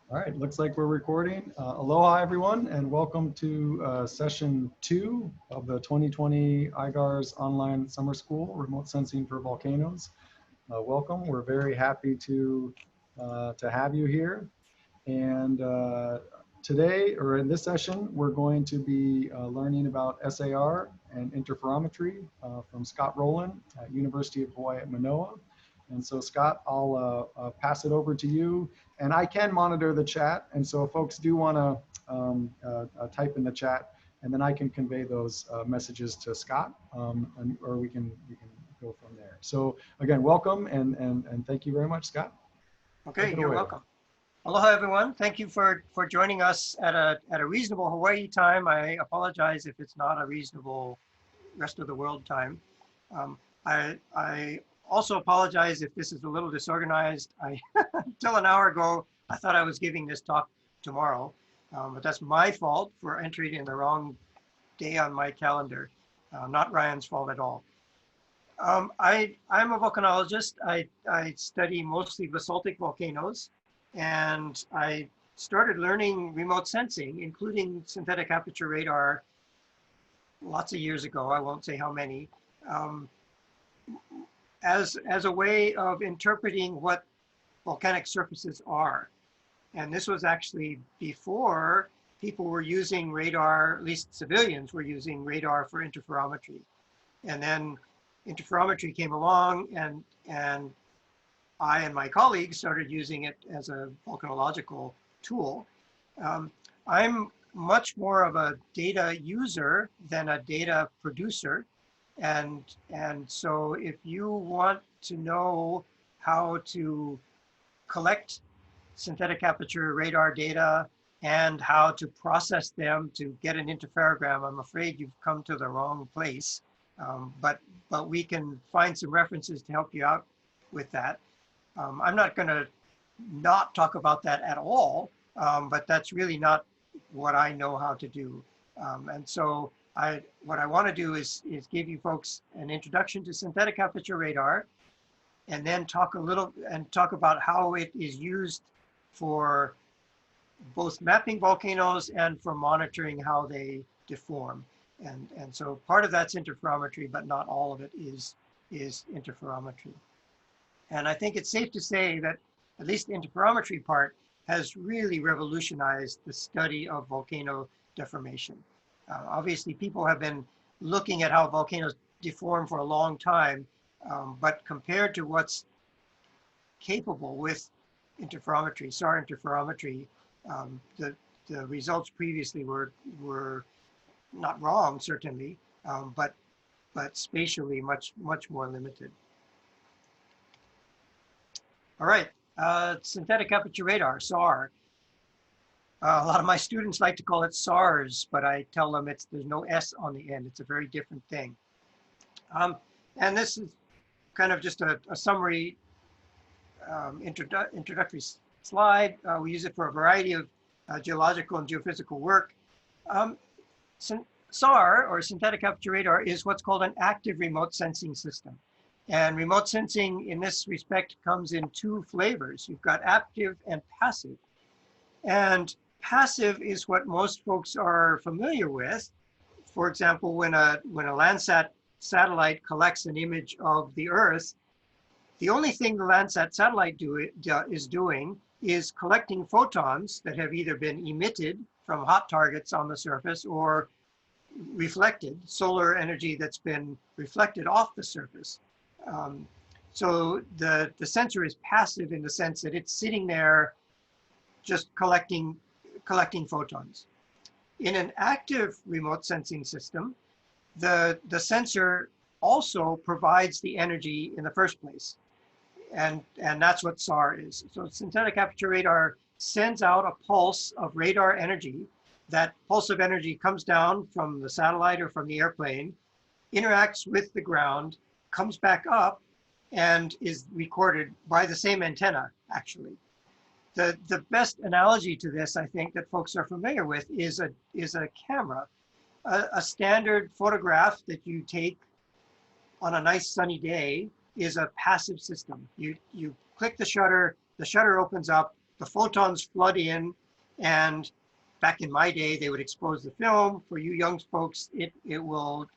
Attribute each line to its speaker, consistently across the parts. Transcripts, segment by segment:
Speaker 1: All right, looks like we're recording. Aloha, everyone, and welcome to session 2 of the 2020 IGARS Online Summer School, Remote Sensing for Volcanoes. Welcome. We're very happy to have you here. And today, or in this session, we're going to be learning about SAR and interferometry from Scott Rowland at University of Hawaii at Manoa. And so Scott, I'll pass it over to you. And I can monitor the chat. And so if folks do want to type in the chat, and then I can convey those messages to Scott, or we can go from there. So again, welcome and thank you very much, Scott.
Speaker 2: Okay, you're welcome. Aloha, everyone. Thank you for joining us at a reasonable Hawaii time. I apologize if it's not a reasonable rest of the world time. I also apologize if this is a little disorganized. Until an hour ago, I thought I was giving this talk tomorrow, but that's my fault for entering in the wrong day on my calendar. Not Ryan's fault at all. I'm a volcanologist. I study mostly basaltic volcanoes, and I started learning remote sensing, including synthetic aperture radar, lots of years ago. I won't say how many. As a way of interpreting what volcanic surfaces are. And this was actually before people were using radar, at least civilians were using radar for interferometry. And then interferometry came along, and I and my colleagues started using it as a volcanological tool. I'm much more of a data user than a data producer. And so if you want to know how to collect synthetic aperture radar data and how to process them to get an interferogram, I'm afraid you've come to the wrong place. But we can find some references to help you out with that. I'm not going to not talk about that at all, but that's really not what I know how to do. And so what I want to do is give you folks an introduction to synthetic aperture radar, and then talk about how it is used for both mapping volcanoes and for monitoring how they deform. And so part of that's interferometry, but not all of it is interferometry. And I think it's safe to say that at least the interferometry part has really revolutionized the study of volcano deformation. Obviously, people have been looking at how volcanoes deform for a long time, but compared to what's capable with interferometry, SAR interferometry, the results previously were not wrong, certainly, but spatially much more limited. All right, synthetic aperture radar, SAR. A lot of my students like to call it SARS, but I tell them there's no S on the end. It's a very different thing. And this is kind of just a summary introductory slide. We use it for a variety of geological and geophysical work. SAR, or synthetic aperture radar, is what's called an active remote sensing system. And remote sensing in this respect comes in two flavors. You've got active and passive. And passive is what most folks are familiar with. For example, when a Landsat satellite collects an image of the Earth, the only thing the Landsat satellite is doing is collecting photons that have either been emitted from hot targets on the surface or reflected, solar energy that's been reflected off the surface. So the sensor is passive in the sense that it's sitting there just collecting photons. In an active remote sensing system, the sensor also provides the energy in the first place. And that's what SAR is. So synthetic aperture radar sends out a pulse of radar energy. That pulse of energy comes down from the satellite or from the airplane, interacts with the ground, comes back up, and is recorded by the same antenna, actually. The best analogy to this, I think, that folks are familiar with is a camera. A standard photograph that you take on a nice sunny day is a passive system. You click the shutter opens up, the photons flood in, and back in my day, they would expose the film. For you young folks, it will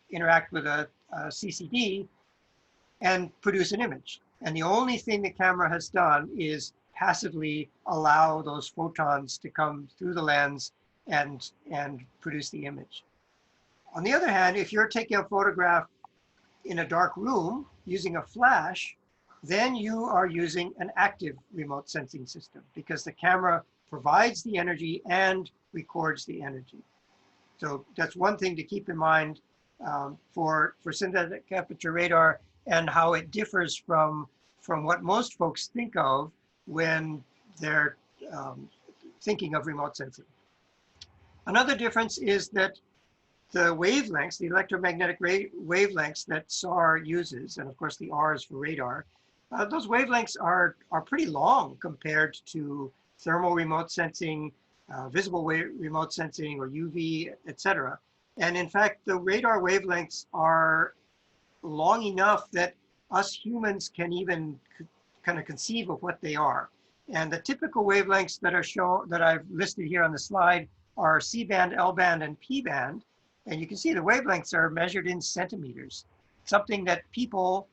Speaker 2: interact with a CCD and produce an image. And the only thing the camera has done is passively allow those photons to come through the lens and produce the image. On the other hand, if you're taking a photograph in a dark room using a flash, then you are using an active remote sensing system because the camera provides the energy and records the energy. So that's one thing to keep in mind for synthetic aperture radar and how it differs from what most folks think of when they're thinking of remote sensing. Another difference is that the wavelengths, the electromagnetic wavelengths that SAR uses, and of course the R is for radar, those wavelengths are pretty long compared to thermal remote sensing, visible remote sensing, or UV, etc. And in fact, the radar wavelengths are long enough that us humans can even kind of conceive of what they are. And the typical wavelengths that are shown, that I've listed here on the slide, are C-band, L-band, and P-band. And you can see the wavelengths are measured in centimeters, something that people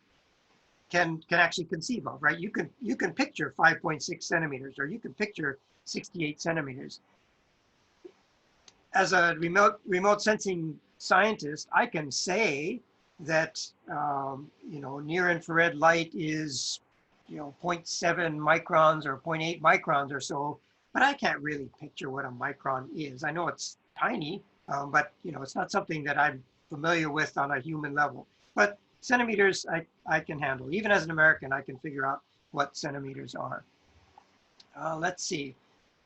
Speaker 2: can actually conceive of, right? You can picture 5.6 centimeters, or you can picture 68 centimeters. As a remote sensing scientist, I can say that near infrared light is 0.7 microns or 0.8 microns or so, but I can't really picture what a micron is. I know it's tiny, but it's not something that I'm familiar with on a human level. But centimeters I can handle. Even as an American, I can figure out what centimeters are. Let's see.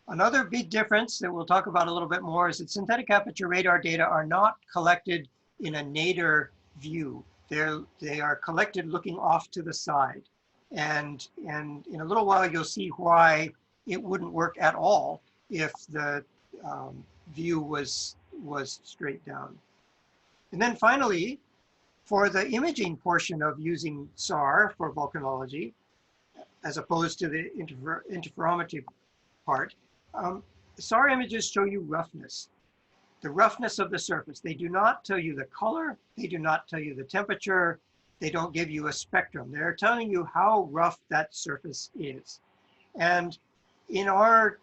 Speaker 2: Another big difference that we'll talk about a little bit more is that synthetic aperture radar data are not collected in a nadir view. They are collected looking off to the side. And in a little while, you'll see why it wouldn't work at all if the view was straight down. And then finally, for the imaging portion of using SAR for volcanology, as opposed to the interferometry part, SAR images show you roughness, the roughness of the surface. They do not tell you the color, they do not tell you the temperature, they don't give you a spectrum. They're telling you how rough that surface is. And in our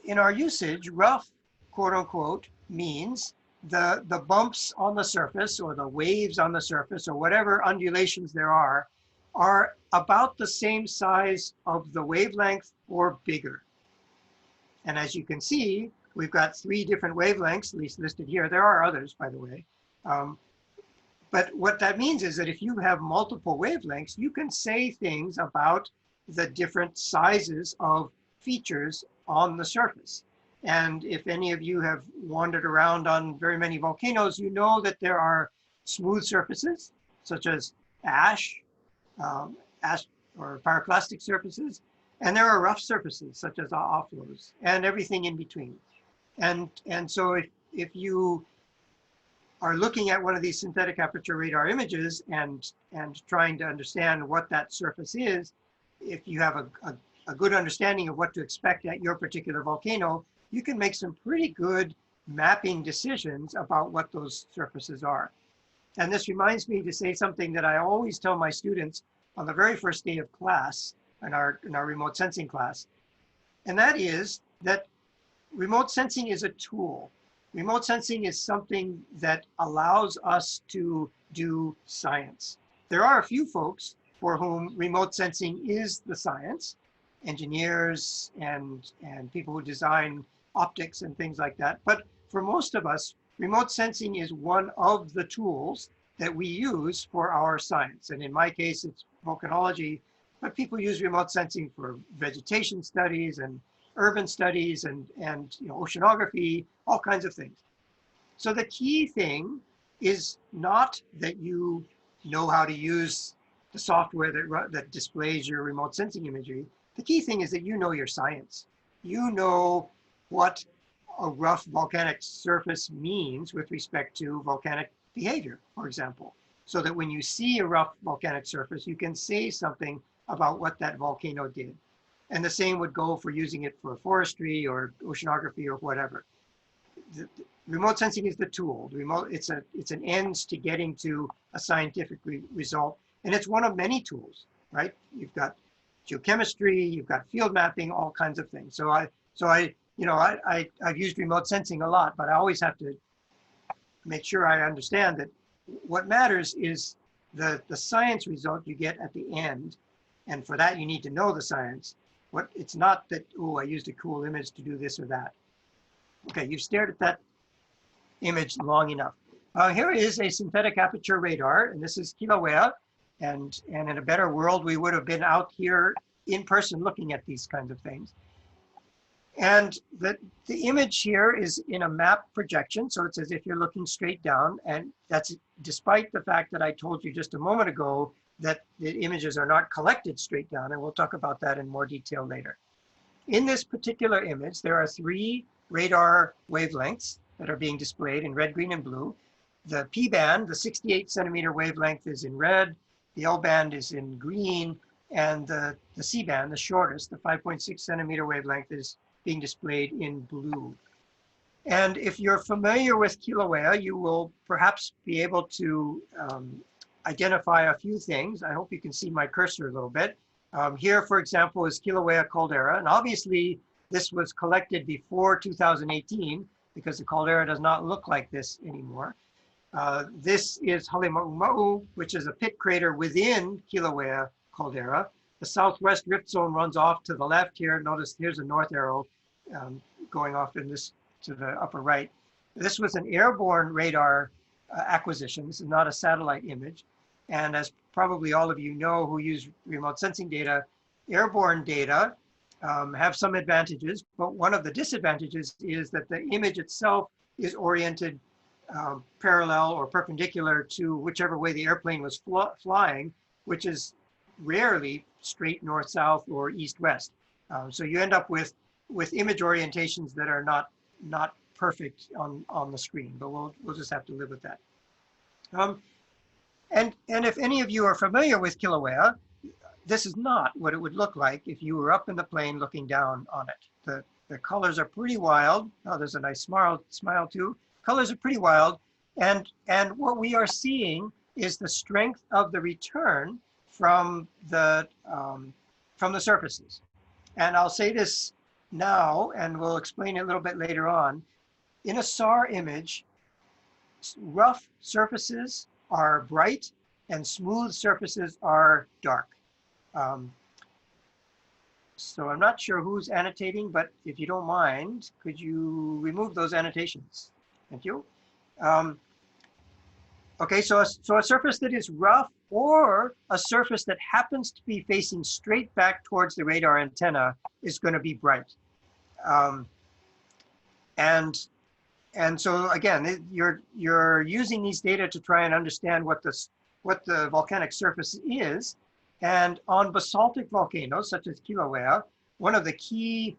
Speaker 2: usage, rough, quote unquote, means the bumps on the surface or the waves on the surface or whatever undulations there are about the same size of the wavelength or bigger. And as you can see, we've got 3 different wavelengths, at least listed here. There are others, by the way. But what that means is that if you have multiple wavelengths, you can say things about the different sizes of features on the surface. And if any of you have wandered around on very many volcanoes, you know that there are smooth surfaces, such as ash or pyroclastic surfaces, and there are rough surfaces, such as offloads, and everything in between. And so if you are looking at one of these synthetic aperture radar images and trying to understand what that surface is, if you have a good understanding of what to expect at your particular volcano, you can make some pretty good mapping decisions about what those surfaces are. And this reminds me to say something that I always tell my students on the very first day of class, in our remote sensing class. And that is that remote sensing is a tool. Remote sensing is something that allows us to do science. There are a few folks for whom remote sensing is the science, engineers and people who design optics and things like that. But for most of us, remote sensing is one of the tools that we use for our science. And in my case, it's volcanology, but people use remote sensing for vegetation studies and urban studies and oceanography, all kinds of things. So the key thing is not that you know how to use the software that displays your remote sensing imagery. The key thing is that you know your science. You know what a rough volcanic surface means with respect to volcanic behavior, for example, so that when you see a rough volcanic surface, you can say something about what that volcano did. And the same would go for using it for forestry or oceanography or whatever. The remote sensing is the tool. The remote, it's an ends to getting to a scientific result, and it's one of many tools, right? You've got geochemistry, you've got field mapping, all kinds of things. So I've used remote sensing a lot, but I always have to make sure I understand that what matters is the science result you get at the end, and for that you need to know the science. It's not that, oh, I used a cool image to do this or that. Okay, you've stared at that image long enough. Here is a synthetic aperture radar, and this is Kilauea. And in a better world, we would have been out here in person looking at these kinds of things. And the image here is in a map projection, so it's as if you're looking straight down, and that's despite the fact that I told you just a moment ago that the images are not collected straight down, and we'll talk about that in more detail later. In this particular image, there are 3 radar wavelengths that are being displayed in red, green, and blue. The P band, the 68 centimeter wavelength, is in red, the L band is in green, and the C band, the shortest, the 5.6 centimeter wavelength, is being displayed in blue. And if you're familiar with Kilauea, you will perhaps be able to identify a few things. I hope you can see my cursor a little bit. Here, for example, is Kilauea Caldera, and obviously this was collected before 2018 because the caldera does not look like this anymore. This is Halema'uma'u, which is a pit crater within Kilauea Caldera. The southwest rift zone runs off to the left here. Notice here's a north arrow going off in this to the upper right. This was an airborne radar acquisition. This is not a satellite image. And as probably all of you know who use remote sensing data, airborne data have some advantages, but one of the disadvantages is that the image itself is oriented parallel or perpendicular to whichever way the airplane was flying, which is rarely straight north-south or east-west. So you end up with image orientations that are not perfect on the screen, but we'll just have to live with that. And if any of you are familiar with Kilauea, this is not what it would look like if you were up in the plane looking down on it. The colors are pretty wild. Oh, there's a nice smile too. Colors are pretty wild. And what we are seeing is the strength of the return from the surfaces. And I'll say this now, and we'll explain it a little bit later on. In a SAR image, rough surfaces are bright and smooth surfaces are dark. So I'm not sure who's annotating, but if you don't mind, could you remove those annotations? Thank you. Okay, so a surface that is rough or a surface that happens to be facing straight back towards the radar antenna is going to be bright. And so again, you're using these data to try and understand what the volcanic surface is. And on basaltic volcanoes, such as Kilauea, one of the key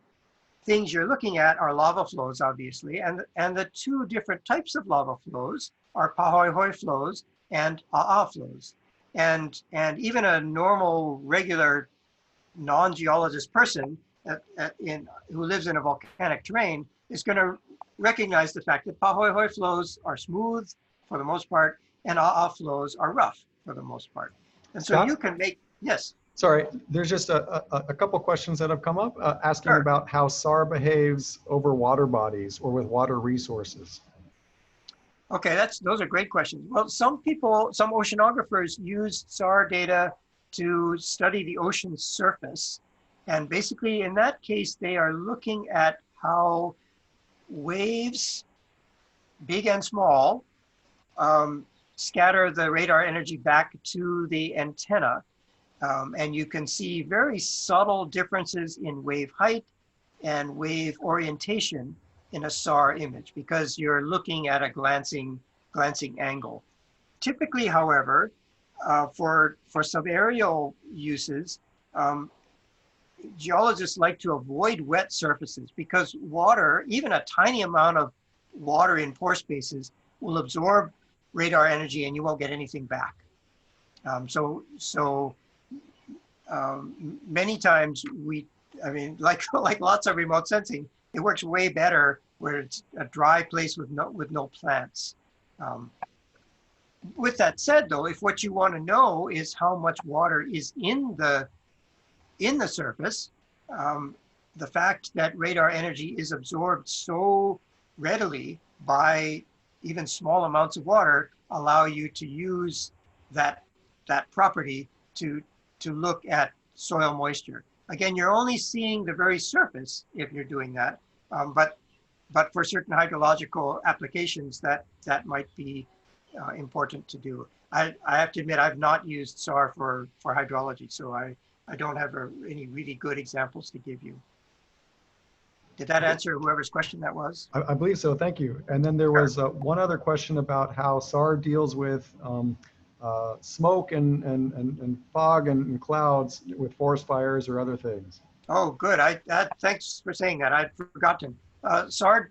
Speaker 2: things you're looking at are lava flows, obviously. And the 2 different types of lava flows are pahoehoe flows and a'a flows. And even a normal, regular, non-geologist person who lives in a volcanic terrain is going to recognize the fact that pahoehoe flows are smooth for the most part, and a'a flows are rough for the most part. And so
Speaker 1: Scott?
Speaker 2: you can make, yes.
Speaker 1: Sorry, there's just a couple questions that have come up asking
Speaker 2: Sure.
Speaker 1: about how SAR behaves over water bodies or with water resources.
Speaker 2: Okay, those are great questions. Well, some oceanographers use SAR data to study the ocean's surface. And basically in that case, they are looking at how waves, big and small, scatter the radar energy back to the antenna. And you can see very subtle differences in wave height and wave orientation in a SAR image because you're looking at a glancing angle. Typically, however, for subaerial uses, geologists like to avoid wet surfaces because water, even a tiny amount of water in pore spaces, will absorb radar energy and you won't get anything back. Many times we I mean, like lots of remote sensing, it works way better where it's a dry place with no plants. With that said, though, if what you want to know is how much water is in the surface, the fact that radar energy is absorbed so readily by even small amounts of water allow you to use that property to look at soil moisture. Again, you're only seeing the very surface if you're doing that, but for certain hydrological applications, that might be important to do. I have to admit, I've not used SAR for hydrology, so I don't have any really good examples to give you. Did that answer whoever's question that was?
Speaker 1: I believe so, thank you. And then there was one other question about how SAR deals with smoke and fog and clouds with forest fires or other things.
Speaker 2: Oh, good. Thanks for saying that. I'd forgotten. SAR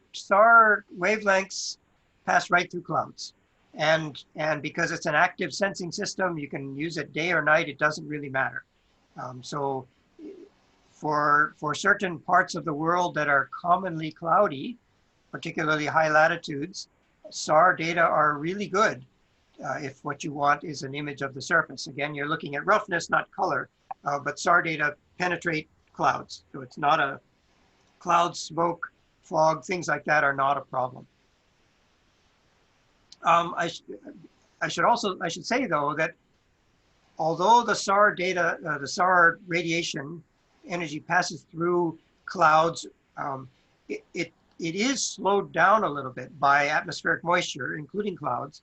Speaker 2: wavelengths pass right through clouds. And because it's an active sensing system, you can use it day or night. It doesn't really matter. So for certain parts of the world that are commonly cloudy, particularly high latitudes, SAR data are really good if what you want is an image of the surface. Again, you're looking at roughness, not color, but SAR data penetrate clouds. So it's not a cloud, smoke, fog, things like that are not a problem. I should say though that although the SAR data, the SAR radiation energy passes through clouds, it is slowed down a little bit by atmospheric moisture, including clouds.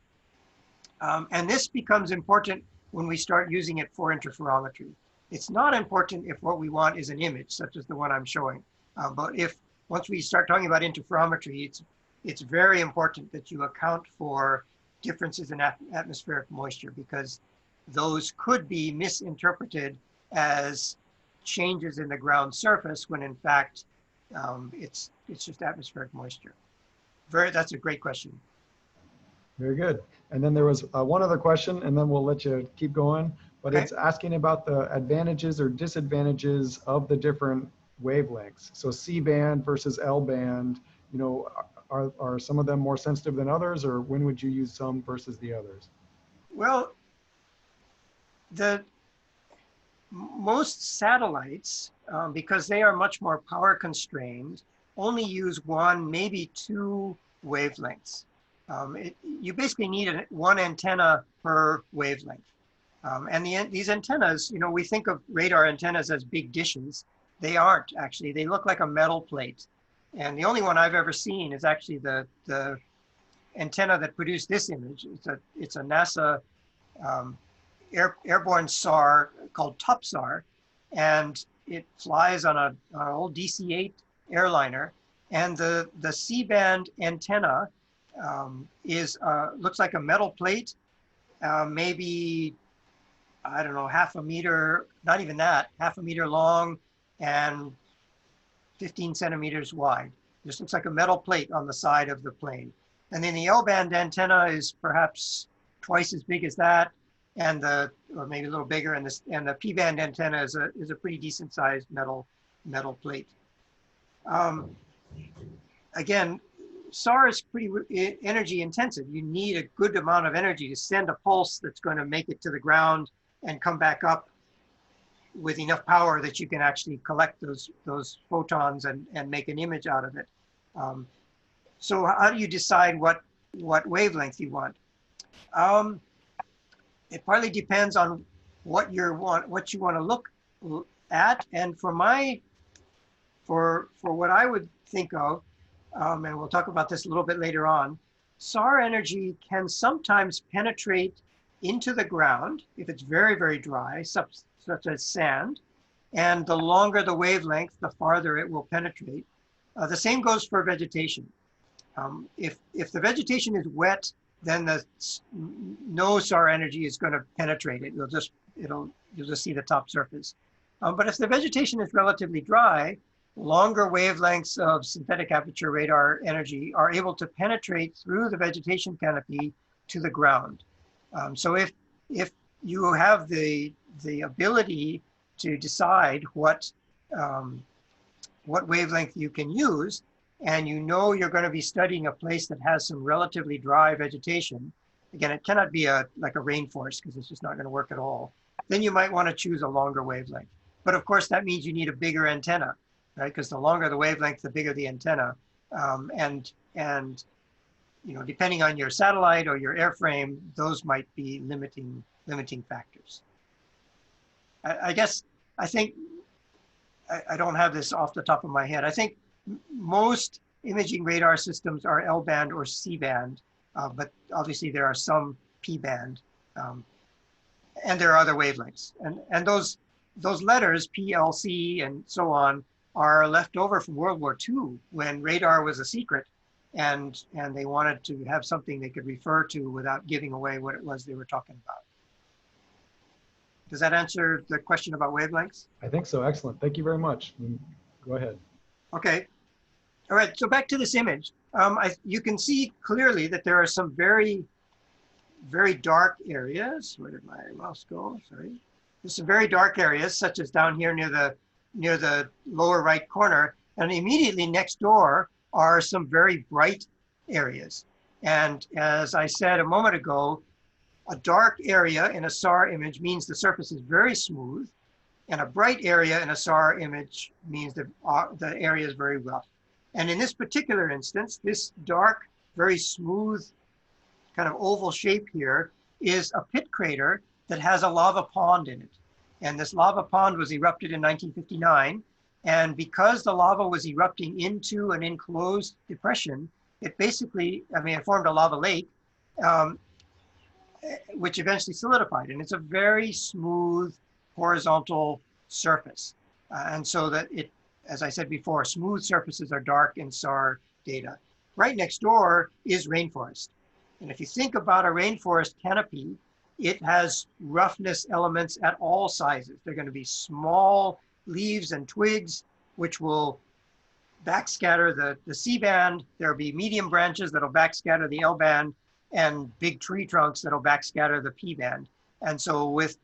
Speaker 2: And this becomes important when we start using it for interferometry. It's not important if what we want is an image, such as the one I'm showing. But once we start talking about interferometry, it's very important that you account for differences in atmospheric moisture, because those could be misinterpreted as changes in the ground surface when in fact it's just atmospheric moisture. That's a great question.
Speaker 1: Very good. And then there was one other question, and then we'll let you keep going. But
Speaker 2: Okay.
Speaker 1: It's asking about the advantages or disadvantages of the different wavelengths. So C-band versus L-band, you know, are some of them more sensitive than others, or when would you use some versus the others?
Speaker 2: Well, most satellites, because they are much more power constrained, only use one, maybe two wavelengths. You basically need one antenna per wavelength. And these antennas, you know, we think of radar antennas as big dishes. They aren't actually. They look like a metal plate. And the only one I've ever seen is actually the antenna that produced this image. It's a NASA airborne SAR called TopSAR, and it flies on an old DC-8 airliner. And the C-band antenna looks like a metal plate, maybe, I don't know, half a meter, not even that, half a meter long and 15 centimeters wide. Just looks like a metal plate on the side of the plane. And then the L-band antenna is perhaps twice as big as that, or maybe a little bigger, and the P-band antenna is a pretty decent sized metal plate. Again, SAR is pretty energy intensive. You need a good amount of energy to send a pulse that's going to make it to the ground and come back up with enough power that you can actually collect those photons and make an image out of it. So how do you decide what wavelength you want? It partly depends on what you want to look at, and for what I would think of, and we'll talk about this a little bit later on, SAR energy can sometimes penetrate into the ground if it's very, very dry, such as sand. And the longer the wavelength, the farther it will penetrate. The same goes for vegetation. If the vegetation is wet, then no SAR energy is going to penetrate it. You'll just see the top surface. But if the vegetation is relatively dry, longer wavelengths of synthetic aperture radar energy are able to penetrate through the vegetation canopy to the ground. So if you have the ability to decide what what wavelength you can use, and you know you're going to be studying a place that has some relatively dry vegetation, again, it cannot be like a rainforest because it's just not going to work at all, then you might want to choose a longer wavelength. But of course, that means you need a bigger antenna, right? Because the longer the wavelength, the bigger the antenna. And you know, depending on your satellite or your airframe, those might be limiting factors. I guess, I think, I don't have this off the top of my head. I think most imaging radar systems are L-band or C-band, but obviously there are some P-band, and there are other wavelengths. And those letters, P, L, C, and so on, are left over from World War II when radar was a secret, and they wanted to have something they could refer to without giving away what it was they were talking about. Does that answer the question about wavelengths?
Speaker 1: I think so. Excellent. Thank you very much. Go ahead.
Speaker 2: Okay. All right. So back to this image. You can see clearly that there are some very, very dark areas. Where did my mouse go? Sorry. There's some very dark areas, such as down here near the lower right corner. And immediately next door are some very bright areas. And as I said a moment ago, a dark area in a SAR image means the surface is very smooth, and a bright area in a SAR image means that the area is very rough. And in this particular instance, this dark, very smooth kind of oval shape here is a pit crater that has a lava pond in it. And this lava pond was erupted in 1959. And because the lava was erupting into an enclosed depression, it basically, I mean, it formed a lava lake, which eventually solidified. And it's a very smooth horizontal surface. And so that it, as I said before, smooth surfaces are dark in SAR data. Right next door is rainforest. And if you think about a rainforest canopy, it has roughness elements at all sizes. They're going to be small leaves and twigs, which will backscatter the C-band. There'll be medium branches that'll backscatter the L-band, and big tree trunks that'll backscatter the P-band. And so with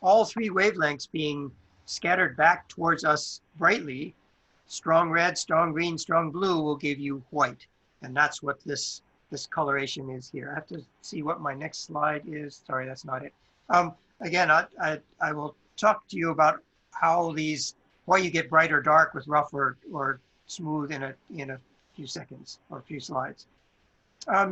Speaker 2: all three wavelengths being scattered back towards us brightly, strong red, strong green, strong blue will give you white. And that's what this coloration is here. I have to see what my next slide is. Sorry, that's not it. Again, I will talk to you about how why you get bright or dark with rough or smooth in a few seconds or a few slides.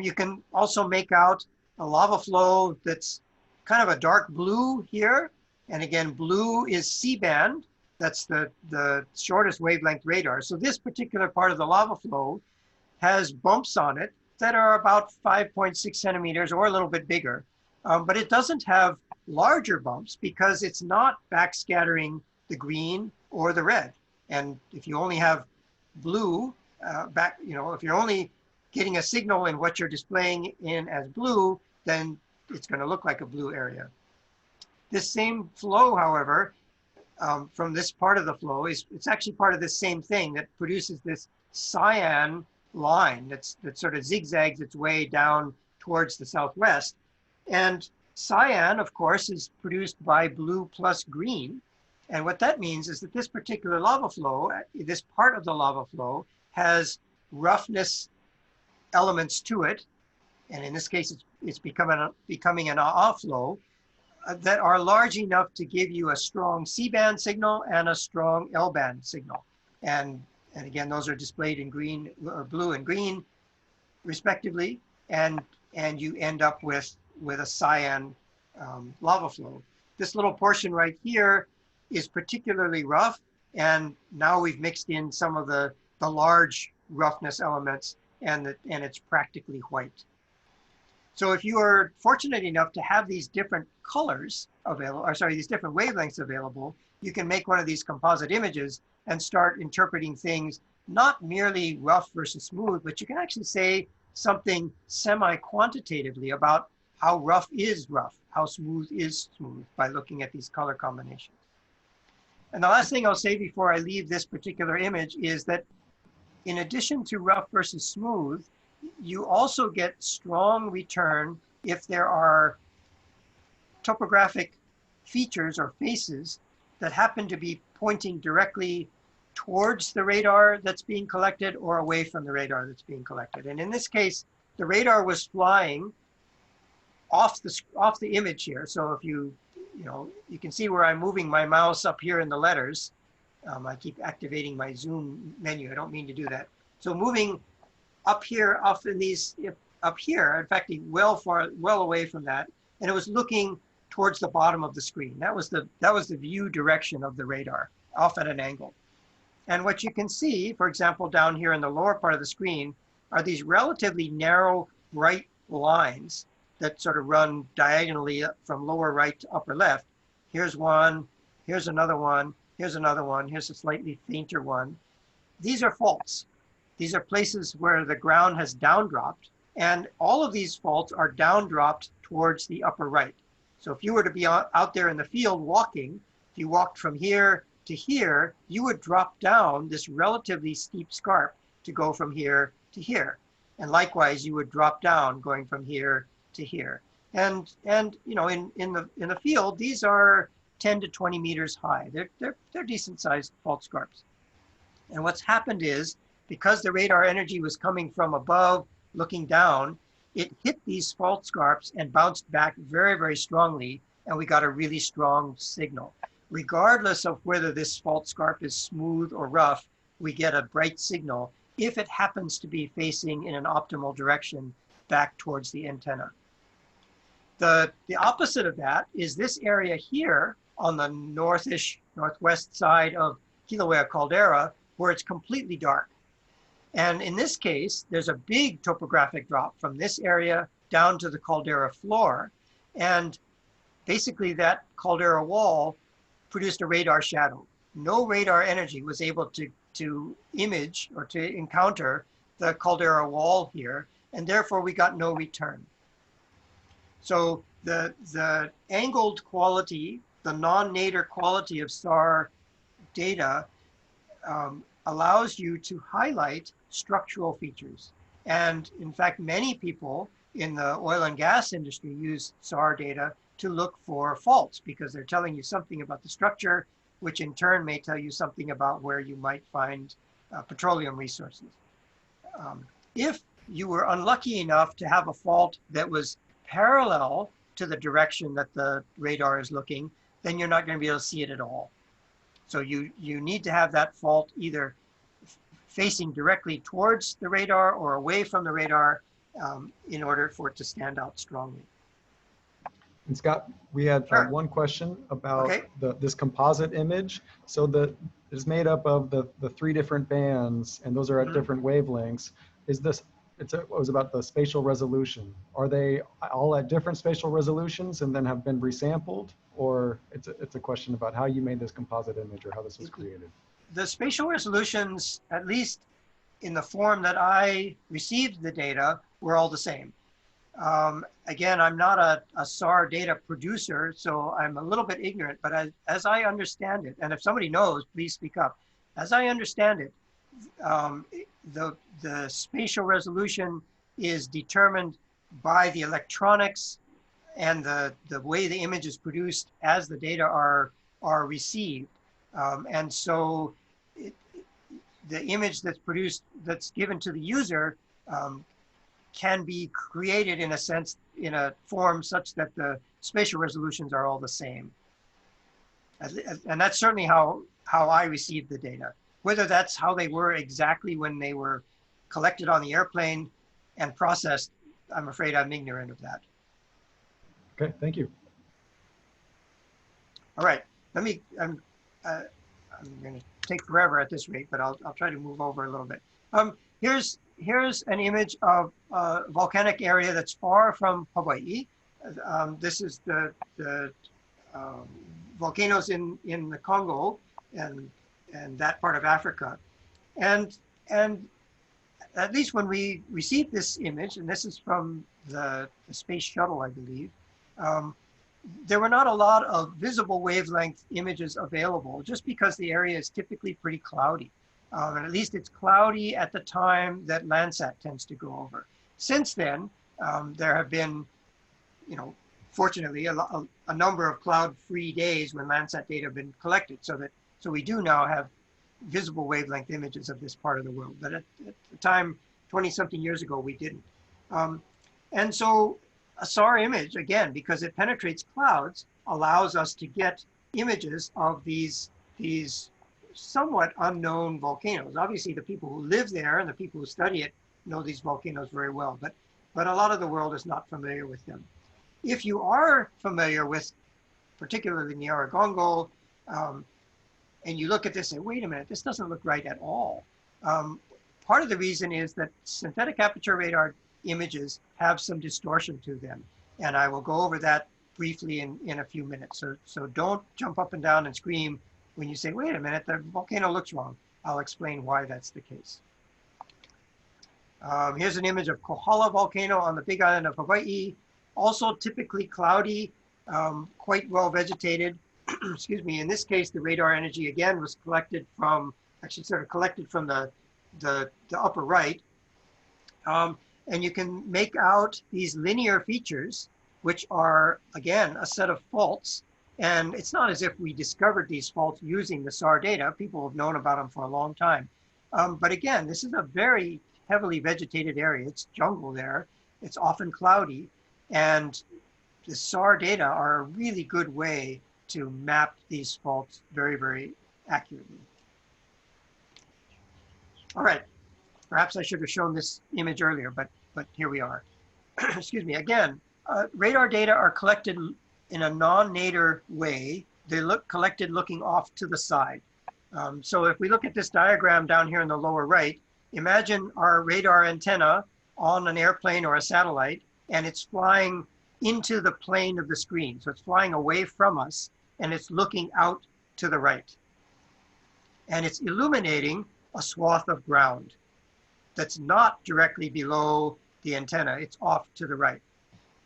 Speaker 2: You can also make out a lava flow that's kind of a dark blue here. And again, blue is C-band. That's the shortest wavelength radar. So this particular part of the lava flow has bumps on it that are about 5.6 centimeters or a little bit bigger. But it doesn't have larger bumps because it's not backscattering the green or the red. And if you only have blue, if you're only getting a signal in what you're displaying in as blue, then it's going to look like a blue area. This same flow, however, from this part of the flow, it's actually part of this same thing that produces this cyan line that sort of zigzags its way down towards the southwest. And cyan, of course, is produced by blue plus green. And what that means is that this particular lava flow, this part of the lava flow, has roughness elements to it, and in this case, it's becoming an AA flow that are large enough to give you a strong C-band signal and a strong L-band signal. And again, those are displayed in green or blue and green, respectively, and you end up with a cyan lava flow. This little portion right here is particularly rough, and now we've mixed in some of the large roughness elements, and it's practically white. So if you are fortunate enough to have these different colors available, or sorry, these different wavelengths available, you can make one of these composite images and start interpreting things not merely rough versus smooth, but you can actually say something semi-quantitatively about how rough is rough, how smooth is smooth by looking at these color combinations. And the last thing I'll say before I leave this particular image is that in addition to rough versus smooth, you also get strong return if there are topographic features or faces that happen to be pointing directly towards the radar that's being collected or away from the radar that's being collected. And in this case, the radar was flying off the image here. So if you can see where I'm moving my mouse up here in the letters. I keep activating my zoom menu. I don't mean to do that. So moving up here, up here, in fact, well away from that, and it was looking towards the bottom of the screen. That was the view direction of the radar, off at an angle. And what you can see, for example, down here in the lower part of the screen, are these relatively narrow bright lines that sort of run diagonally from lower right to upper left. Here's one, here's another one, here's another one, here's a slightly fainter one. These are faults. These are places where the ground has downdropped, and all of these faults are downdropped towards the upper right. So if you were to be out there in the field walking, if you walked from here to here, you would drop down this relatively steep scarp to go from here to here. And likewise, you would drop down going from here to here. And you know, in the field, these are 10 to 20 meters high. They're decent sized fault scarps. And what's happened is, because the radar energy was coming from above, looking down, it hit these fault scarps and bounced back very, very strongly, and we got a really strong signal. Regardless of whether this fault scarp is smooth or rough, we get a bright signal if it happens to be facing in an optimal direction back towards the antenna. The opposite of that is this area here on the northwest side of Kilauea Caldera, where it's completely dark. And in this case, there's a big topographic drop from this area down to the caldera floor. And basically that caldera wall produced a radar shadow. No radar energy was able to image or to encounter the caldera wall here, and therefore we got no return. So the angled quality, the non-nadir quality of SAR data allows you to highlight structural features. And in fact, many people in the oil and gas industry use SAR data to look for faults because they're telling you something about the structure, which in turn may tell you something about where you might find petroleum resources. If you were unlucky enough to have a fault that was parallel to the direction that the radar is looking, then you're not going to be able to see it at all. So you need to have that fault either facing directly towards the radar or away from the radar in order for it to stand out strongly.
Speaker 1: And Scott, we had one question about this composite image. So it's made up of the three different bands, and those are at different wavelengths. It was about the spatial resolution. Are they all at different spatial resolutions and then have been resampled? Or it's a question about how you made this composite image or how this was created?
Speaker 2: The spatial resolutions, at least in the form that I received the data, were all the same. Again, I'm not a SAR data producer, so I'm a little bit ignorant, but as I understand it, and if somebody knows, please speak up. As I understand it, the spatial resolution is determined by the electronics and the way the image is produced as the data are received. And so the image that's produced, that's given to the user, can be created in a sense, in a form such that the spatial resolutions are all the same. And that's certainly how I received the data. Whether that's how they were exactly when they were collected on the airplane and processed, I'm afraid I'm ignorant of that.
Speaker 1: Okay, thank you.
Speaker 2: All right, I'm going to take forever at this rate, but I'll try to move over a little bit. Here's an image of a volcanic area that's far from Hawaii. This is the volcanoes in the Congo and that part of Africa. And at least when we received this image, and this is from the space shuttle, I believe, there were not a lot of visible wavelength images available just because the area is typically pretty cloudy. And at least it's cloudy at the time that Landsat tends to go over. Since then, there have been, fortunately, a number of cloud-free days when Landsat data have been collected, so we do now have visible wavelength images of this part of the world. But at the time, 20-something years ago, we didn't. And so a SAR image, again, because it penetrates clouds, allows us to get images of these somewhat unknown volcanoes. Obviously, the people who live there and the people who study it know these volcanoes very well, but a lot of the world is not familiar with them. If you are familiar with particularly Nyiragongo, and you look at this and say, wait a minute, this doesn't look right at all. Part of the reason is that synthetic aperture radar images have some distortion to them. And I will go over that briefly in a few minutes. So don't jump up and down and scream when you say, wait a minute, the volcano looks wrong. I'll explain why that's the case. Here's an image of Kohala volcano on the Big Island of Hawaii. Also typically cloudy, quite well vegetated. Excuse me, in this case, the radar energy again was collected from, actually sort of collected from the upper right. And you can make out these linear features, which are, again, a set of faults. And it's not as if we discovered these faults using the SAR data. People have known about them for a long time. But again, this is a very heavily vegetated area. It's jungle there. It's often cloudy. And the SAR data are a really good way to map these faults very, very accurately. All right. Perhaps I should have shown this image earlier, but here we are. Excuse me. Again, radar data are collected in a non-nadir way. They look collected looking off to the side. So if we look at this diagram down here in the lower right, imagine our radar antenna on an airplane or a satellite, and it's flying into the plane of the screen. So it's flying away from us, and it's looking out to the right. And it's illuminating a swath of ground that's not directly below the antenna. It's off to the right.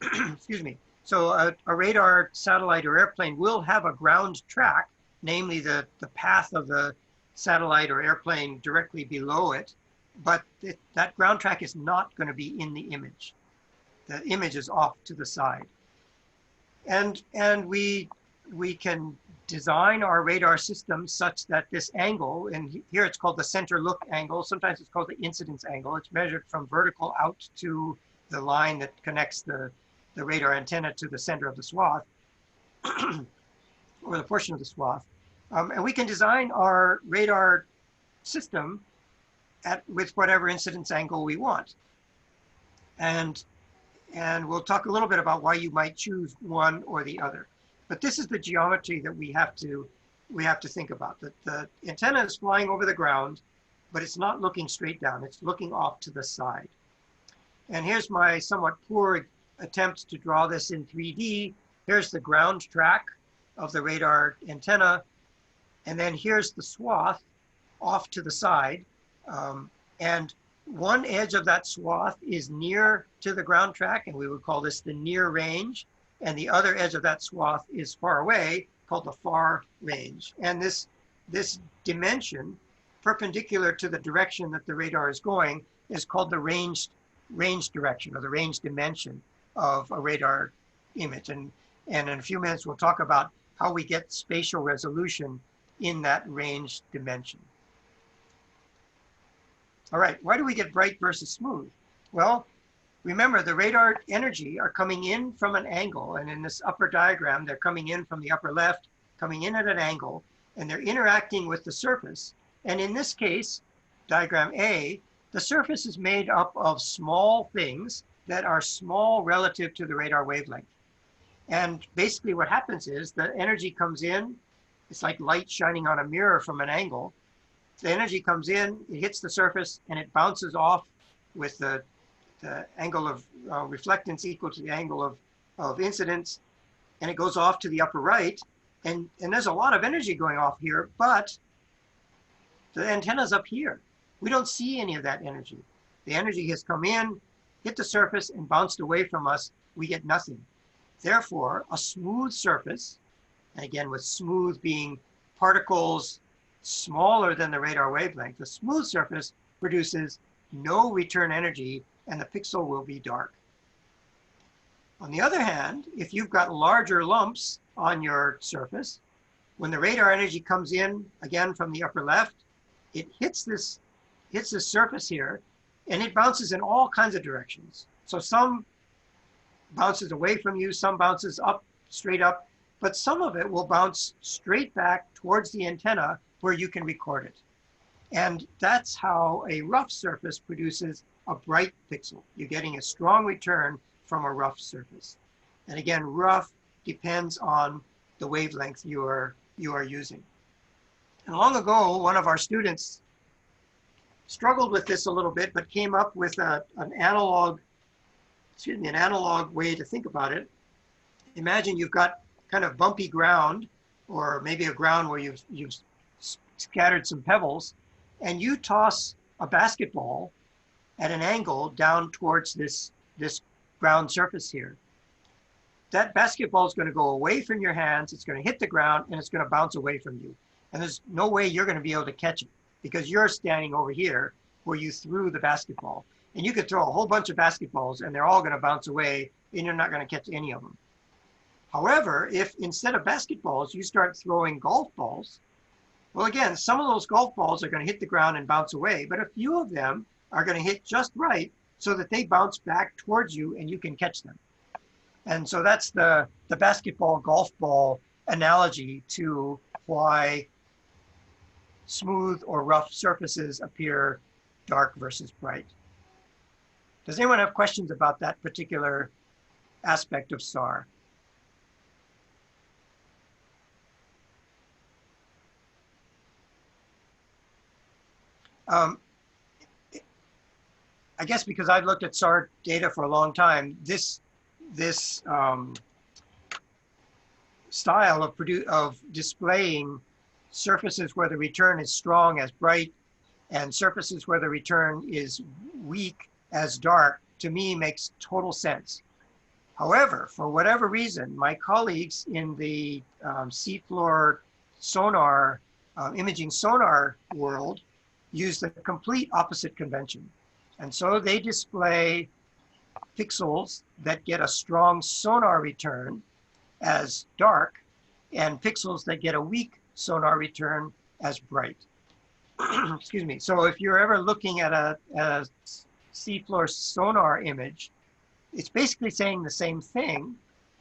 Speaker 2: Excuse me. So a radar satellite or airplane will have a ground track, namely the path of the satellite or airplane directly below it, but that ground track is not going to be in the image. The image is off to the side. And we can design our radar system such that this angle, and here it's called the center look angle, sometimes it's called the incidence angle. It's measured from vertical out to the line that connects the radar antenna to the center of the swath, or the portion of the swath. And we can design our radar system with whatever incidence angle we want. And we'll talk a little bit about why you might choose one or the other. But this is the geometry that we have to think about. That the antenna is flying over the ground, but it's not looking straight down. It's looking off to the side. And here's my somewhat poor attempt to draw this in 3D. Here's the ground track of the radar antenna. And then here's the swath off to the side. And one edge of that swath is near to the ground track, and we would call this the near range. And the other edge of that swath is far away, called the far range. And this dimension, perpendicular to the direction that the radar is going, is called the range direction, or the range dimension of a radar image. And in a few minutes, we'll talk about how we get spatial resolution in that range dimension. All right, why do we get bright versus smooth? Well, remember, the radar energy are coming in from an angle, and in this upper diagram, they're coming in from the upper left, coming in at an angle, and they're interacting with the surface. And in this case, diagram A, the surface is made up of small things that are small relative to the radar wavelength. And basically what happens is the energy comes in, it's like light shining on a mirror from an angle. The energy comes in, it hits the surface, and it bounces off with the angle of reflectance equal to the angle of incidence, and it goes off to the upper right. And there's a lot of energy going off here, but the antenna's up here. We don't see any of that energy. The energy has come in, hit the surface, and bounced away from us. We get nothing. Therefore, a smooth surface, and again with smooth being particles smaller than the radar wavelength, the smooth surface produces no return energy, and the pixel will be dark. On the other hand, if you've got larger lumps on your surface, when the radar energy comes in, again from the upper left, it hits this surface here, and it bounces in all kinds of directions. So some bounces away from you, some bounces up, straight up, but some of it will bounce straight back towards the antenna where you can record it. And that's how a rough surface produces a bright pixel. You're getting a strong return from a rough surface. And again, rough depends on the wavelength you are using. And long ago, one of our students struggled with this a little bit, but came up with an analog way to think about it. Imagine you've got kind of bumpy ground, or maybe a ground where you've scattered some pebbles, and you toss a basketball at an angle down towards this ground surface here. That basketball is going to go away from your hands, it's going to hit the ground, and it's going to bounce away from you. And there's no way you're going to be able to catch it, because you're standing over here where you threw the basketball. And you could throw a whole bunch of basketballs and they're all going to bounce away, and you're not going to catch any of them. However, if instead of basketballs, you start throwing golf balls, well, again, some of those golf balls are going to hit the ground and bounce away, but a few of them are going to hit just right so that they bounce back towards you and you can catch them. And so that's the basketball, golf ball analogy to why smooth or rough surfaces appear dark versus bright. Does anyone have questions about that particular aspect of SAR? I guess because I've looked at SAR data for a long time, this style of displaying surfaces where the return is strong as bright and surfaces where the return is weak as dark, to me makes total sense. However, for whatever reason, my colleagues in the seafloor sonar, imaging sonar world use the complete opposite convention. And so they display pixels that get a strong sonar return as dark, and pixels that get a weak sonar return as bright. Excuse me. So if you're ever looking at a seafloor sonar image, it's basically saying the same thing,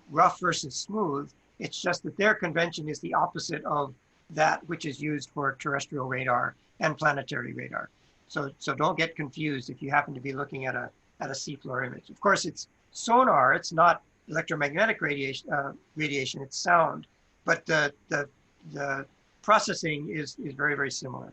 Speaker 2: rough versus smooth. It's just that their convention is the opposite of that which is used for terrestrial radar and planetary radar. So don't get confused if you happen to be looking at a seafloor image. Of course, it's sonar. It's not electromagnetic radiation. It's sound, but the processing is very, very similar.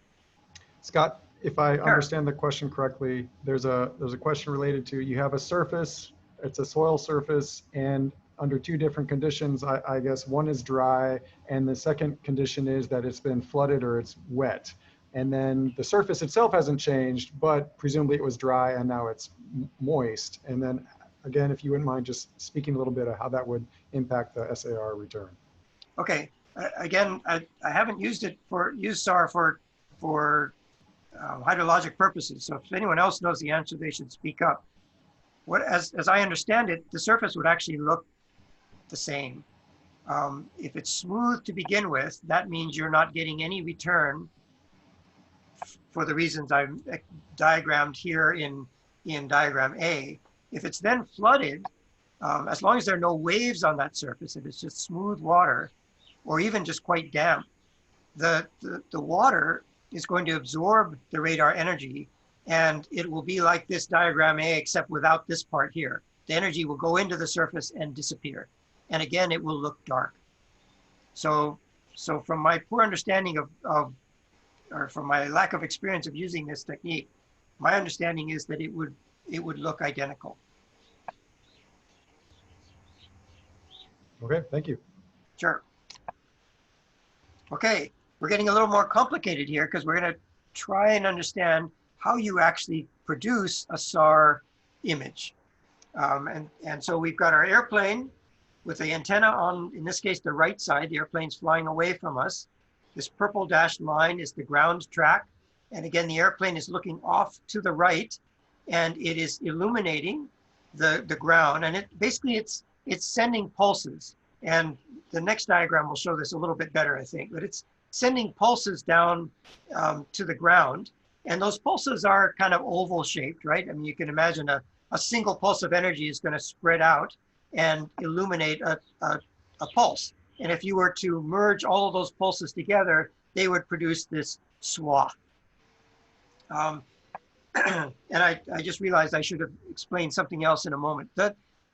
Speaker 1: Scott, if I
Speaker 2: Sure.
Speaker 1: understand the question correctly, there's a question related to, you have a surface, it's a soil surface, and under two different conditions, I guess one is dry, and the second condition is that it's been flooded or it's wet. And then the surface itself hasn't changed, but presumably it was dry and now it's moist. And then again, if you wouldn't mind just speaking a little bit of how that would impact the SAR return.
Speaker 2: Okay. Again, I haven't used SAR for hydrologic purposes. So if anyone else knows the answer, they should speak up. As I understand it, the surface would actually look the same. If it's smooth to begin with, that means you're not getting any return for the reasons I've diagrammed here in diagram A. If it's then flooded, as long as there are no waves on that surface, if it's just smooth water, or even just quite damp, the water is going to absorb the radar energy, and it will be like this diagram A, except without this part here. The energy will go into the surface and disappear. And again, it will look dark. So from my poor understanding or from my lack of experience of using this technique, my understanding is that it would look identical.
Speaker 1: Okay, thank you.
Speaker 2: Sure. Okay, we're getting a little more complicated here because we're going to try and understand how you actually produce a SAR image. And so we've got our airplane with the antenna on, in this case, the right side. The airplane's flying away from us. This purple dashed line is the ground track. And again, the airplane is looking off to the right, and it is illuminating the ground. And basically it's sending pulses. And the next diagram will show this a little bit better, I think. But it's sending pulses down to the ground. And those pulses are kind of oval shaped, right? I mean, you can imagine a single pulse of energy is going to spread out and illuminate a pulse. And if you were to merge all of those pulses together, they would produce this swath. And I just realized I should have explained something else in a moment.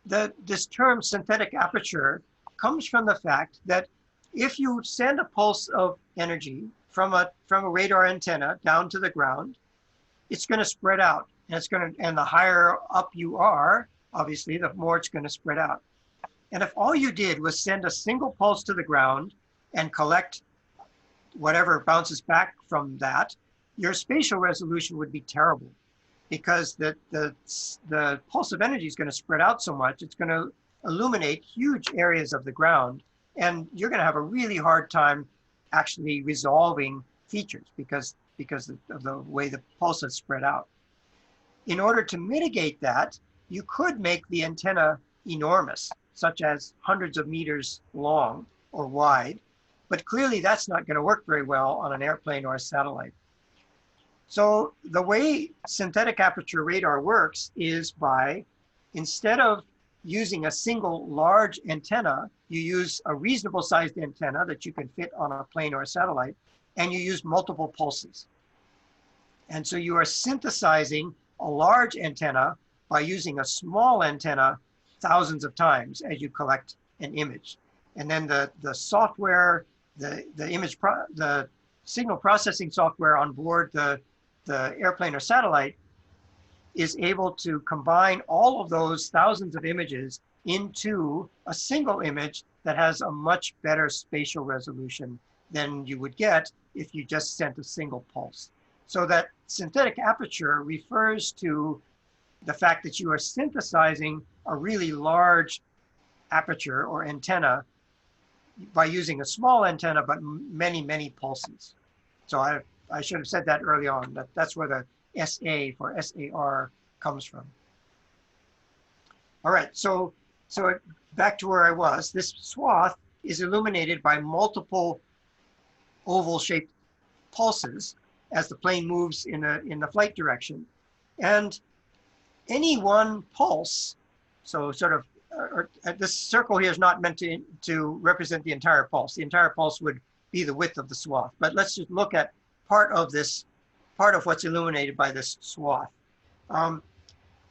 Speaker 2: This term synthetic aperture comes from the fact that if you send a pulse of energy from a radar antenna down to the ground, it's going to spread out, and the higher up you are, obviously, the more it's going to spread out. And if all you did was send a single pulse to the ground and collect whatever bounces back from that, your spatial resolution would be terrible, because the pulse of energy is going to spread out so much, it's going to illuminate huge areas of the ground, and you're going to have a really hard time actually resolving features because of the way the pulse is spread out. In order to mitigate that, you could make the antenna enormous, such as hundreds of meters long or wide, but clearly that's not going to work very well on an airplane or a satellite. So the way synthetic aperture radar works is by, instead of using a single large antenna, you use a reasonable sized antenna that you can fit on a plane or a satellite, and you use multiple pulses. And so you are synthesizing a large antenna by using a small antenna thousands of times as you collect an image. And then the software, the signal processing software on board the airplane or satellite is able to combine all of those thousands of images into a single image that has a much better spatial resolution than you would get if you just sent a single pulse. So that synthetic aperture refers to the fact that you are synthesizing a really large aperture or antenna by using a small antenna, but many, many pulses. So I should have said that early on. That's where the SA for SAR comes from. All right, so back to where I was. This swath is illuminated by multiple oval-shaped pulses as the plane moves in the flight direction. And any one pulse, so sort of, this circle here is not meant to represent the entire pulse. The entire pulse would be the width of the swath. But let's just look at part of what's illuminated by this swath.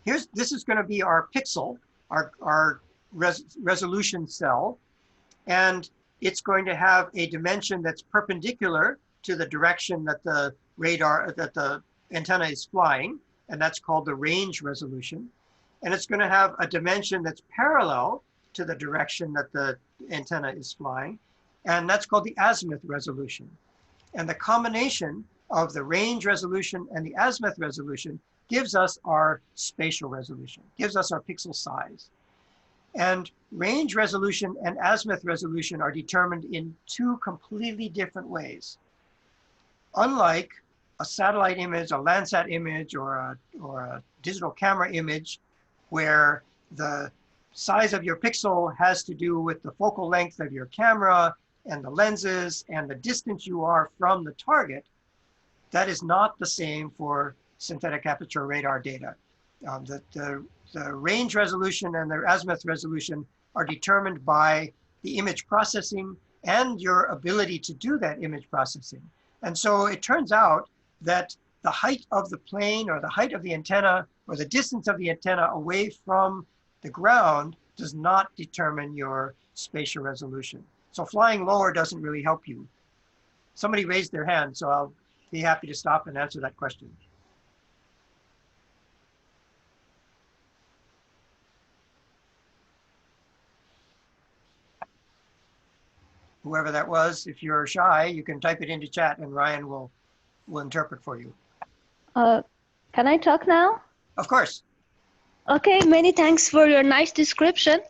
Speaker 2: This is going to be our pixel, our resolution cell, and it's going to have a dimension that's perpendicular to the direction that the antenna is flying, and that's called the range resolution. And it's going to have a dimension that's parallel to the direction that the antenna is flying, and that's called the azimuth resolution. And the combination of the range resolution and the azimuth resolution gives us our spatial resolution, gives us our pixel size. And range resolution and azimuth resolution are determined in two completely different ways. Unlike a satellite image, a Landsat image, or a digital camera image, where the size of your pixel has to do with the focal length of your camera and the lenses and the distance you are from the target, that is not the same for synthetic aperture radar data. The range resolution and the azimuth resolution are determined by the image processing and your ability to do that image processing. And so it turns out that the height of the plane or the height of the antenna or the distance of the antenna away from the ground does not determine your spatial resolution. So flying lower doesn't really help you. Somebody raised their hand, so I'll be happy to stop and answer that question. Whoever that was, if you're shy, you can type it into chat and Ryan will interpret for you.
Speaker 3: Can I talk now?
Speaker 2: Of course.
Speaker 3: Okay, many thanks for your nice description.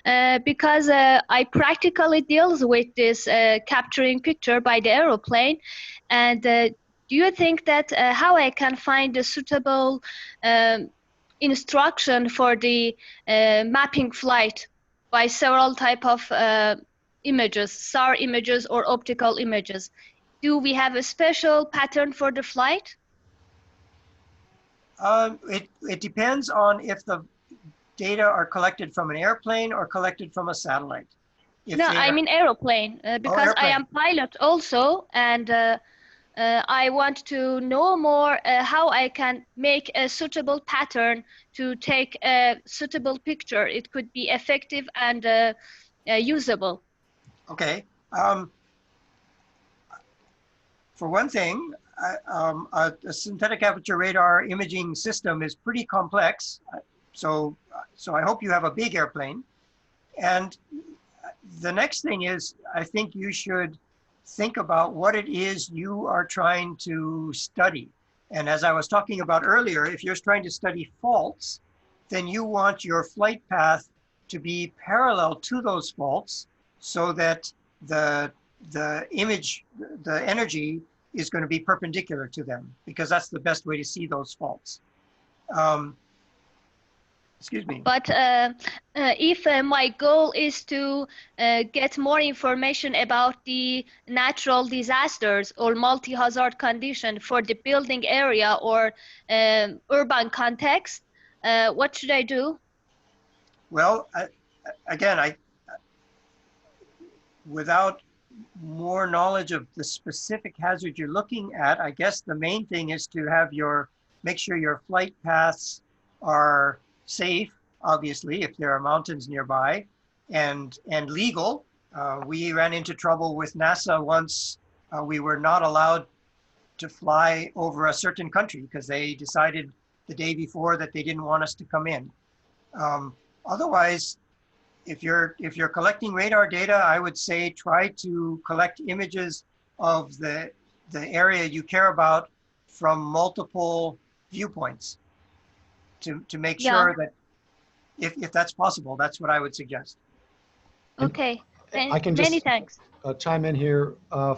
Speaker 3: Because I practically deals with this capturing picture by the aeroplane. And do you think that how I can find a suitable instruction for the mapping flight by several type of images, SAR images or optical images? do we have a special pattern for the flight?
Speaker 2: It depends on if the data are collected from an airplane or collected from a satellite. If
Speaker 3: No,
Speaker 2: they
Speaker 3: I
Speaker 2: are-
Speaker 3: mean aeroplane, because I
Speaker 2: airplane.
Speaker 3: am pilot also, and I want to know more how I can make a suitable pattern to take a suitable picture. It could be effective and usable.
Speaker 2: Okay. For one thing, a synthetic aperture radar imaging system is pretty complex. So I hope you have a big airplane. And the next thing is, I think you should think about what it is you are trying to study. And as I was talking about earlier, if you're trying to study faults, then you want your flight path to be parallel to those faults so that the image, the energy is going to be perpendicular to them, because that's the best way to see those faults. Excuse me.
Speaker 3: But if my goal is to get more information about the natural disasters or multi-hazard condition for the building area or urban context, what should I do?
Speaker 2: Well, again, without more knowledge of the specific hazard you're looking at, I guess the main thing is to have make sure your flight paths are safe, obviously, if there are mountains nearby, and legal. We ran into trouble with NASA once. We were not allowed to fly over a certain country because they decided the day before that they didn't want us to come in. Otherwise, if you're collecting radar data, I would say try to collect images of the area you care about from multiple viewpoints to make sure that if that's possible, that's what I would suggest.
Speaker 3: Okay,
Speaker 1: I can
Speaker 3: many
Speaker 1: just
Speaker 3: thanks.
Speaker 1: chime in here.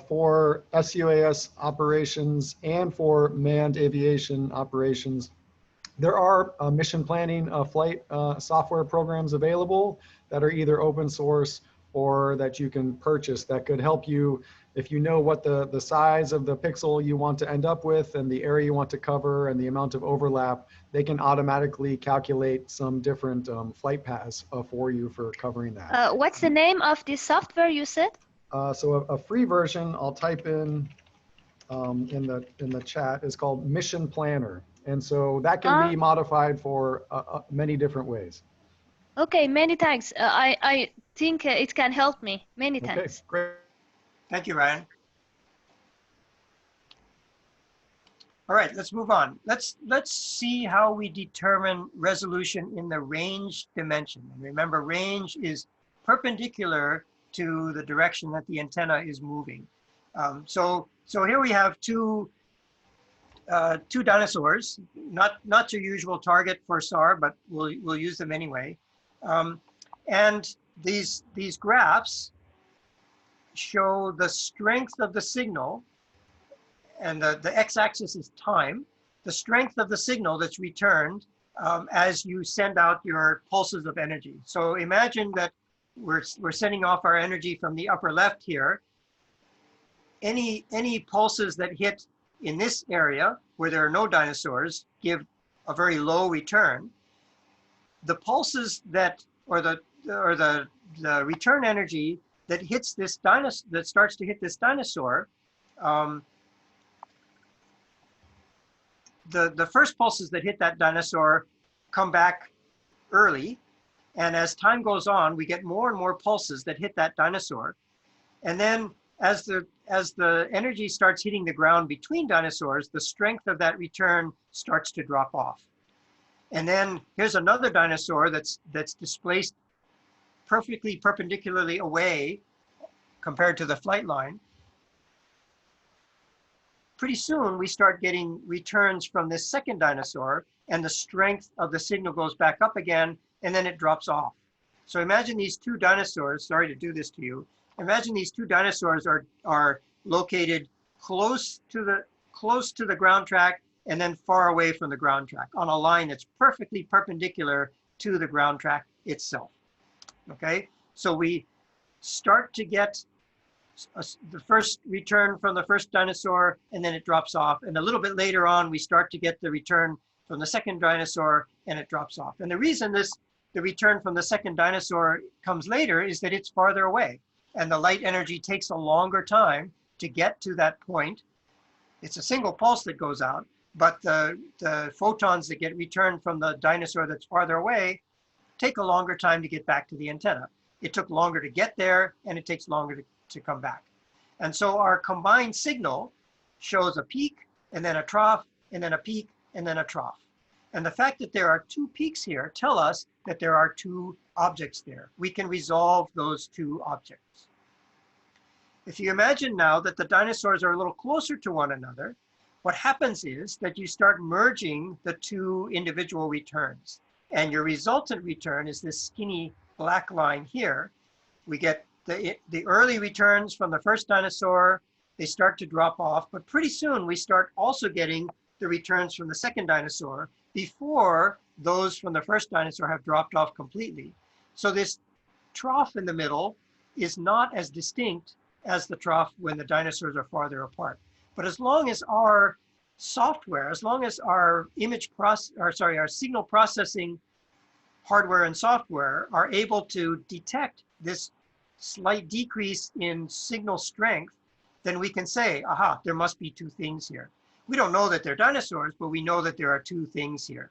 Speaker 1: For SUAS operations and for manned aviation operations, there are mission planning flight software programs available that are either open source or that you can purchase that could help you if you know what the size of the pixel you want to end up with and the area you want to cover and the amount of overlap. They can automatically calculate some different flight paths for you for covering that.
Speaker 3: What's the name of the software you said?
Speaker 1: So a free version, I'll type in the chat, is called Mission Planner. And so that can be modified for many different ways.
Speaker 3: Okay, many thanks. I think it can help me. Many
Speaker 1: Okay,
Speaker 3: thanks.
Speaker 1: great.
Speaker 2: Thank you, Ryan. All right, let's move on. Let's see how we determine resolution in the range dimension. And remember, range is perpendicular to the direction that the antenna is moving. So here we have two dinosaurs, not your usual target for SAR, but we'll use them anyway. And these graphs show the strength of the signal, and the x-axis is time, the strength of the signal that's returned as you send out your pulses of energy. So imagine that we're sending off our energy from the upper left here. Any pulses that hit in this area where there are no dinosaurs give a very low return. The pulses that, or the return energy that hits this dinosaur, that starts to hit this dinosaur, the first pulses that hit that dinosaur come back early, and as time goes on, we get more and more pulses that hit that dinosaur, and then as the energy starts hitting the ground between dinosaurs, the strength of that return starts to drop off. And then here's another dinosaur that's displaced perfectly perpendicularly away compared to the flight line. Pretty soon we start getting returns from this second dinosaur, and the strength of the signal goes back up again, and then it drops off. So imagine these two dinosaurs, sorry to do this to you, imagine these two dinosaurs are located close to the ground track and then far away from the ground track on a line that's perfectly perpendicular to the ground track itself. Okay, so we start to get the first return from the first dinosaur, and then it drops off. And a little bit later on, we start to get the return from the second dinosaur, and it drops off. And the reason the return from the second dinosaur comes later is that it's farther away, and the light energy takes a longer time to get to that point. It's a single pulse that goes out, but the photons that get returned from the dinosaur that's farther away take a longer time to get back to the antenna. It took longer to get there, and it takes longer to come back. And so our combined signal shows a peak, and then a trough, and then a peak, and then a trough. And the fact that there are two peaks here tell us that there are two objects there. We can resolve those two objects. If you imagine now that the dinosaurs are a little closer to one another, what happens is that you start merging the two individual returns. And your resultant return is this skinny black line here. We get the early returns from the first dinosaur. They start to drop off, but pretty soon we start also getting the returns from the second dinosaur before those from the first dinosaur have dropped off completely. So this trough in the middle is not as distinct as the trough when the dinosaurs are farther apart. But as long as our software, as long as our our signal processing hardware and software are able to detect this slight decrease in signal strength, then we can say, aha, there must be two things here. We don't know that they're dinosaurs, but we know that there are two things here.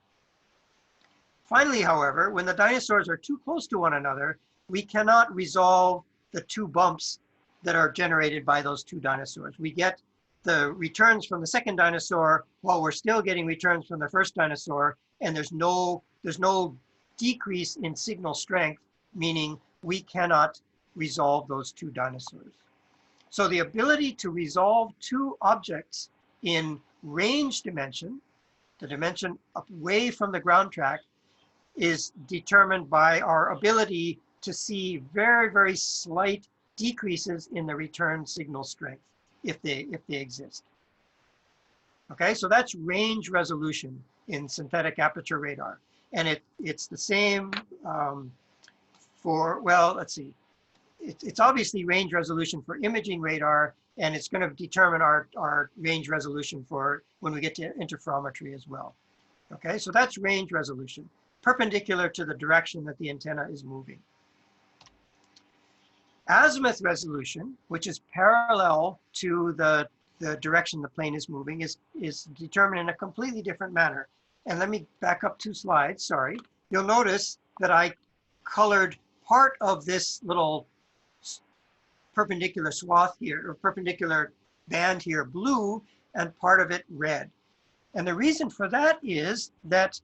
Speaker 2: Finally, however, when the dinosaurs are too close to one another, we cannot resolve the two bumps that are generated by those two dinosaurs. We get the returns from the second dinosaur while we're still getting returns from the first dinosaur, and there's no decrease in signal strength, meaning we cannot resolve those two dinosaurs. So the ability to resolve two objects in range dimension, the dimension away from the ground track, is determined by our ability to see very, very slight decreases in the return signal strength, if they exist. Okay, so that's range resolution in synthetic aperture radar. And it's the same for, well, let's see. It's obviously range resolution for imaging radar, and it's going to determine our range resolution for when we get to interferometry as well. Okay, so that's range resolution, perpendicular to the direction that the antenna is moving. Azimuth resolution, which is parallel to the direction the plane is moving, is determined in a completely different manner. And let me back up 2 slides, sorry. You'll notice that I colored part of this little perpendicular swath here, or perpendicular band here, blue, and part of it red. And the reason for that is that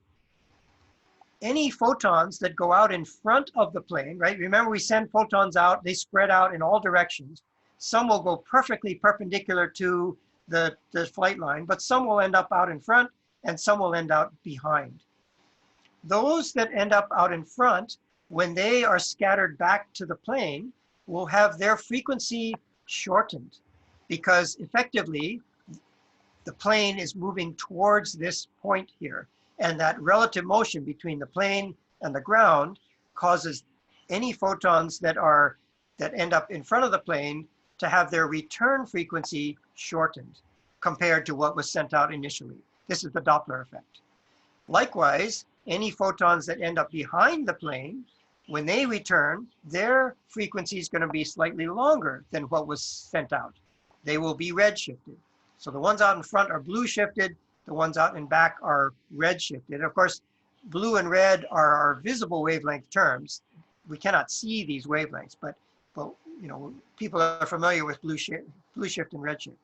Speaker 2: any photons that go out in front of the plane, right? Remember, we send photons out, they spread out in all directions. Some will go perfectly perpendicular to the flight line, but some will end up out in front and some will end up behind. Those that end up out in front, when they are scattered back to the plane, will have their frequency shortened, because effectively the plane is moving towards this point here. And that relative motion between the plane and the ground causes any photons that end up in front of the plane to have their return frequency shortened compared to what was sent out initially. This is the Doppler effect. Likewise, any photons that end up behind the plane, when they return, their frequency is going to be slightly longer than what was sent out. They will be red shifted. So the ones out in front are blue shifted. The ones out in back are red shifted. Of course, blue and red are our visible wavelength terms. We cannot see these wavelengths, but you know, people are familiar with blue shift and red shift.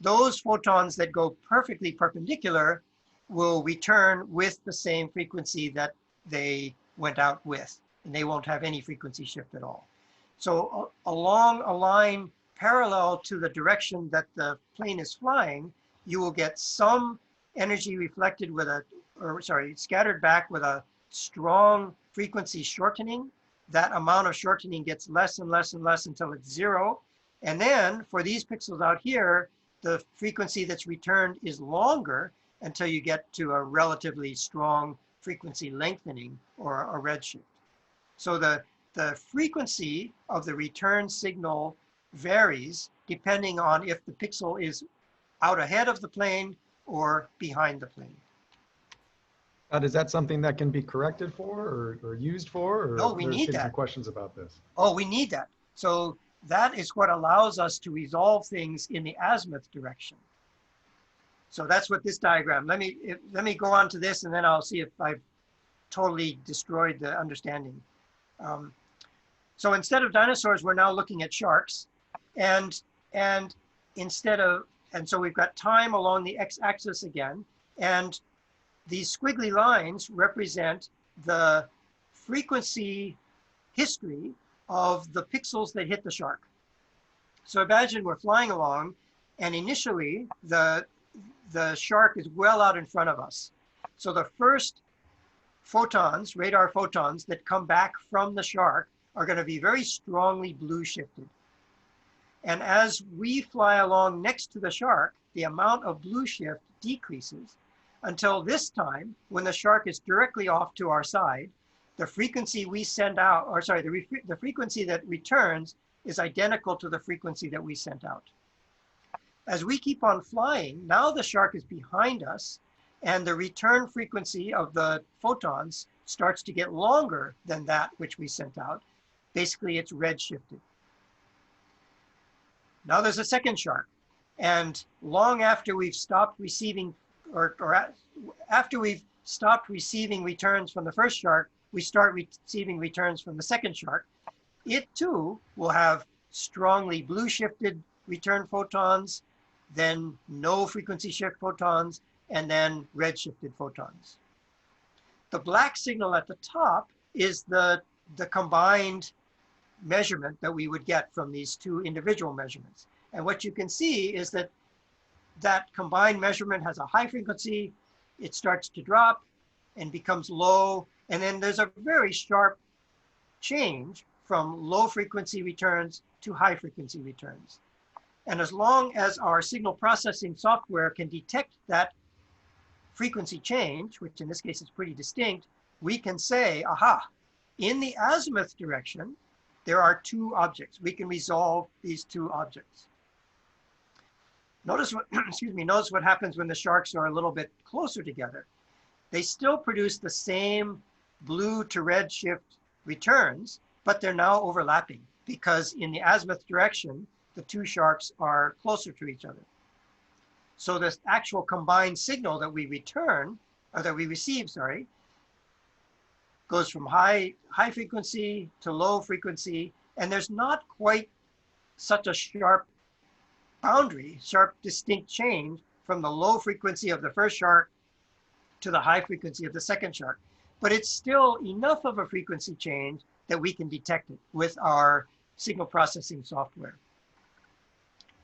Speaker 2: Those photons that go perfectly perpendicular will return with the same frequency that they went out with, and they won't have any frequency shift at all. So along a line parallel to the direction that the plane is flying, you will get some energy reflected with scattered back with a strong frequency shortening. That amount of shortening gets less and less and less until it's 0. And then for these pixels out here, the frequency that's returned is longer until you get to a relatively strong frequency lengthening or a redshift. So the frequency of the return signal varies depending on if the pixel is out ahead of the plane or behind the plane.
Speaker 1: Is that something that can be corrected for or used for? Or
Speaker 2: No, we
Speaker 1: there's
Speaker 2: need
Speaker 1: been some
Speaker 2: that.
Speaker 1: questions about this.
Speaker 2: Oh, we need that. So that is what allows us to resolve things in the azimuth direction. So that's what this diagram, let me go on to this and then I'll see if I've totally destroyed the understanding. So instead of dinosaurs, we're now looking at sharks. And so we've got time along the x-axis again. And these squiggly lines represent the frequency history of the pixels that hit the shark. So imagine we're flying along and initially the shark is well out in front of us. So the first photons, radar photons that come back from the shark are going to be very strongly blue shifted. And as we fly along next to the shark, the amount of blue shift decreases until this time, when the shark is directly off to our side, the frequency we send out, or sorry, the frequency that returns is identical to the frequency that we sent out. As we keep on flying, now the shark is behind us and the return frequency of the photons starts to get longer than that which we sent out. Basically, it's red shifted. Now there's a second shark. And long after we've stopped receiving, after we've stopped receiving returns from the first shark, we start receiving returns from the second shark. It too will have strongly blue shifted return photons, then no frequency shift photons, and then red shifted photons. The black signal at the top is the combined measurement that we would get from these two individual measurements. And what you can see is that that combined measurement has a high frequency, it starts to drop and becomes low, and then there's a very sharp change from low frequency returns to high frequency returns. And as long as our signal processing software can detect that frequency change, which in this case is pretty distinct, we can say, aha, in the azimuth direction, there are two objects. We can resolve these two objects. Notice what, excuse me, notice what happens when the sharks are a little bit closer together. They still produce the same blue to red shift returns, but they're now overlapping because in the azimuth direction, the two sharks are closer to each other. So this actual combined signal that we return, or that we receive, sorry, goes from high frequency to low frequency, and there's not quite such a sharp boundary, sharp distinct change from the low frequency of the first shark to the high frequency of the second shark. But it's still enough of a frequency change that we can detect it with our signal processing software.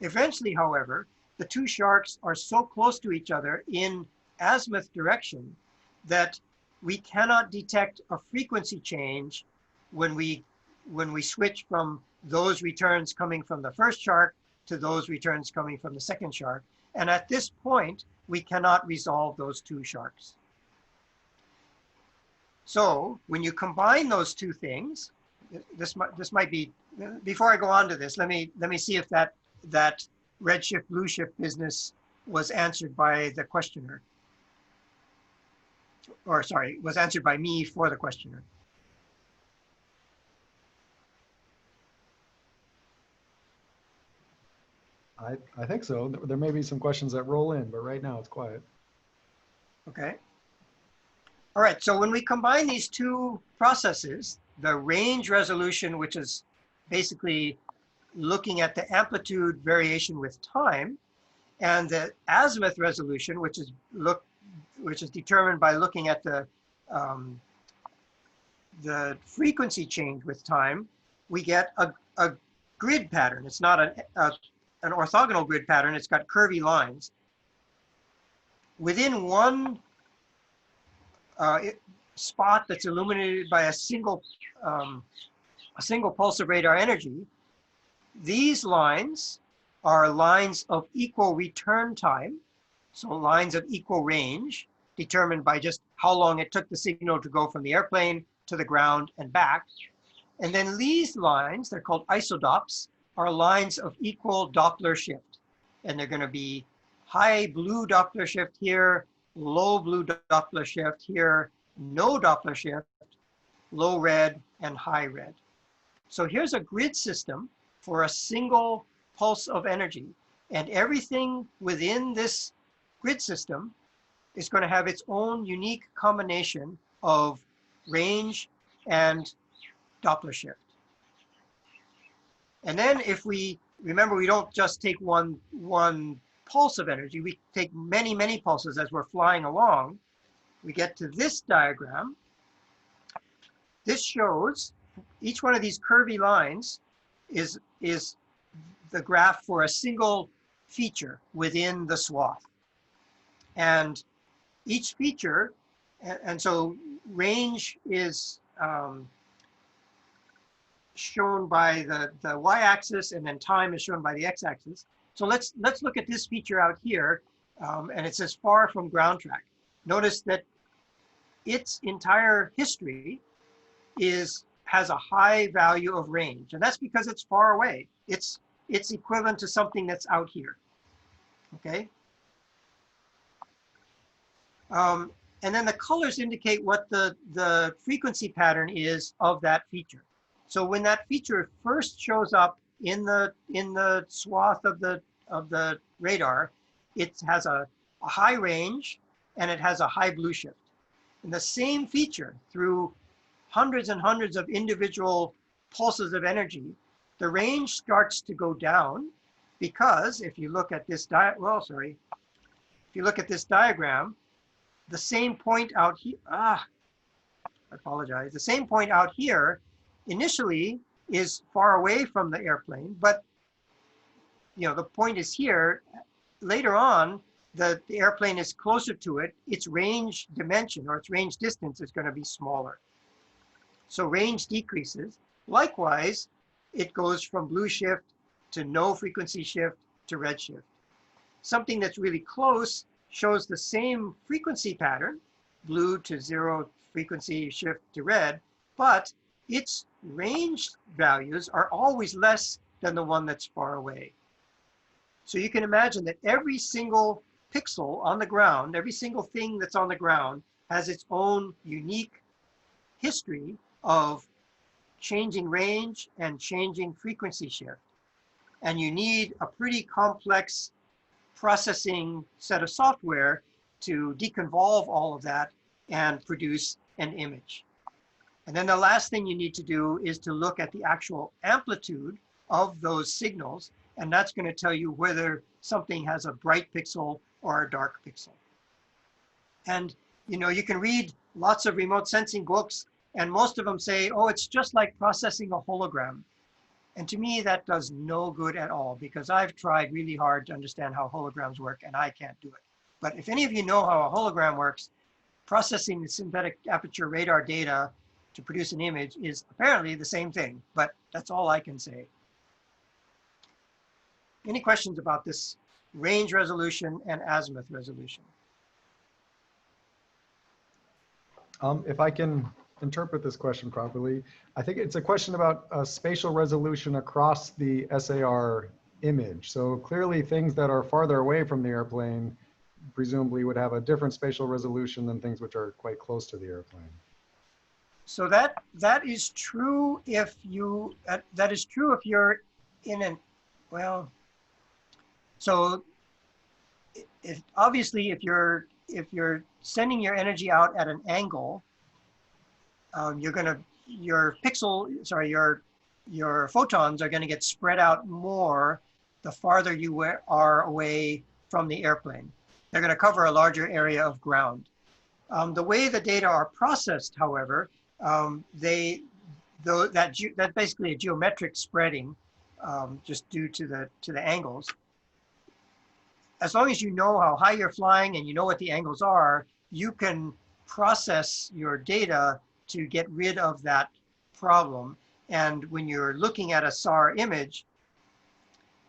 Speaker 2: Eventually, however, the two sharks are so close to each other in azimuth direction that we cannot detect a frequency change when we switch from those returns coming from the first shark to those returns coming from the second shark. And at this point, we cannot resolve those two sharks. So when you combine those two things, this might be, before I go on to this, let me see if that red shift, blue shift business was answered by the questioner. Or sorry, was answered by me for the questioner.
Speaker 1: I think so. There may be some questions that roll in, but right now it's quiet.
Speaker 2: Okay. All right, so when we combine these two processes, the range resolution, which is basically looking at the amplitude variation with time, and the azimuth resolution, which is determined by looking at the frequency change with time, we get a grid pattern. It's not an orthogonal grid pattern, it's got curvy lines. Within one spot that's illuminated by a single pulse of radar energy, these lines are lines of equal return time, so lines of equal range, determined by just how long it took the signal to go from the airplane to the ground and back. And then these lines, they're called isodops, are lines of equal Doppler shift. And they're going to be high blue Doppler shift here, low blue Doppler shift here, no Doppler shift, low red, and high red. So here's a grid system for a single pulse of energy. And everything within this grid system is going to have its own unique combination of range and Doppler shift. And then if we, remember, we don't just take one pulse of energy, we take many, many pulses as we're flying along. We get to this diagram. This shows each one of these curvy lines is the graph for a single feature within the swath. And each feature, and so range is shown by the y-axis, and then time is shown by the x-axis. So let's look at this feature out here, and it says far from ground track. Notice that its entire history has a high value of range, and that's because it's far away. It's equivalent to something that's out here. Okay. And then the colors indicate what the frequency pattern is of that feature. So when that feature first shows up in the swath of the radar, it has a high range and it has a high blue shift. And the same feature through hundreds and hundreds of individual pulses of energy, the range starts to go down because if you look at this if you look at this diagram, the same point out here, I apologize, the same point out here initially is far away from the airplane, but the point is here. Later on, the airplane is closer to it, its range dimension or its range distance is going to be smaller. So range decreases. Likewise, it goes from blue shift to no frequency shift to red shift. Something that's really close shows the same frequency pattern, blue to zero frequency shift to red, but its range values are always less than the one that's far away. So you can imagine that every single pixel on the ground, every single thing that's on the ground has its own unique history of changing range and changing frequency shift. And you need a pretty complex processing set of software to deconvolve all of that and produce an image. And then the last thing you need to do is to look at the actual amplitude of those signals, and that's going to tell you whether something has a bright pixel or a dark pixel. And you can read lots of remote sensing books, and most of them say, oh, it's just like processing a hologram. And to me, that does no good at all, because I've tried really hard to understand how holograms work, and I can't do it. But if any of you know how a hologram works, processing the synthetic aperture radar data to produce an image is apparently the same thing, but that's all I can say. Any questions about this range resolution and azimuth resolution?
Speaker 1: If I can interpret this question properly, I think it's a question about spatial resolution across the SAR image. So clearly things that are farther away from the airplane presumably would have a different spatial resolution than things which are quite close to the airplane.
Speaker 2: So that is true if you, that is true if you're in an, well, so obviously if you're sending your energy out at an angle, your photons are going to get spread out more the farther you are away from the airplane. They're going to cover a larger area of ground. The way the data are processed, however, that's basically a geometric spreading, just due to the angles. As long as you know how high you're flying and you know what the angles are, you can process your data to get rid of that problem. And when you're looking at a SAR image,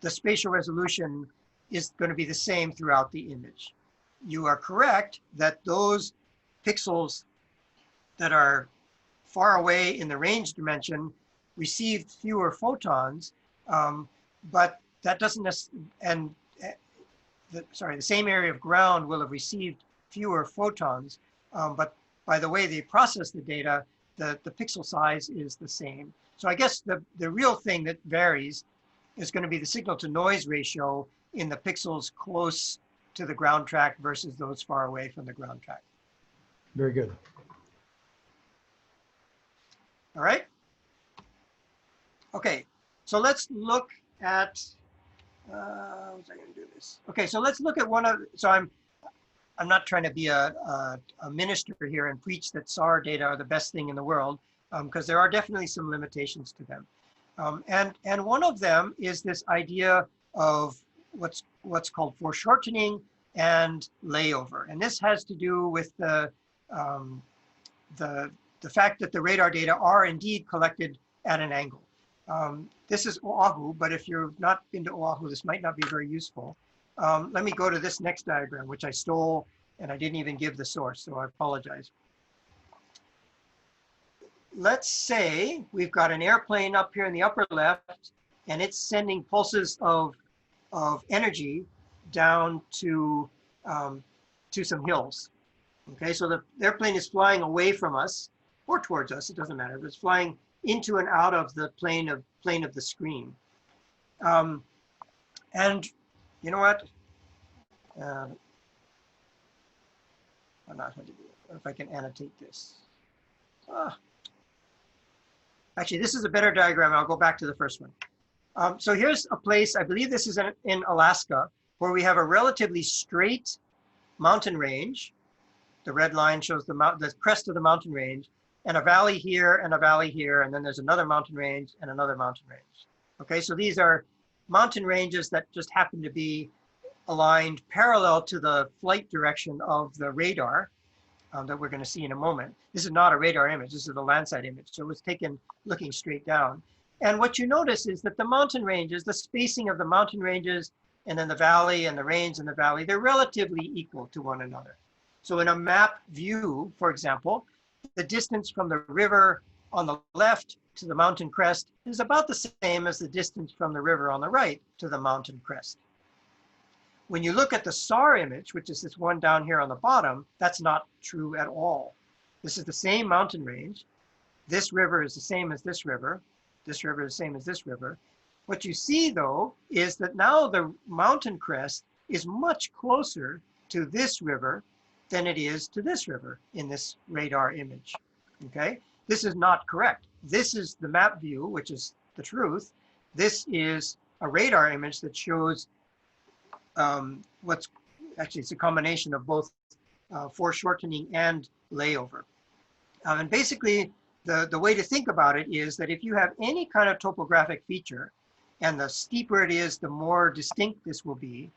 Speaker 2: the spatial resolution is going to be the same throughout the image. You are correct that those pixels that are far away in the range dimension received fewer photons, but that doesn't, and the same area of ground will have received fewer photons, but by the way they process the data, the pixel size is the same. So I guess the real thing that varies is going to be the signal to noise ratio in the pixels close to the ground track versus those far away from the ground track.
Speaker 1: Very good.
Speaker 2: All right. Okay, so let's look at, how was I going to do this? Okay, so let's look at one of, so I'm not trying to be a minister here and preach that SAR data are the best thing in the world, because there are definitely some limitations to them. And one of them is this idea of what's called foreshortening and layover. And this has to do with the fact that the radar data are indeed collected at an angle. This is Oahu, but if you're not into Oahu, this might not be very useful. Let me go to this next diagram, which I stole, and I didn't even give the source, so I apologize. Let's say we've got an airplane up here in the upper left, and it's sending pulses of energy down to some hills. Okay, so the airplane is flying away from us, or towards us, it doesn't matter, but it's flying into and out of the plane of the screen. And you know what? I'm not going to do it. If I can annotate this. Actually, this is a better diagram. I'll go back to the first one. So here's a place, I believe this is in Alaska, where we have a relatively straight mountain range. The red line shows the crest of the mountain range, and a valley here and a valley here, and then there's another mountain range and another mountain range. Okay, so these are mountain ranges that just happen to be aligned parallel to the flight direction of the radar that we're going to see in a moment. This is not a radar image, this is a Landsat image, so it was taken looking straight down. And what you notice is that the mountain ranges, the spacing of the mountain ranges, and then the valley and the range and the valley, they're relatively equal to one another. So in a map view, for example, the distance from the river on the left to the mountain crest is about the same as the distance from the river on the right to the mountain crest. When you look at the SAR image, which is this one down here on the bottom, that's not true at all. This is the same mountain range. This river is the same as this river. This river is the same as this river. What you see, though, is that now the mountain crest is much closer to this river than it is to this river in this radar image. Okay? This is not correct. This is the map view, which is the truth. This is a radar image that shows it's a combination of both foreshortening and layover. And basically, the way to think about it is that if you have any kind of topographic feature, and the steeper it is, the more distinct this will be,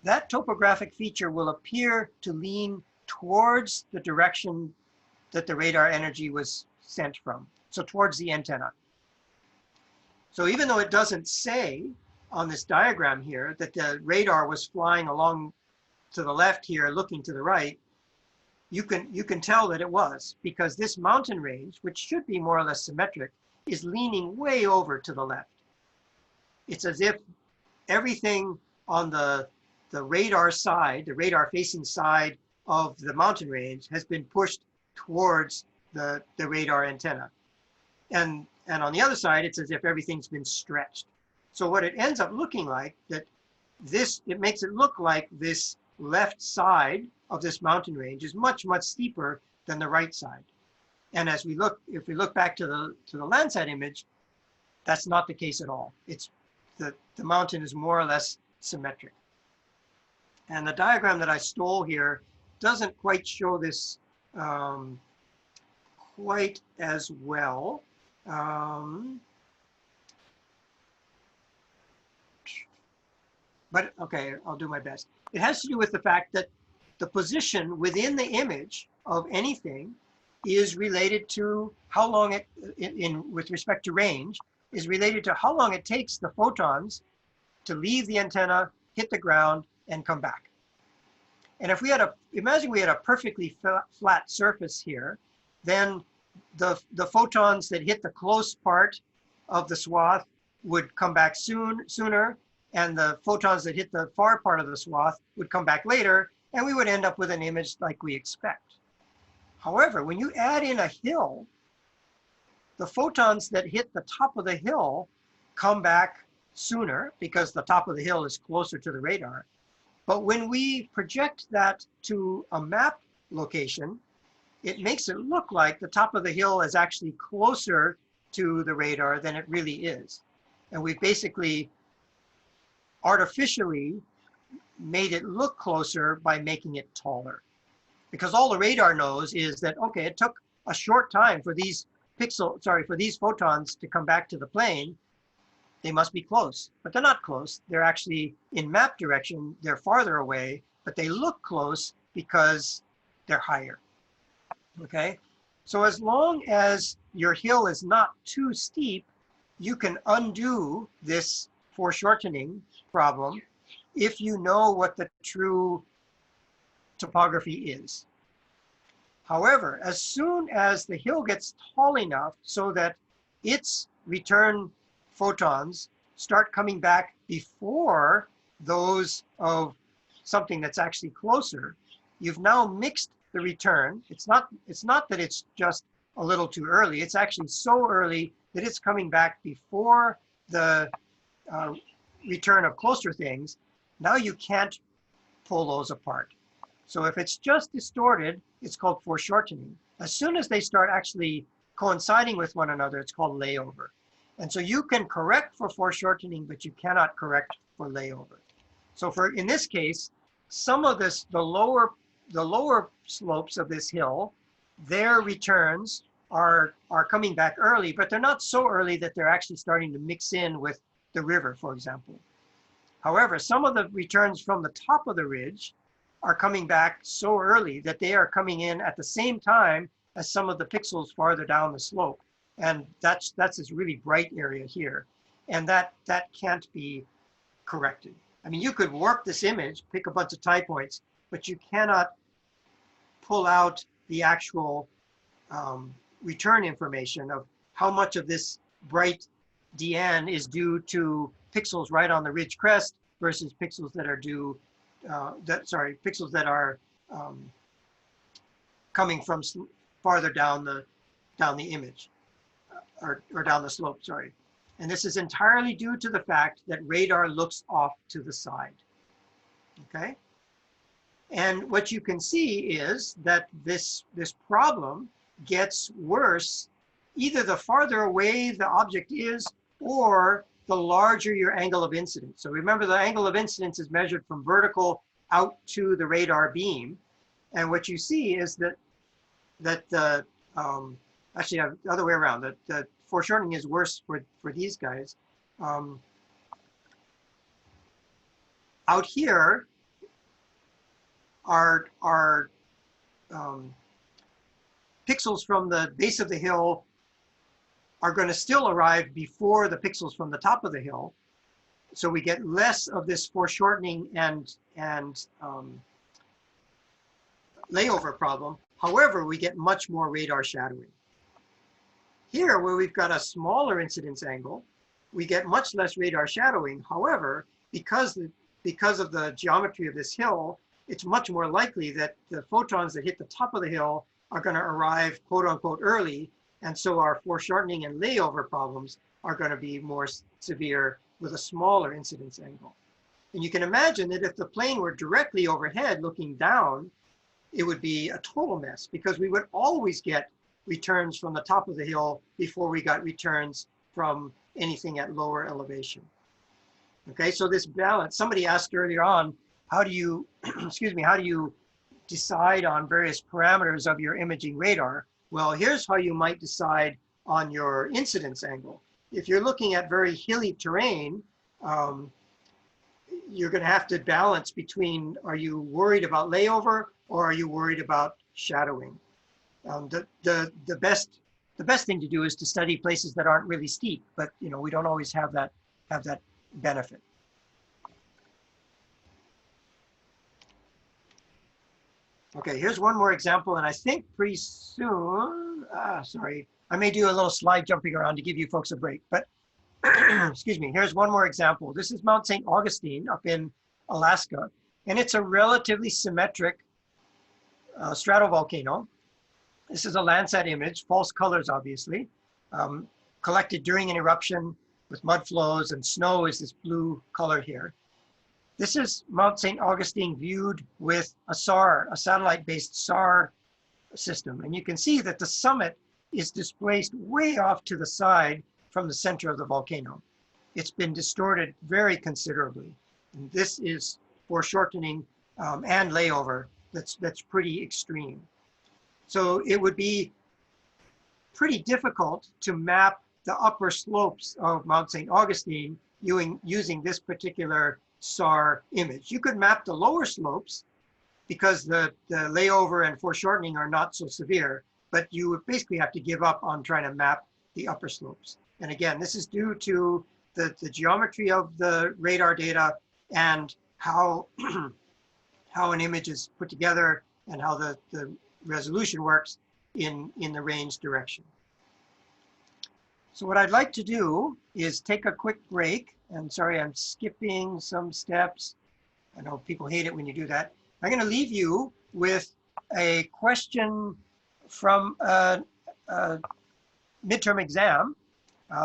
Speaker 2: that topographic feature will appear to lean towards the direction that the radar energy was sent from, so towards the antenna. So even though it doesn't say on this diagram here that the radar was flying along to the left here, looking to the right, you can tell that it was, because this mountain range, which should be more or less symmetric, is leaning way over to the left. It's as if everything on the radar side, the radar facing side of the mountain range has been pushed towards the radar antenna. And on the other side, it's as if everything's been stretched. So what it ends up looking like, it makes it look like this left side of this mountain range is much, much steeper than the right side. And as we look, if we look back to the Landsat image, that's not the case at all. It's the mountain is more or less symmetric. And the diagram that I stole here doesn't quite show this quite as well. But okay, I'll do my best. It has to do with the fact that the position within the image of anything is related to how long it, with respect to range, is related to how long it takes the photons to leave the antenna, hit the ground, and come back. And if we had imagine we had a perfectly flat surface here, then the photons that hit the close part of the swath would come back sooner, and the photons that hit the far part of the swath would come back later, and we would end up with an image like we expect. However, when you add in a hill, the photons that hit the top of the hill come back sooner because the top of the hill is closer to the radar. But when we project that to a map location, it makes it look like the top of the hill is actually closer to the radar than it really is. And we've basically artificially made it look closer by making it taller. Because all the radar knows is that, okay, it took a short time for these for these photons to come back to the plane. They must be close, but they're not close. They're actually in map direction. They're farther away, but they look close because they're higher. Okay, so as long as your hill is not too steep, you can undo this foreshortening problem if you know what the true topography is. However, as soon as the hill gets tall enough so that its return photons start coming back before those of something that's actually closer, you've now mixed the return. It's not that it's just a little too early. It's actually so early that it's coming back before the return of closer things. Now you can't pull those apart. So if it's just distorted, it's called foreshortening. As soon as they start actually coinciding with one another, it's called layover. And so you can correct for foreshortening, but you cannot correct for layover. So in this case, some of this, the lower slopes of this hill, their returns are coming back early, but they're not so early that they're actually starting to mix in with the river, for example. However, some of the returns from the top of the ridge are coming back so early that they are coming in at the same time as some of the pixels farther down the slope. And that's this really bright area here. And that can't be corrected. I mean, you could warp this image, pick a bunch of tie points, but you cannot pull out the actual return information of how much of this bright DN is due to pixels right on the ridge crest versus pixels that are due, pixels that are coming from farther down the image, or down the slope, sorry. And this is entirely due to the fact that radar looks off to the side, okay? And what you can see is that this problem gets worse either the farther away the object is or the larger your angle of incidence. So remember, the angle of incidence is measured from vertical out to the radar beam. And what you see is that the, actually the other way around, that the foreshortening is worse for these guys. Out here are pixels from the base of the hill are going to still arrive before the pixels from the top of the hill. So we get less of this foreshortening and layover problem. However, we get much more radar shadowing. Here, where we've got a smaller incidence angle, we get much less radar shadowing. However, because of the geometry of this hill, it's much more likely that the photons that hit the top of the hill are going to arrive, quote unquote, early. And so our foreshortening and layover problems are going to be more severe with a smaller incidence angle. And you can imagine that if the plane were directly overhead looking down, it would be a total mess because we would always get returns from the top of the hill before we got returns from anything at lower elevation. Okay, so this balance, somebody asked earlier on, how do you, excuse me, how do you decide on various parameters of your imaging radar? Well, here's how you might decide on your incidence angle. If you're looking at very hilly terrain, you're going to have to balance between, are you worried about layover or are you worried about shadowing? The best thing to do is to study places that aren't really steep, but you know, we don't always have that benefit. Okay, here's one more example, and I think pretty soon, sorry, I may do a little slide jumping around to give you folks a break, but excuse me, here's one more example. This is Mount St. Augustine up in Alaska, and it's a relatively symmetric stratovolcano. This is a Landsat image, false colors, obviously, collected during an eruption with mud flows, and snow is this blue color here. This is Mount St. Augustine viewed with a SAR, a satellite-based SAR system. And you can see that the summit is displaced way off to the side from the center of the volcano. It's been distorted very considerably. And this is foreshortening and layover that's pretty extreme. So it would be pretty difficult to map the upper slopes of Mount St. Augustine using this particular SAR image. You could map the lower slopes because the layover and foreshortening are not so severe, but you would basically have to give up on trying to map the upper slopes. And again, this is due to the geometry of the radar data and how, how an image is put together and how the resolution works in the range direction. So what I'd like to do is take a quick break. And sorry, I'm skipping some steps. I know people hate it when you do that. I'm going to leave you with a question from a midterm exam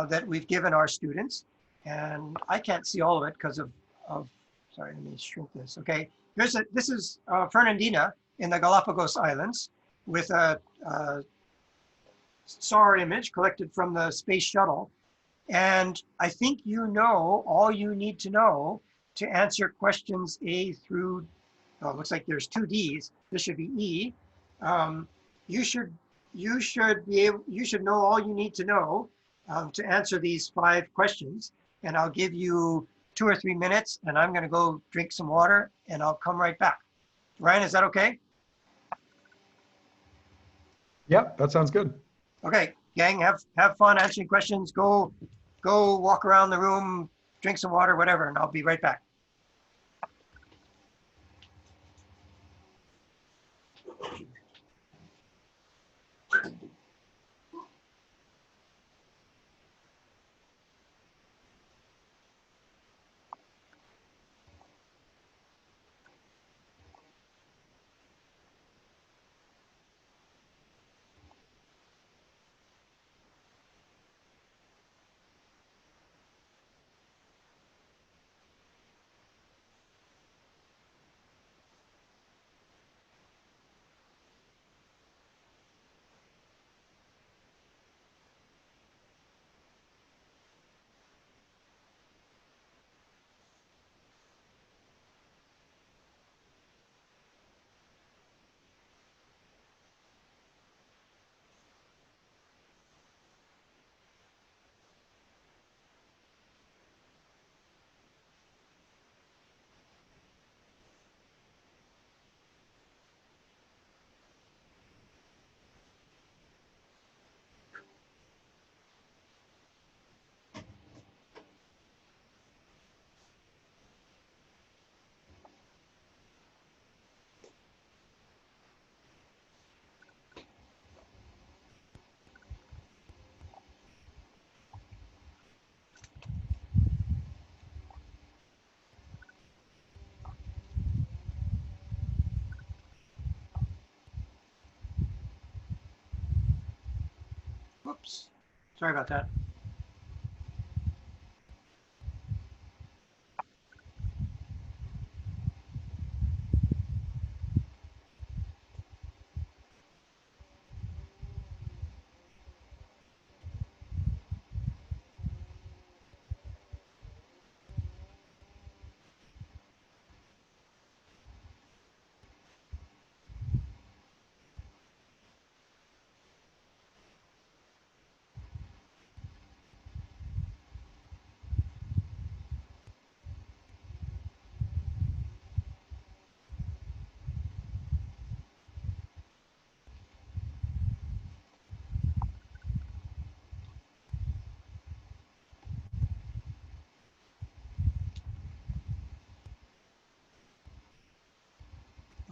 Speaker 2: that we've given our students. And I can't see all of it because of sorry, let me shrink this. Okay, this is Fernandina in the Galapagos Islands with a SAR image collected from the space shuttle. And I think you know all you need to know to answer questions A through, oh, it looks like there's 2 Ds. This should be E. You should know all you need to know to answer these 5 questions. And I'll give you 2 or 3 minutes, and I'm going to go drink some water, and I'll come right back. Ryan, is that okay?
Speaker 1: Yep, that sounds good.
Speaker 2: Okay, gang, have fun answering questions. Go walk around the room, drink some water, whatever, and I'll be right back. Whoops, sorry about that.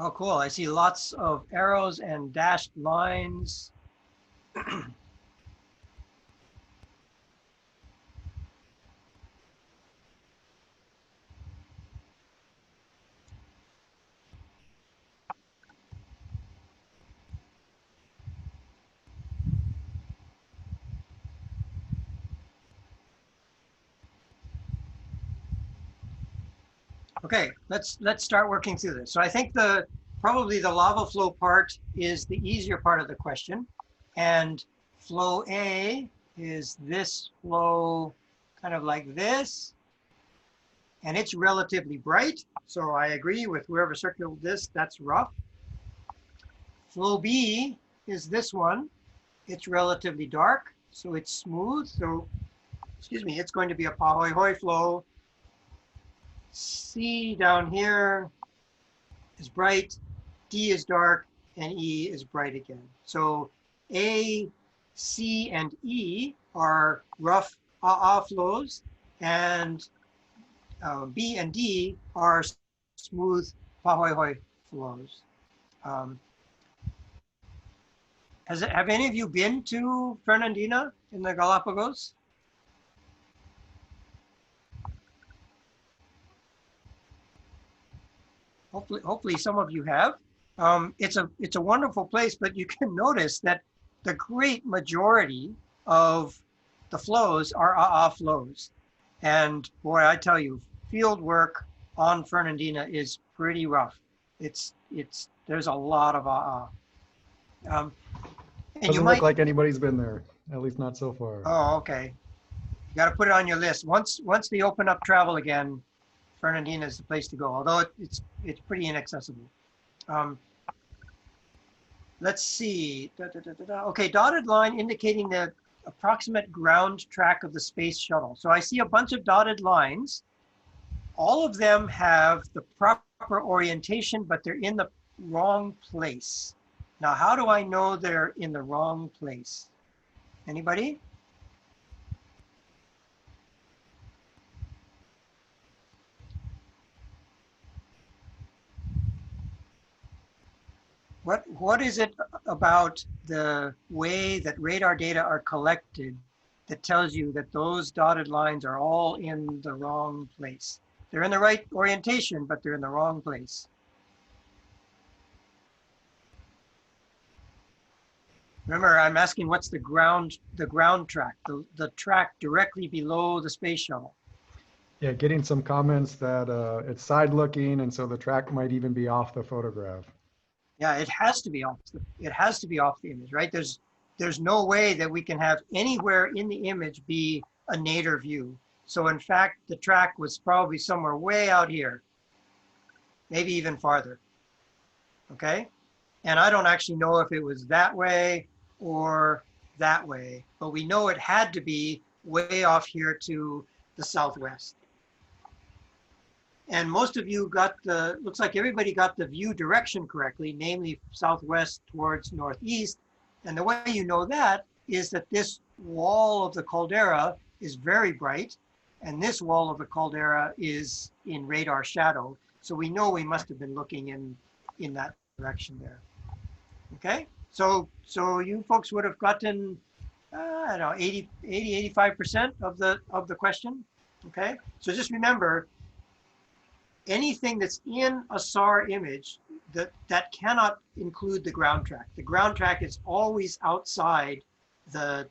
Speaker 2: Oh, cool. I see lots of arrows and dashed lines. Okay, let's start working through this. So I think probably the lava flow part is the easier part of the question. And flow A is this flow kind of like this. And it's relatively bright. So I agree with whoever circled this, that's rough. Flow B is this one. It's relatively dark, so it's smooth. So, excuse me, it's going to be a pahoehoe flow. C down here is bright, D is dark, and E is bright again. So A, C, and E are rough flows, and B and D are smooth pahoehoe flows. Have any of you been to Fernandina in the Galapagos? Hopefully some of you have. It's a wonderful place, but you can notice that the great majority of the flows are flows. And boy, I tell you, field work on Fernandina is pretty rough. There's a lot of and
Speaker 1: Doesn't look like anybody's been there, at least not so far.
Speaker 2: Oh, okay. You got to put it on your list. Once they open up travel again, Fernandina is the place to go, although it's pretty inaccessible. Let's see. Okay, dotted line indicating the approximate ground track of the space shuttle. So I see a bunch of dotted lines. All of them have the proper orientation, but they're in the wrong place. Now, how do I know they're in the wrong place? Anybody? What is it about the way that radar data are collected that tells you that those dotted lines are all in the wrong place? They're in the right orientation, but they're in the wrong place. Remember, I'm asking what's the ground track, the track directly below the space shuttle.
Speaker 1: Yeah, getting some comments that it's side looking, and so the track might even be off the photograph.
Speaker 2: Yeah, it has to be off. It has to be off the image, right? There's no way that we can have anywhere in the image be a nadir view. So in fact, the track was probably somewhere way out here, maybe even farther. Okay, and I don't actually know if it was that way or that way, but we know it had to be way off here to the southwest. And most of you looks like everybody got the view direction correctly, namely southwest towards northeast. And the way you know that is that this wall of the caldera is very bright, and this wall of the caldera is in radar shadow. So we know we must have been looking in that direction there. Okay, so you folks would have gotten, I don't know, 85% of the question. Okay, so just remember, anything that's in a SAR image that cannot include the ground track. The ground track is always outside the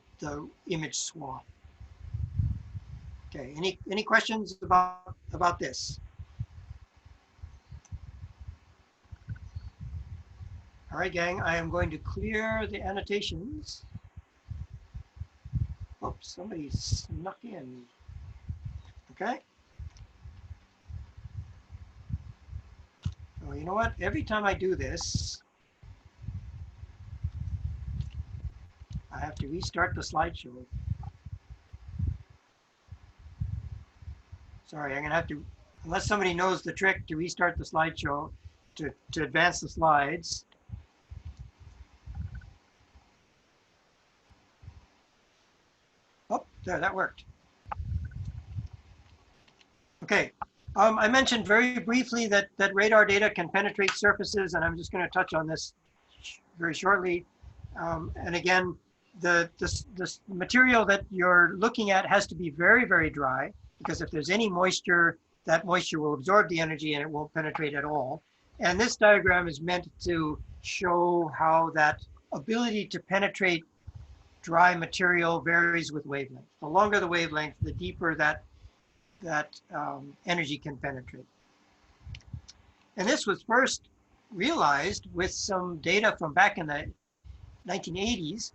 Speaker 2: image swath. Okay, any questions about this? All right, gang, I am going to clear the annotations. Oops, somebody snuck in. Okay. Well, you know what? Every time I do this, I have to restart the slideshow. Sorry, I'm gonna have to, unless somebody knows the trick to restart the slideshow to advance the slides. Oh, there, that worked. Okay. I mentioned very briefly that radar data can penetrate surfaces, and I'm just going to touch on this very shortly. And again, the material that you're looking at has to be very, very dry, because if there's any moisture, that moisture will absorb the energy and it won't penetrate at all. And this diagram is meant to show how that ability to penetrate dry material varies with wavelength. The longer the wavelength, the deeper that energy can penetrate. And this was first realized with some data from back in the 1980s,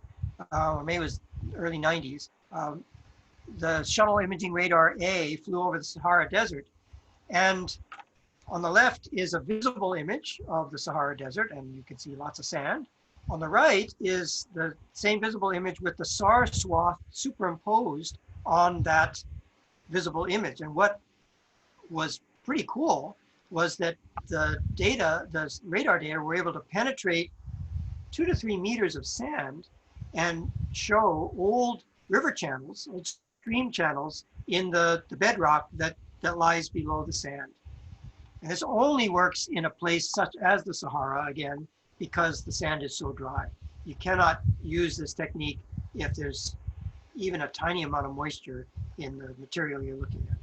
Speaker 2: or maybe it was early 90s. The shuttle imaging radar A flew over the Sahara Desert, and on the left is a visible image of the Sahara Desert, and you can see lots of sand. On the right is the same visible image with the Sar swath superimposed on that visible image. And what was pretty cool was that the data, the radar data, were able to penetrate 2 to 3 meters of sand and show old river channels, old stream channels in the bedrock that lies below the sand. And this only works in a place such as the Sahara, again, because the sand is so dry. You cannot use this technique if there's even a tiny amount of moisture in the material you're looking at.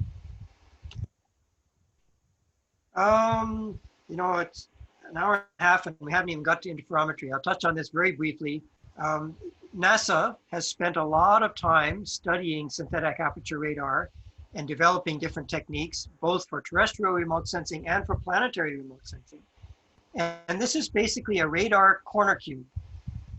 Speaker 2: You know, it's an hour and a half and we haven't even got to interferometry. I'll touch on this very briefly. NASA has spent a lot of time studying synthetic aperture radar and developing different techniques, both for terrestrial remote sensing and for planetary remote sensing. And this is basically a radar corner cube.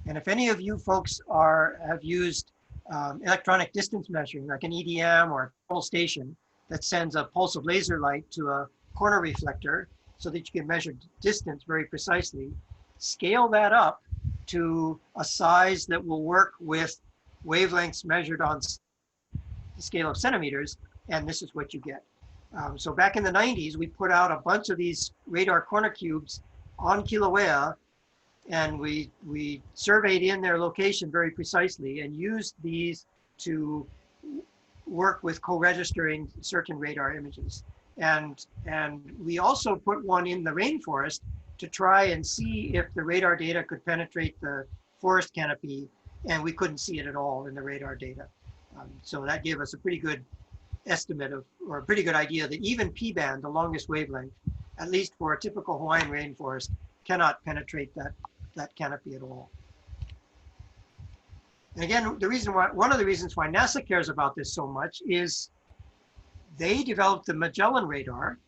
Speaker 2: And if any of you folks have used electronic distance measuring, like an EDM or a total station that sends a pulse of laser light to a corner reflector so that you can measure distance very precisely, scale that up to a size that will work with wavelengths measured on the scale of centimeters, and this is what you get. So back in the 90s, we put out a bunch of these radar corner cubes on Kilauea, and we surveyed in their location very precisely and used these to work with co-registering certain radar images. And we also put one in the rainforest to try and see if the radar data could penetrate the forest canopy, and we couldn't see it at all in the radar data. So that gave us a pretty good estimate of, or a pretty good idea that even P-band, the longest wavelength, at least for a typical Hawaiian rainforest, cannot penetrate that canopy at all. And again, one of the reasons why NASA cares about this so much is they developed the Magellan Radar,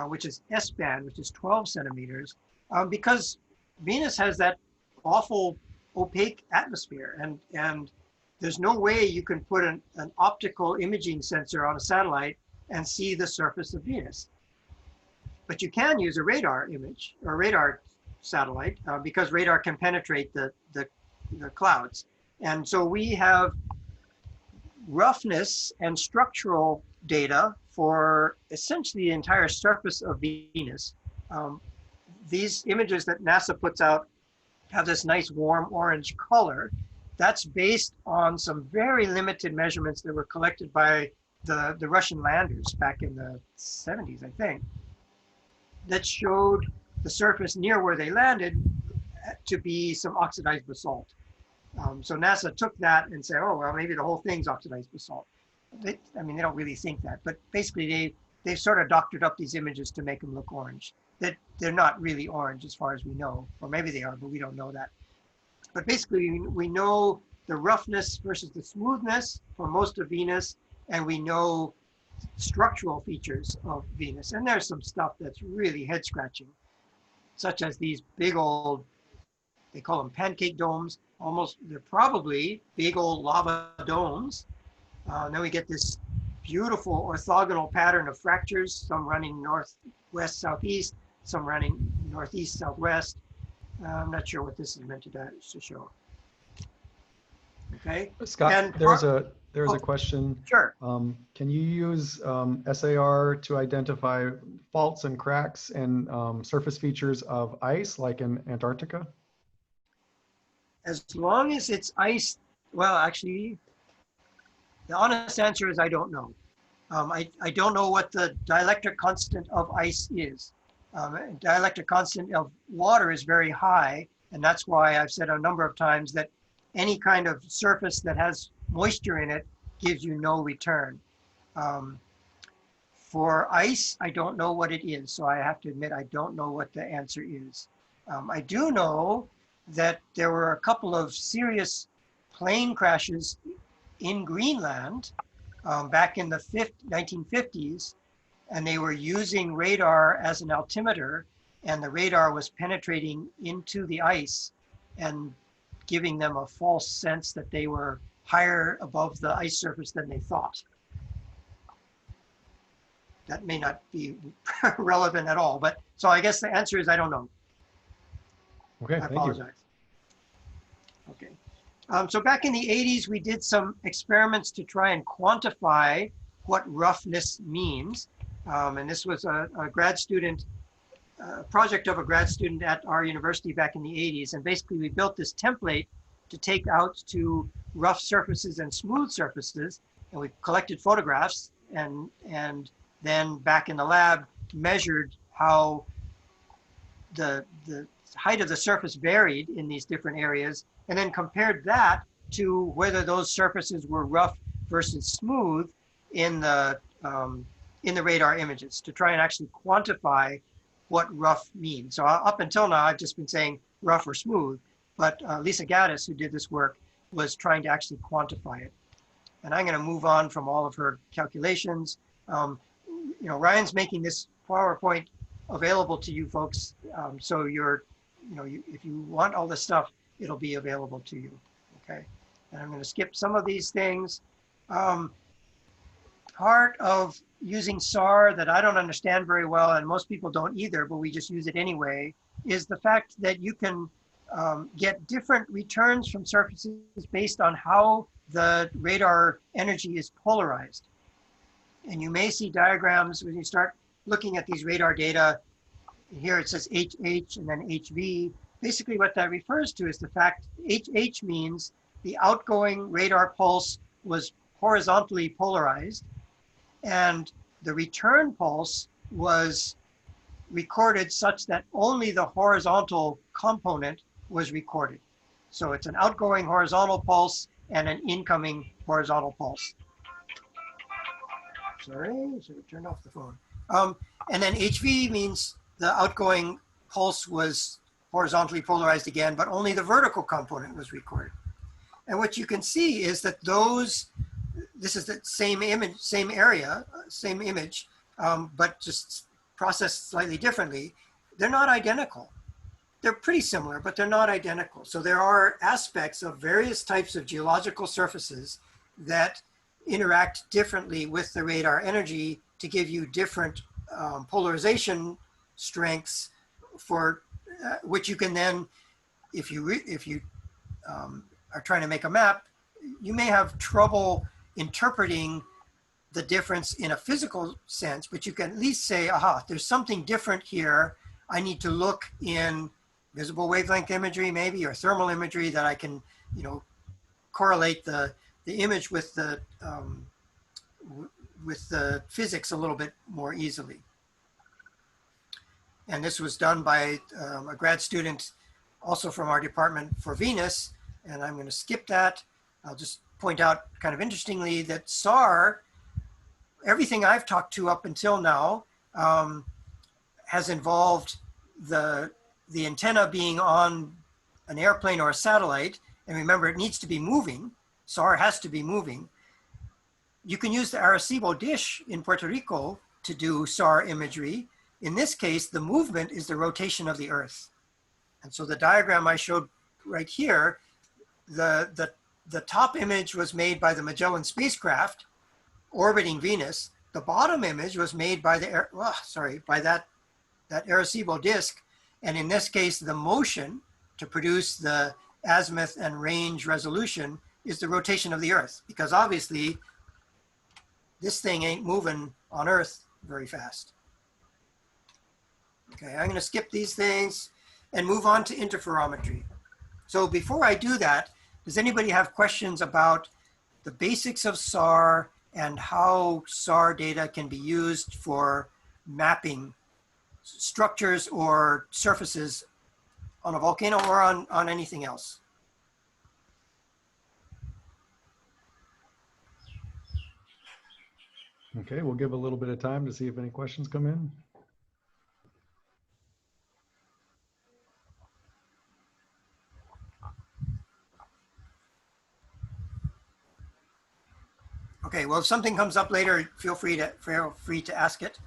Speaker 2: which is S-band, which is 12 centimeters, because Venus has that awful opaque atmosphere, and there's no way you can put an optical imaging sensor on a satellite and see the surface of Venus. But you can use a radar image or radar satellite because radar can penetrate the clouds. And so we have roughness and structural data for essentially the entire surface of Venus. These images that NASA puts out have this nice warm orange color. That's based on some very limited measurements that were collected by the Russian landers back in the 70s, I think, that showed the surface near where they landed to be some oxidized basalt. So NASA took that and said, oh, well, maybe the whole thing's oxidized basalt. They don't really think that, but basically they've sort of doctored up these images to make them look orange. That they're not really orange as far as we know, or maybe they are, but we don't know that. But basically we know the roughness versus the smoothness for most of Venus, and we know structural features of Venus. And there's some stuff that's really head scratching, such as these big old, they call them pancake domes, they're probably big old lava domes. Then we get this beautiful orthogonal pattern of fractures, some running northwest, southeast, some running northeast, southwest. I'm not sure what this is meant to show. Okay.
Speaker 1: Scott,
Speaker 2: and
Speaker 1: there's a question.
Speaker 2: Sure.
Speaker 1: Can you use SAR to identify faults and cracks and surface features of ice, like in Antarctica?
Speaker 2: As long as it's ice, well, actually, the honest answer is I don't know. I don't know what the dielectric constant of ice is. Dielectric constant of water is very high, and that's why I've said a number of times that any kind of surface that has moisture in it gives you no return. For ice, I don't know what it is, so I have to admit I don't know what the answer is. I do know that there were a couple of serious plane crashes in Greenland back in the 1950s, and they were using radar as an altimeter and the radar was penetrating into the ice and giving them a false sense that they were higher above the ice surface than they thought. That may not be relevant at all, but so I guess the answer is I don't know.
Speaker 1: Okay,
Speaker 2: I
Speaker 1: thank you.
Speaker 2: apologize. Okay. So back in the 80s, we did some experiments to try and quantify what roughness means. And this was a grad student, project of a grad student at our university back in the 80s. And basically we built this template to take out to rough surfaces and smooth surfaces. And we collected photographs and then back in the lab measured how the height of the surface varied in these different areas, and then compared that to whether those surfaces were rough versus smooth in the radar images to try and actually quantify what rough means. So up until now, I've just been saying rough or smooth, but Lisa Gaddis, who did this work, was trying to actually quantify it. And I'm going to move on from all of her calculations. You know, Ryan's making this PowerPoint available to you folks, so you're, you know, if you want all this stuff, it'll be available to you. Okay, and I'm going to skip some of these things. Part of using SAR that I don't understand very well, and most people don't either, but we just use it anyway, is the fact that you can get different returns from surfaces based on how the radar energy is polarized. And you may see diagrams when you start looking at these radar data. Here it says HH and then HV. Basically what that refers to is the fact HH means the outgoing radar pulse was horizontally polarized, and the return pulse was recorded such that only the horizontal component was recorded. So it's an outgoing horizontal pulse and an incoming horizontal pulse. Sorry, should have turned off the phone. And then HV means the outgoing pulse was horizontally polarized again, but only the vertical component was recorded. And what you can see is that this is the same image, same area, same image, but just processed slightly differently. They're not identical. They're pretty similar, but they're not identical. So there are aspects of various types of geological surfaces that interact differently with the radar energy to give you different polarization strengths for which you can then, if you are trying to make a map, you may have trouble interpreting the difference in a physical sense, but you can at least say, aha, there's something different here. I need to look in visible wavelength imagery maybe, or thermal imagery that I can, you know, correlate the image with the physics a little bit more easily. And this was done by a grad student also from our department for Venus, and I'm going to skip that. I'll just point out kind of interestingly that SAR, everything I've talked to up until now has involved the antenna being on an airplane or a satellite. And remember, it needs to be moving. SAR has to be moving. You can use the Arecibo dish in Puerto Rico to do SAR imagery. In this case, the movement is the rotation of the Earth. And so the diagram I showed right here, the top image was made by the Magellan spacecraft orbiting Venus. The bottom image was made by that Arecibo disk. And in this case, the motion to produce the azimuth and range resolution is the rotation of the Earth, because obviously this thing ain't moving on Earth very fast. Okay, I'm going to skip these things and move on to interferometry. So before I do that, does anybody have questions about the basics of SAR and how SAR data can be used for mapping structures or surfaces on a volcano or on anything else?
Speaker 1: Okay, we'll give a little bit of time to see if any questions come in.
Speaker 2: Okay, well, if something comes up later, feel free to ask it.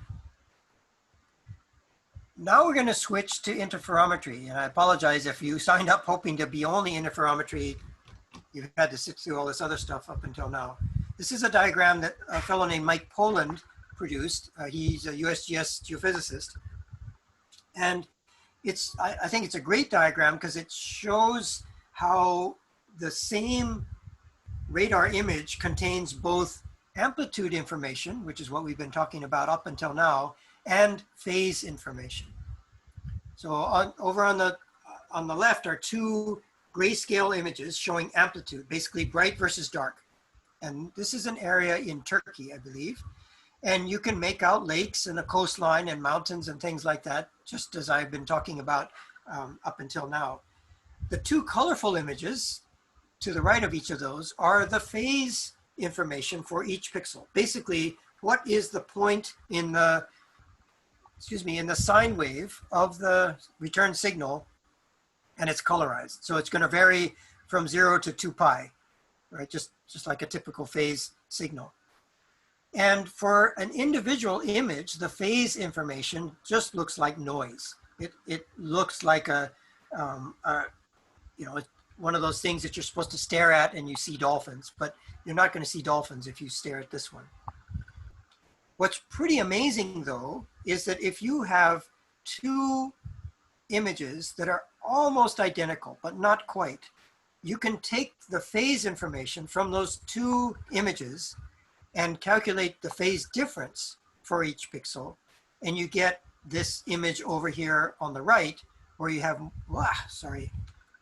Speaker 2: Now we're going to switch to interferometry. And I apologize if you signed up hoping to be only interferometry. You've had to sit through all this other stuff up until now. This is a diagram that a fellow named Mike Poland produced. He's a USGS geophysicist. And I think it's a great diagram because it shows how the same radar image contains both amplitude information, which is what we've been talking about up until now, and phase information. So over on the left are two grayscale images showing amplitude, basically bright versus dark. And this is an area in Turkey, I believe. And you can make out lakes and a coastline and mountains and things like that, just as I've been talking about up until now. The two colorful images to the right of each of those are the phase information for each pixel. Basically, what is the point in the sine wave of the return signal, and it's colorized. So it's going to vary from 0 to 2 pi, right? Just like a typical phase signal. And for an individual image, the phase information just looks like noise. It looks like one of those things that you're supposed to stare at and you see dolphins, but you're not going to see dolphins if you stare at this one. What's pretty amazing though, is that if you have two images that are almost identical, but not quite, you can take the phase information from those two images and calculate the phase difference for each pixel. And you get this image over here on the right, where you have,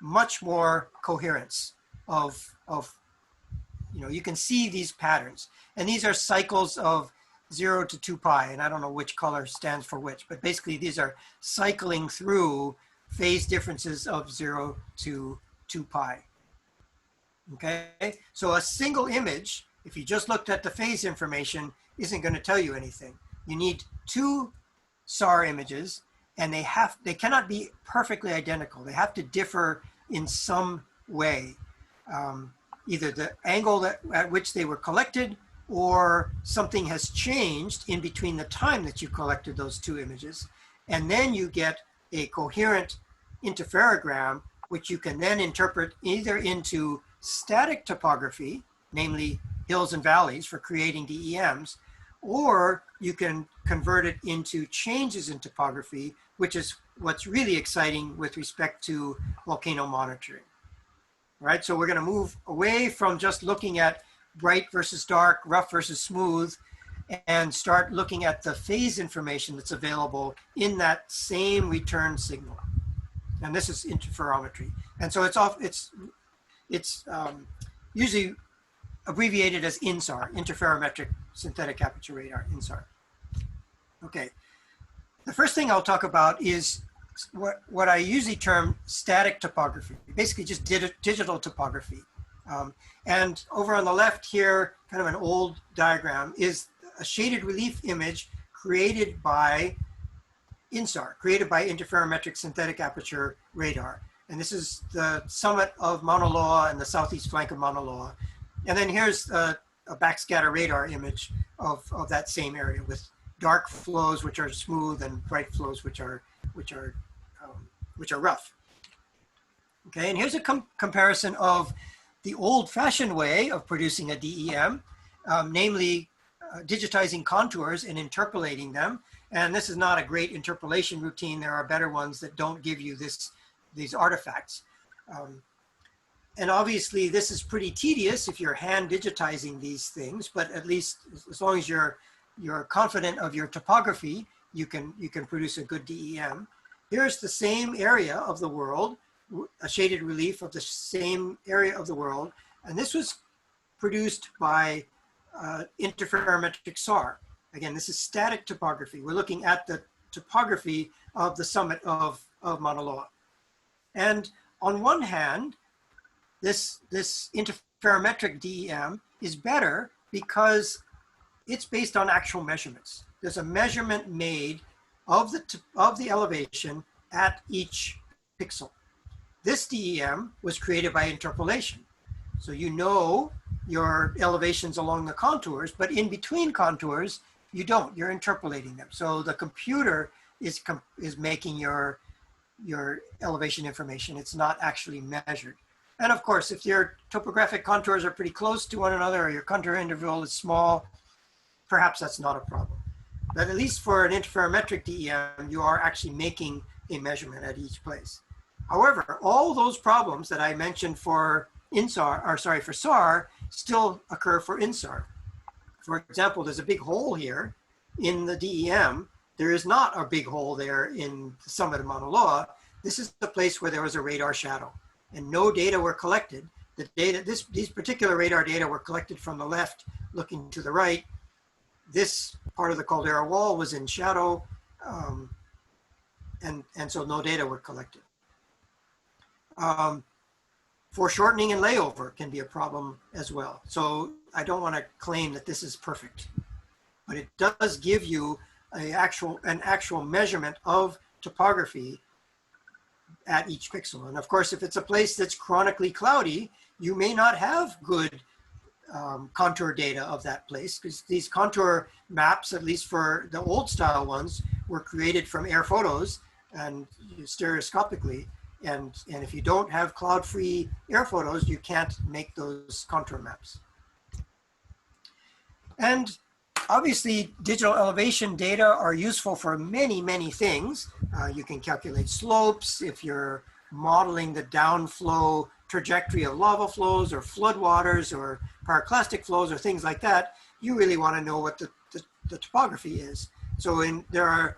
Speaker 2: much more coherence of you can see these patterns. And these are cycles of 0 to 2 pi, and I don't know which color stands for which, but basically these are cycling through phase differences of 0 to 2 pi. Okay, so a single image, if you just looked at the phase information, isn't going to tell you anything. You need two SAR images, and they cannot be perfectly identical. They have to differ in some way, either the angle at which they were collected, or something has changed in between the time that you collected those two images. And then you get a coherent interferogram, which you can then interpret either into static topography, namely hills and valleys for creating DEMs, or you can convert it into changes in topography, which is what's really exciting with respect to volcano monitoring. All right, so we're going to move away from just looking at bright versus dark, rough versus smooth, and start looking at the phase information that's available in that same return signal. And this is interferometry. And so it's usually abbreviated as INSAR, Interferometric Synthetic Aperture Radar, INSAR. Okay, the first thing I'll talk about is what I usually term static topography, basically just digital topography. And over on the left here, kind of an old diagram, is a shaded relief image created by INSAR, created by Interferometric Synthetic Aperture Radar. And this is the summit of Mauna Loa and the southeast flank of Mauna Loa. And then here's a backscatter radar image of that same area with dark flows which are smooth and bright flows which are rough. Okay, and here's a comparison of the old-fashioned way of producing a DEM, namely digitizing contours and interpolating them. And this is not a great interpolation routine. There are better ones that don't give you these artifacts. And obviously this is pretty tedious if you're hand digitizing these things, but at least as long as you're confident of your topography, you can produce a good DEM. Here's the same area of the world, a shaded relief of the same area of the world. And this was produced by interferometric SAR. Again, this is static topography. We're looking at the topography of the summit of Mauna Loa. And on one hand, this interferometric DEM is better because it's based on actual measurements. There's a measurement made of the elevation at each pixel. This DEM was created by interpolation. So you know your elevations along the contours, but in between contours, you don't, you're interpolating them. So the computer is making your elevation information. It's not actually measured. And of course, if your topographic contours are pretty close to one another, or your contour interval is small, perhaps that's not a problem. But at least for an interferometric DEM, you are actually making a measurement at each place. However, all those problems that I mentioned for for SAR still occur for INSAR. For example, there's a big hole here in the DEM. There is not a big hole there in the summit of Mauna Loa. This is the place where there was a radar shadow and no data were collected. The data, these particular radar data were collected from the left, looking to the right. This part of the caldera wall was in shadow, and so no data were collected. Foreshortening and layover can be a problem as well. So I don't want to claim that this is perfect, but it does give you an actual measurement of topography at each pixel. And of course, if it's a place that's chronically cloudy, you may not have good contour data of that place, because these contour maps, at least for the old style ones, were created from air photos and stereoscopically. And if you don't have cloud-free air photos, you can't make those contour maps. And obviously, digital elevation data are useful for many, many things. You can calculate slopes if you're modeling the downflow trajectory of lava flows or floodwaters or pyroclastic flows or things like that. You really want to know what the topography is. So there are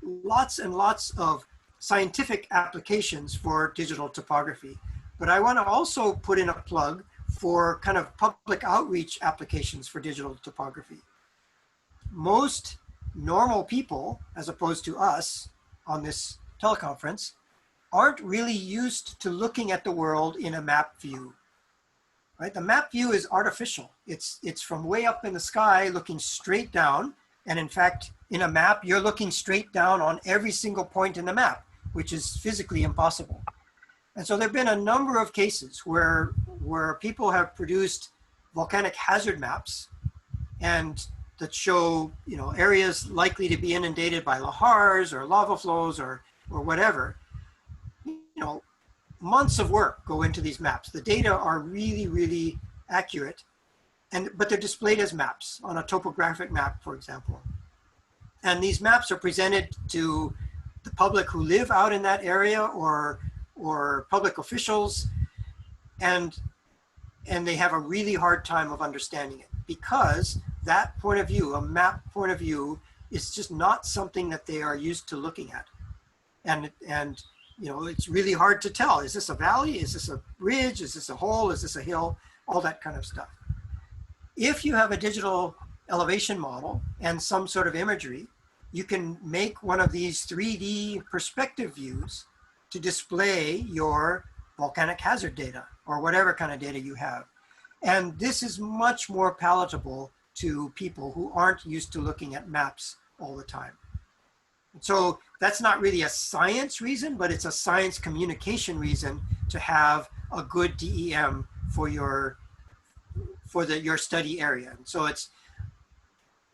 Speaker 2: lots and lots of scientific applications for digital topography. But I want to also put in a plug for kind of public outreach applications for digital topography. Most normal people, as opposed to us on this teleconference, aren't really used to looking at the world in a map view. Right? The map view is artificial. It's from way up in the sky looking straight down. And in fact, in a map, you're looking straight down on every single point in the map, which is physically impossible. And so there have been a number of cases where people have produced volcanic hazard maps and that show, areas likely to be inundated by lahars or lava flows or whatever. Months of work go into these maps. The data are really, really accurate, but they're displayed as maps on a topographic map, for example. And these maps are presented to the public who live out in that area or public officials, and they have a really hard time of understanding it, because that point of view, a map point of view, is just not something that they are used to looking at. And it's really hard to tell. Is this a valley? Is this a ridge? Is this a hole? Is this a hill? All that kind of stuff. If you have a digital elevation model and some sort of imagery, you can make one of these 3D perspective views to display your volcanic hazard data or whatever kind of data you have. And this is much more palatable to people who aren't used to looking at maps all the time. So that's not really a science reason, but it's a science communication reason to have a good DEM for your study area. And so it's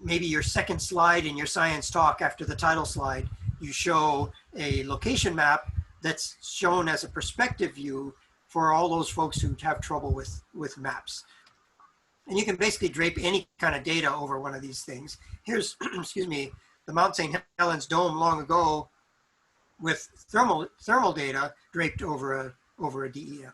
Speaker 2: maybe your second slide in your science talk after the title slide, you show a location map that's shown as a perspective view for all those folks who have trouble with maps. And you can basically drape any kind of data over one of these things. Here's, excuse me, the Mount St. Helens dome long ago with thermal data draped over a DEM.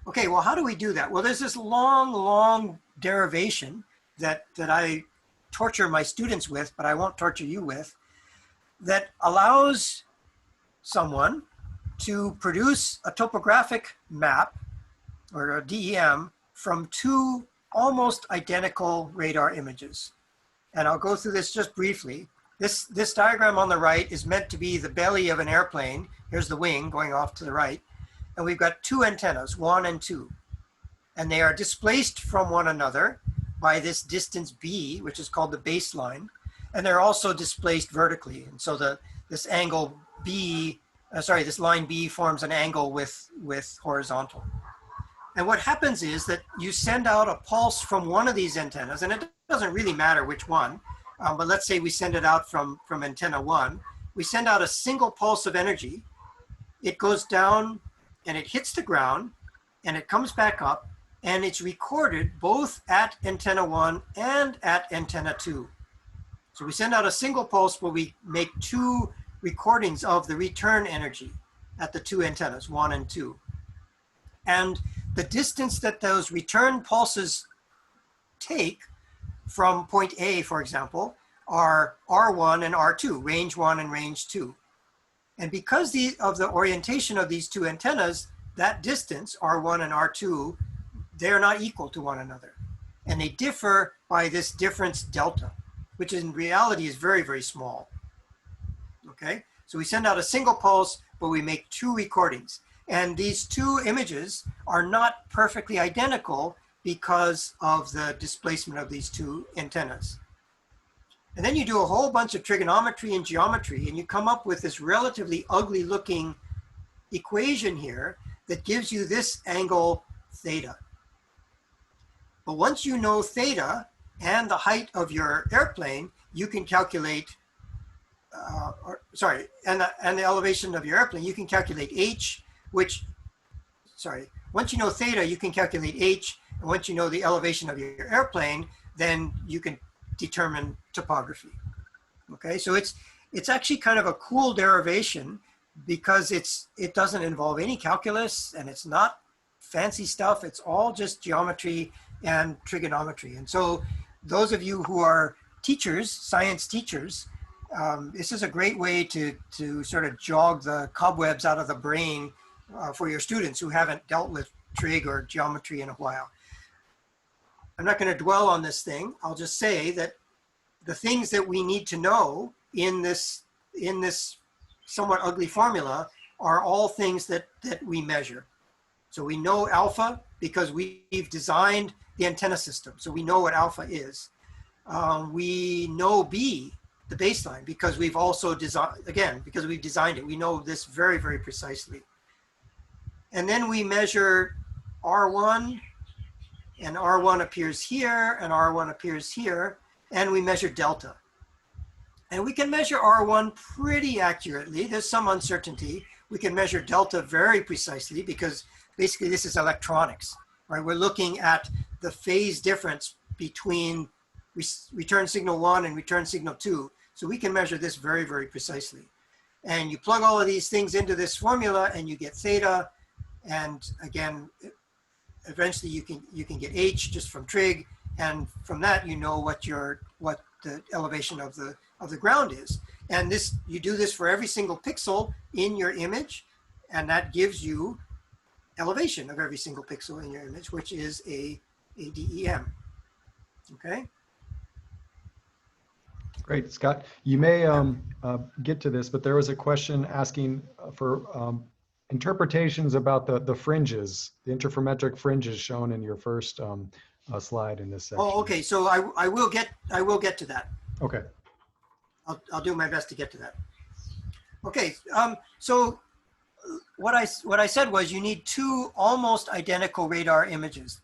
Speaker 2: Okay, well, how do we do that? Well, there's this long derivation that I torture my students with, but I won't torture you with, that allows someone to produce a topographic map or a DEM from two almost identical radar images. And I'll go through this just briefly. This diagram on the right is meant to be the belly of an airplane. Here's the wing going off to the right. And we've got two antennas, 1 and 2. And they are displaced from one another by this distance B, which is called the baseline. And they're also displaced vertically. And so this angle B, this line B forms an angle with horizontal. And what happens is that you send out a pulse from one of these antennas, and it doesn't really matter which one, but let's say we send it out from antenna 1. We send out a single pulse of energy. It goes down and it hits the ground and it comes back up and it's recorded both at antenna 1 and at antenna 2. So we send out a single pulse where we make 2 recordings of the return energy at the 2 antennas, 1 and 2. And the distance that those return pulses take from point A, for example, are R1 and R2, range 1 and range 2. And because of the orientation of these 2 antennas, that distance, R1 and R2, they're not equal to one another. And they differ by this difference delta, which in reality is very, very small. Okay, so we send out a single pulse, but we make 2 recordings. And these 2 images are not perfectly identical because of the displacement of these 2 antennas. And then you do a whole bunch of trigonometry and geometry, and you come up with this relatively ugly looking equation here that gives you this angle theta. But once you know theta and the height of your airplane, you can calculate, and the elevation of your airplane, you can calculate h, once you know theta, you can calculate h, and once you know the elevation of your airplane, then you can determine topography. Okay, so it's actually kind of a cool derivation because it doesn't involve any calculus and it's not fancy stuff. It's all just geometry and trigonometry. And so those of you who are teachers, science teachers, this is a great way to sort of jog the cobwebs out of the brain for your students who haven't dealt with trig or geometry in a while. I'm not going to dwell on this thing. I'll just say that the things that we need to know in this somewhat ugly formula are all things that we measure. So we know alpha because we've designed the antenna system. So we know what alpha is. We know B, the baseline, because we've also designed, again, because we've designed it. We know this very, very precisely. And then we measure R1, and R1 appears here, and R1 appears here, and we measure delta. And we can measure R1 pretty accurately. There's some uncertainty. We can measure delta very precisely because basically this is electronics, right? We're looking at the phase difference between return signal 1 and return signal 2. So we can measure this very, very precisely. And you plug all of these things into this formula and you get theta. And again, eventually you can get h just from trig, and from that you know what the elevation of the ground is. And this, you do this for every single pixel in your image, and that gives you elevation of every single pixel in your image, which is a DEM. Okay.
Speaker 1: Great, Scott. You may get to this, but there was a question asking for interpretations about the fringes, the interferometric fringes shown in your first slide in this section.
Speaker 2: Oh, okay. So I will get to that.
Speaker 1: Okay.
Speaker 2: I'll do my best to get to that. Okay. So what I said was you need 2 almost identical radar images,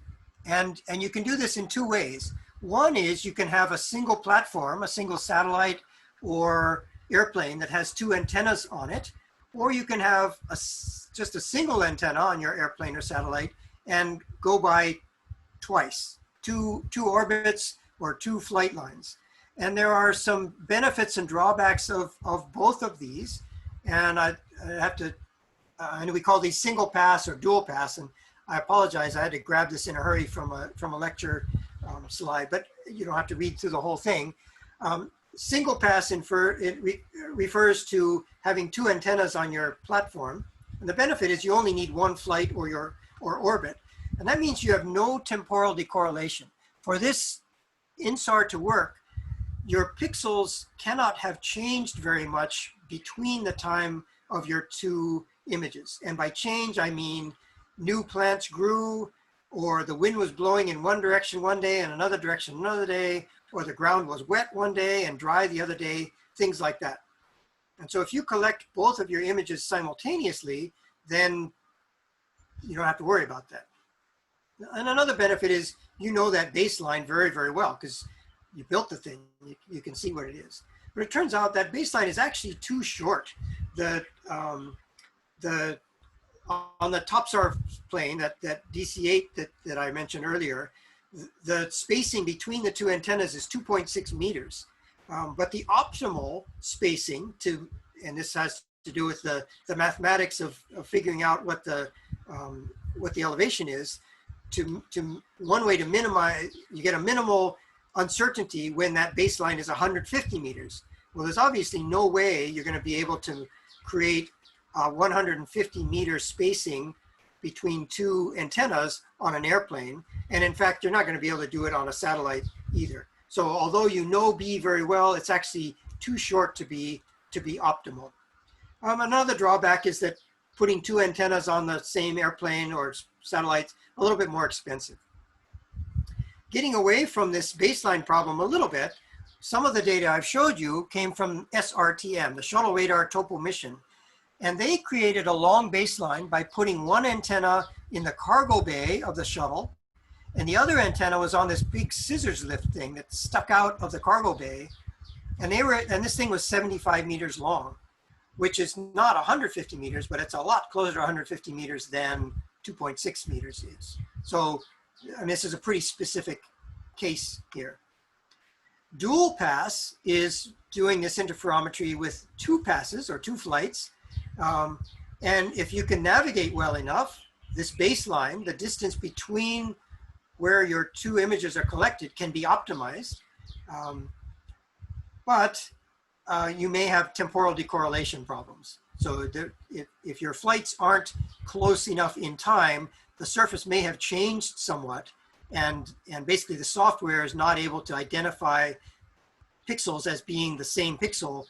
Speaker 2: and you can do this in 2 ways. One is you can have a single platform, a single satellite or airplane that has 2 antennas on it, or you can have just a single antenna on your airplane or satellite and go by twice, two orbits or 2 flight lines. And there are some benefits and drawbacks of both of these. And I have to, and we call these single pass or dual pass. And I apologize, I had to grab this in a hurry from a lecture slide, but you don't have to read through the whole thing. Single pass refers to having 2 antennas on your platform. And the benefit is you only need 1 flight or orbit. And that means you have no temporal decorrelation. For this INSAR to work, your pixels cannot have changed very much between the time of your 2 images. And by change, I mean new plants grew, or the wind was blowing in one direction one day and another direction another day, or the ground was wet one day and dry the other day, things like that. And so if you collect both of your images simultaneously, then you don't have to worry about that. And another benefit is you know that baseline very, very well, because you built the thing, you can see what it is. But it turns out that baseline is actually too short. On the top SAR plane, that DC8 that I mentioned earlier, the spacing between the two antennas is 2.6 meters. But the optimal spacing and this has to do with the mathematics of figuring out what the elevation is, one way to minimize, you get a minimal uncertainty when that baseline is 150 meters. Well, there's obviously no way you're going to be able to create 150 meter spacing between two antennas on an airplane. And in fact, you're not going to be able to do it on a satellite either. So although you know B very well, it's actually too short to be optimal. Another drawback is that putting two antennas on the same airplane or satellites a little bit more expensive. Getting away from this baseline problem a little bit, some of the data I've showed you came from SRTM, the Shuttle Radar Topo mission. And they created a long baseline by putting one antenna in the cargo bay of the shuttle, and the other antenna was on this big scissors lift thing that stuck out of the cargo bay. And this thing was 75 meters long, which is not 150 meters, but it's a lot closer to 150 meters than 2.6 meters is. So, and this is a pretty specific case here. Dual pass is doing this interferometry with two passes or two flights. And if you can navigate well enough, this baseline, the distance between where your two images are collected, can be optimized. But you may have temporal decorrelation problems. So if your flights aren't close enough in time, the surface may have changed somewhat, and basically the software is not able to identify pixels as being the same pixel,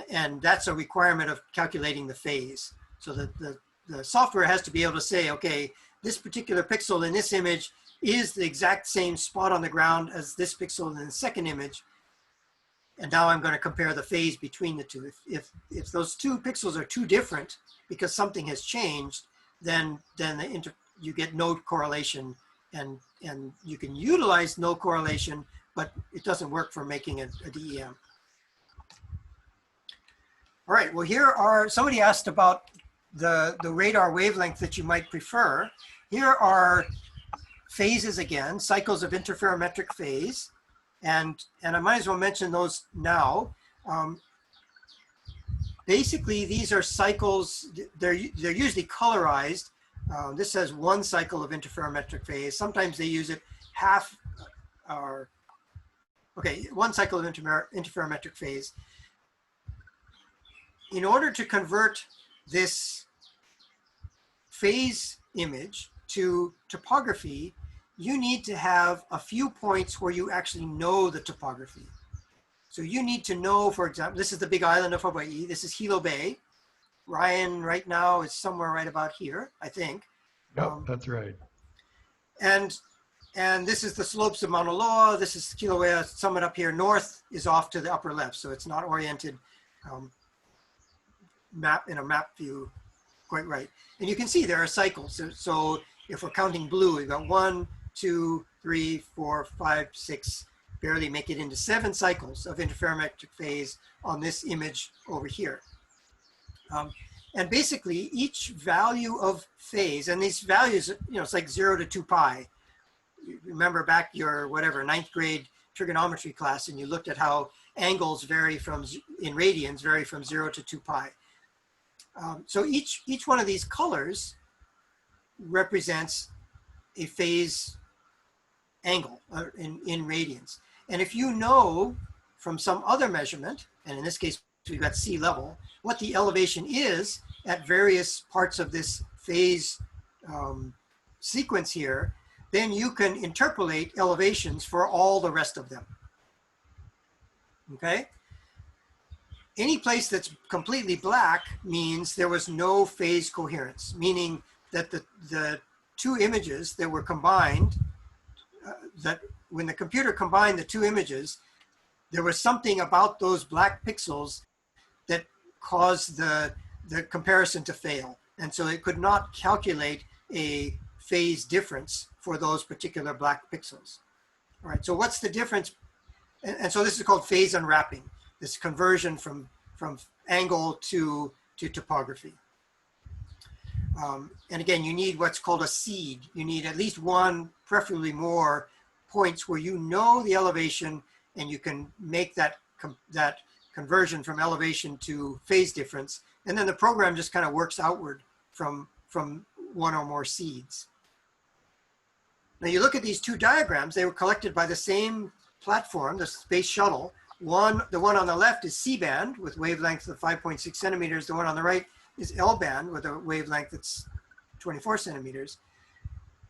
Speaker 2: and that's a requirement of calculating the phase. So that the software has to be able to say, okay, this particular pixel in this image is the exact same spot on the ground as this pixel in the second image, and now I'm going to compare the phase between the two. If those two pixels are too different because something has changed, then you get no correlation, and you can utilize no correlation, but it doesn't work for making a DEM. All right, well, somebody asked about the radar wavelength that you might prefer. Here are phases again, cycles of interferometric phase. And I might as well mention those now. Basically, these are cycles, they're usually colorized. This says one cycle of interferometric phase. Sometimes they use it one cycle of interferometric phase. In order to convert this phase image to topography, you need to have a few points where you actually know the topography. So you need to know, for example, this is the big island of Hawaii. This is Hilo Bay. Ryan right now is somewhere right about here, I think.
Speaker 1: Yep, that's right.
Speaker 2: And this is the slopes of Mauna Loa. This is Kilauea summit up here. North is off to the upper left, so it's not oriented in a map view quite right. And you can see there are cycles. So if we're counting blue, we've got 1, 2, 3, 4, 5, 6, barely make it into 7 cycles of interferometric phase on this image over here. And basically each value of phase, and these values, it's like 0 to 2 pi. You remember back your, 9th grade trigonometry class, and you looked at how angles vary in radians vary from 0 to 2 pi. So each one of these colors represents a phase angle in radians. And if you know from some other measurement, and in this case we've got sea level, what the elevation is at various parts of this phase sequence here, then you can interpolate elevations for all the rest of them. Okay? Any place that's completely black means there was no phase coherence, meaning that the two images that were combined, that when the computer combined the two images, there was something about those black pixels that caused the comparison to fail. And so it could not calculate a phase difference for those particular black pixels. All right, so what's the difference And so this is called phase unwrapping, this conversion from angle to topography. And again, you need what's called a seed. You need at least one, preferably more, points where you know the elevation and you can make that conversion from elevation to phase difference. And then the program just kind of works outward from one or more seeds. Now you look at these two diagrams, they were collected by the same platform, the Space Shuttle. The one on the left is C-band with wavelength of 5.6 centimeters. The one on the right is L-band with a wavelength that's 24 centimeters.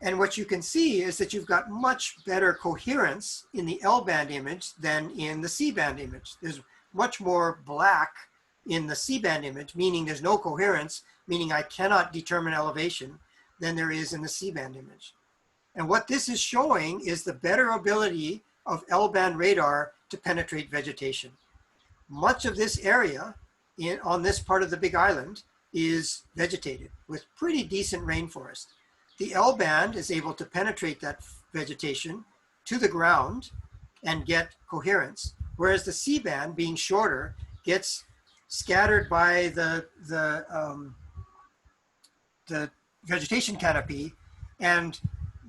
Speaker 2: And what you can see is that you've got much better coherence in the L-band image than in the C-band image. There's much more black in the C-band image, meaning there's no coherence, meaning I cannot determine elevation, than there is in the C-band image. And what this is showing is the better ability of L-band radar to penetrate vegetation. Much of this area on this part of the Big Island is vegetated with pretty decent rainforest. The L-band is able to penetrate that vegetation to the ground and get coherence, whereas the C-band, being shorter, gets scattered by the vegetation canopy. And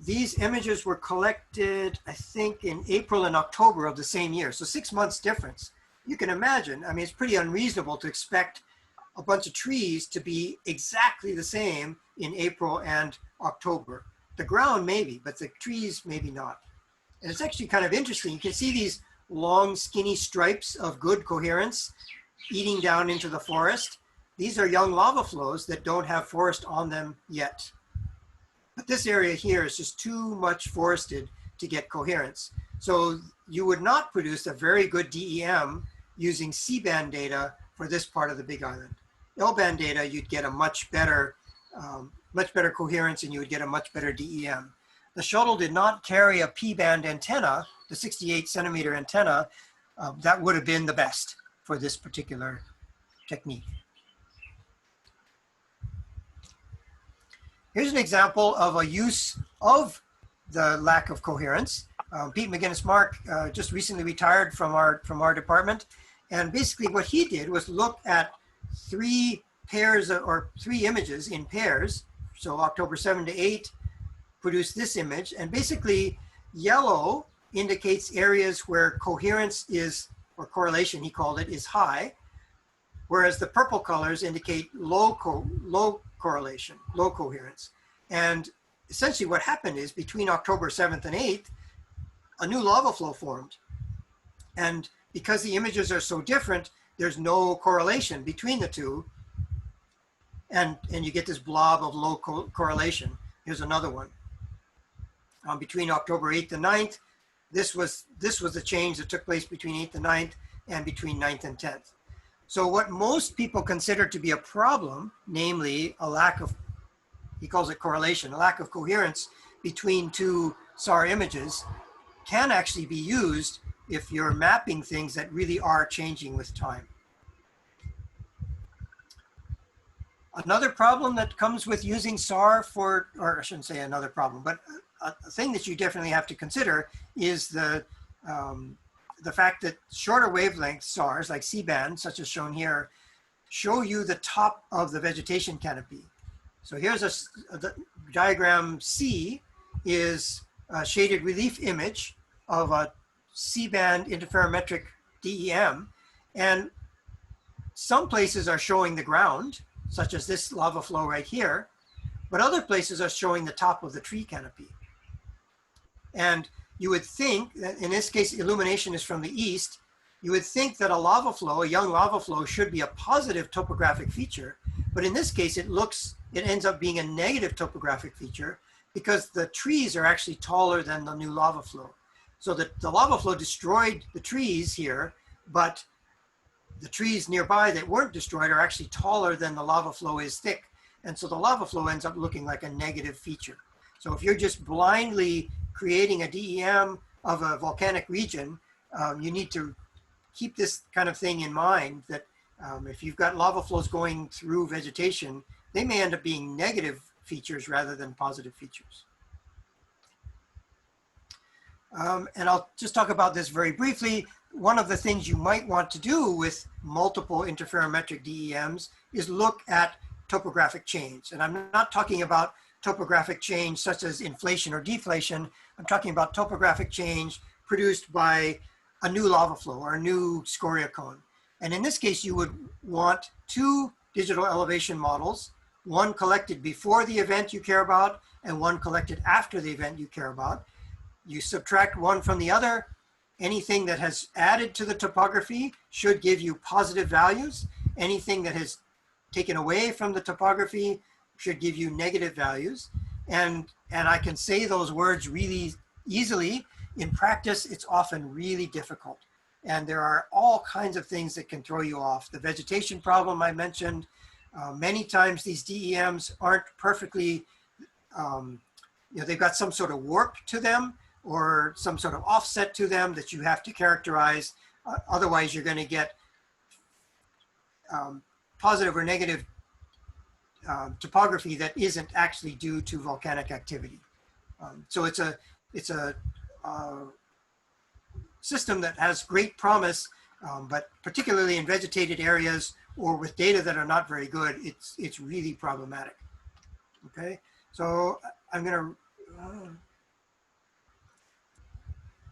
Speaker 2: these images were collected, I think, in April and October of the same year. So 6 months difference. You can imagine, I mean, it's pretty unreasonable to expect a bunch of trees to be exactly the same in April and October. The ground maybe, but the trees maybe not. And it's actually kind of interesting. You can see these long skinny stripes of good coherence eating down into the forest. These are young lava flows that don't have forest on them yet. But this area here is just too much forested to get coherence. So you would not produce a very good DEM using C-band data for this part of the Big Island. L-band data, you'd get a much better coherence, and you would get a much better DEM. The shuttle did not carry a P-band antenna, the 68 centimeter antenna. That would have been the best for this particular technique. Here's an example of a use of the lack of coherence. Pete McGinnis-Mark just recently retired from our department. And basically what he did was look at 3 pairs or 3 images in pairs. So October 7 to 8 produced this image. And basically yellow indicates areas where coherence is, or correlation he called it, is high. Whereas the purple colors indicate low correlation, low coherence. And essentially what happened is between October 7th and 8th, a new lava flow formed. And because the images are so different, there's no correlation between the two. And you get this blob of low correlation. Here's another one. Between October 8th and 9th, this was the change that took place between 8th and 9th and between 9th and 10th. So what most people consider to be a problem, namely a lack of, he calls it correlation, a lack of coherence between 2 SAR images, can actually be used if you're mapping things that really are changing with time. Another problem that comes with using SAR for, or I shouldn't say another problem, but a thing that you definitely have to consider is the fact that shorter wavelength SARs like C-band, such as shown here, show you the top of the vegetation canopy. So here's the diagram C is a shaded relief image of a C-band interferometric DEM. And some places are showing the ground, such as this lava flow right here, but other places are showing the top of the tree canopy. And you would think that in this case, illumination is from the east. You would think that a lava flow, a young lava flow, should be a positive topographic feature. But in this case, it ends up being a negative topographic feature because the trees are actually taller than the new lava flow. So the lava flow destroyed the trees here, but the trees nearby that weren't destroyed are actually taller than the lava flow is thick. And so the lava flow ends up looking like a negative feature. So if you're just blindly creating a DEM of a volcanic region, you need to keep this kind of thing in mind, that if you've got lava flows going through vegetation, they may end up being negative features rather than positive features. And I'll just talk about this very briefly. One of the things you might want to do with multiple interferometric DEMs is look at topographic chains. And I'm not talking about topographic change such as inflation or deflation. I'm talking about topographic change produced by a new lava flow or a new scoria cone. And in this case, you would want two digital elevation models, one collected before the event you care about and one collected after the event you care about. You subtract one from the other. Anything that has added to the topography should give you positive values. Anything that has taken away from the topography should give you negative values. And I can say those words really easily. In practice, it's often really difficult. And there are all kinds of things that can throw you off. The vegetation problem I mentioned, many times these DEMs aren't perfectly, they've got some sort of warp to them or some sort of offset to them that you have to characterize. Otherwise, you're going to get positive or negative topography that isn't actually due to volcanic activity. So it's a system that has great promise, but particularly in vegetated areas or with data that are not very good, it's really problematic. Okay, so I'm going to,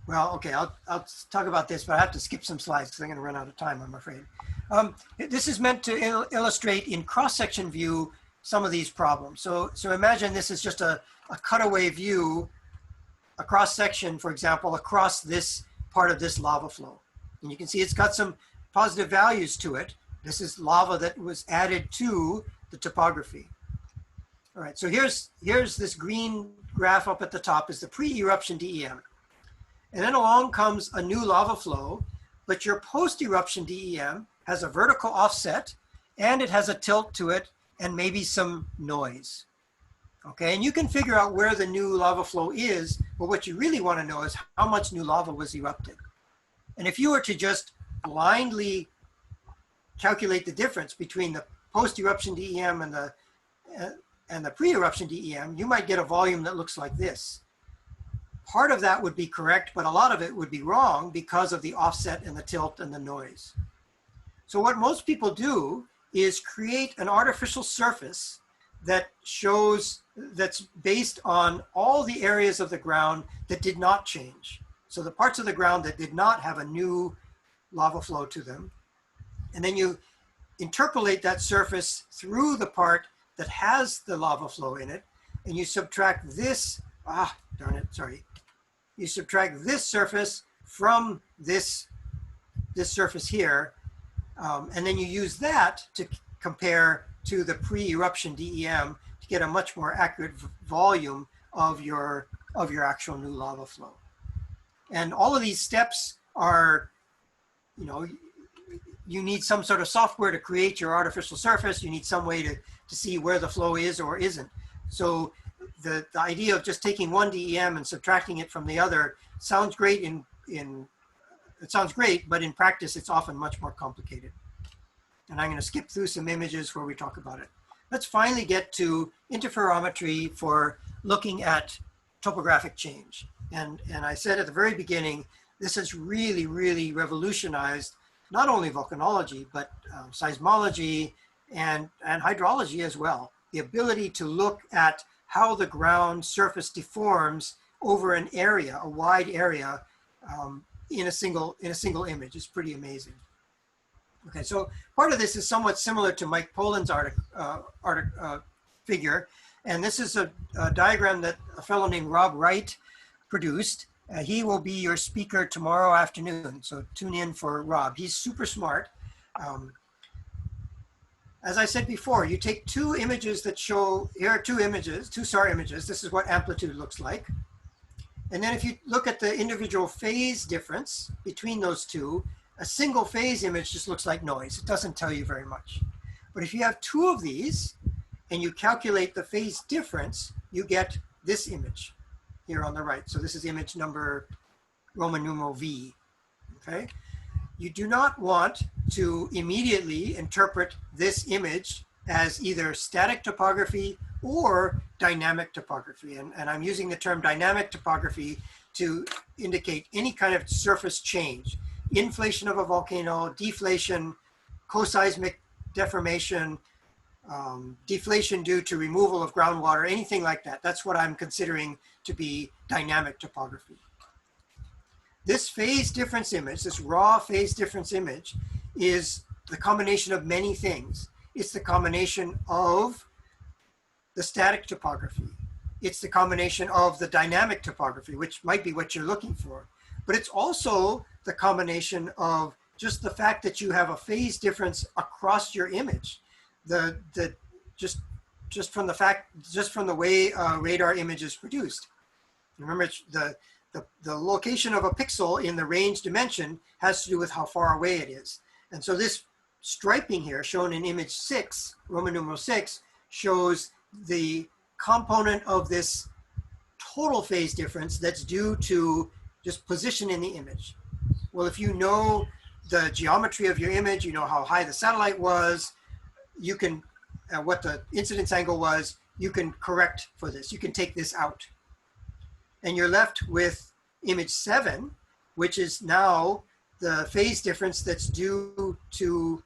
Speaker 2: well, okay, I'll talk about this, but I have to skip some slides because I'm going to run out of time, I'm afraid. This is meant to illustrate in cross-section view some of these problems. So imagine this is just a cutaway view, a cross-section, for example, across this part of this lava flow. And you can see it's got some positive values to it. This is lava that was added to the topography. All right, so here's this green graph up at the top is the pre-eruption DEM. And then along comes a new lava flow, but your post-eruption DEM has a vertical offset and it has a tilt to it and maybe some noise. Okay, and you can figure out where the new lava flow is, but what you really want to know is how much new lava was erupted. And if you were to just blindly calculate the difference between the post-eruption DEM and the pre-eruption DEM, you might get a volume that looks like this. Part of that would be correct, but a lot of it would be wrong because of the offset and the tilt and the noise. So what most people do is create an artificial surface that shows, that's based on all the areas of the ground that did not change. So the parts of the ground that did not have a new lava flow to them. And then you interpolate that surface through the part that has the lava flow in it. And you subtract this, darn it, sorry. You subtract this surface from this surface here. And then you use that to compare to the pre-eruption DEM to get a much more accurate volume of your actual new lava flow. And all of these steps are, you need some sort of software to create your artificial surface. You need some way to see where the flow is or isn't. So the idea of just taking one DEM and subtracting it from the other sounds great it sounds great, but in practice, it's often much more complicated. And I'm going to skip through some images where we talk about it. Let's finally get to interferometry for looking at topographic change. And I said at the very beginning, this has really, really revolutionized not only volcanology, but seismology and hydrology as well. The ability to look at how the ground surface deforms over an area, a wide area, in a single image is pretty amazing. Okay, so part of this is somewhat similar to Mike Poland's figure, and this is a diagram that a fellow named Rob Wright produced. He will be your speaker tomorrow afternoon, so tune in for Rob. He's super smart. As I said before, you take two images that show, here are two images, two SAR images. This is what amplitude looks like. And then if you look at the individual phase difference between those two, a single phase image just looks like noise. It doesn't tell you very much. But if you have two of these and you calculate the phase difference, you get this image here on the right. So this is image number Roman numeral V, okay? You do not want to immediately interpret this image as either static topography or dynamic topography. And I'm using the term dynamic topography to indicate any kind of surface change, inflation of a volcano, deflation, coseismic deformation, deflation due to removal of groundwater, anything like that. That's what I'm considering to be dynamic topography. This phase difference image, this raw phase difference image, is the combination of many things. It's the combination of the static topography. It's the combination of the dynamic topography, which might be what you're looking for. But it's also the combination of just the fact that you have a phase difference across your image. Just from the way a radar image is produced. Remember, it's the location of a pixel in the range dimension has to do with how far away it is. And so this striping here, shown in image 6, Roman numeral 6, shows the component of this total phase difference that's due to just position in the image. Well, if you know the geometry of your image, you know how high the satellite was, you can, what the incidence angle was, you can correct for this. You can take this out. And you're left with image 7, which is now the phase difference that's due to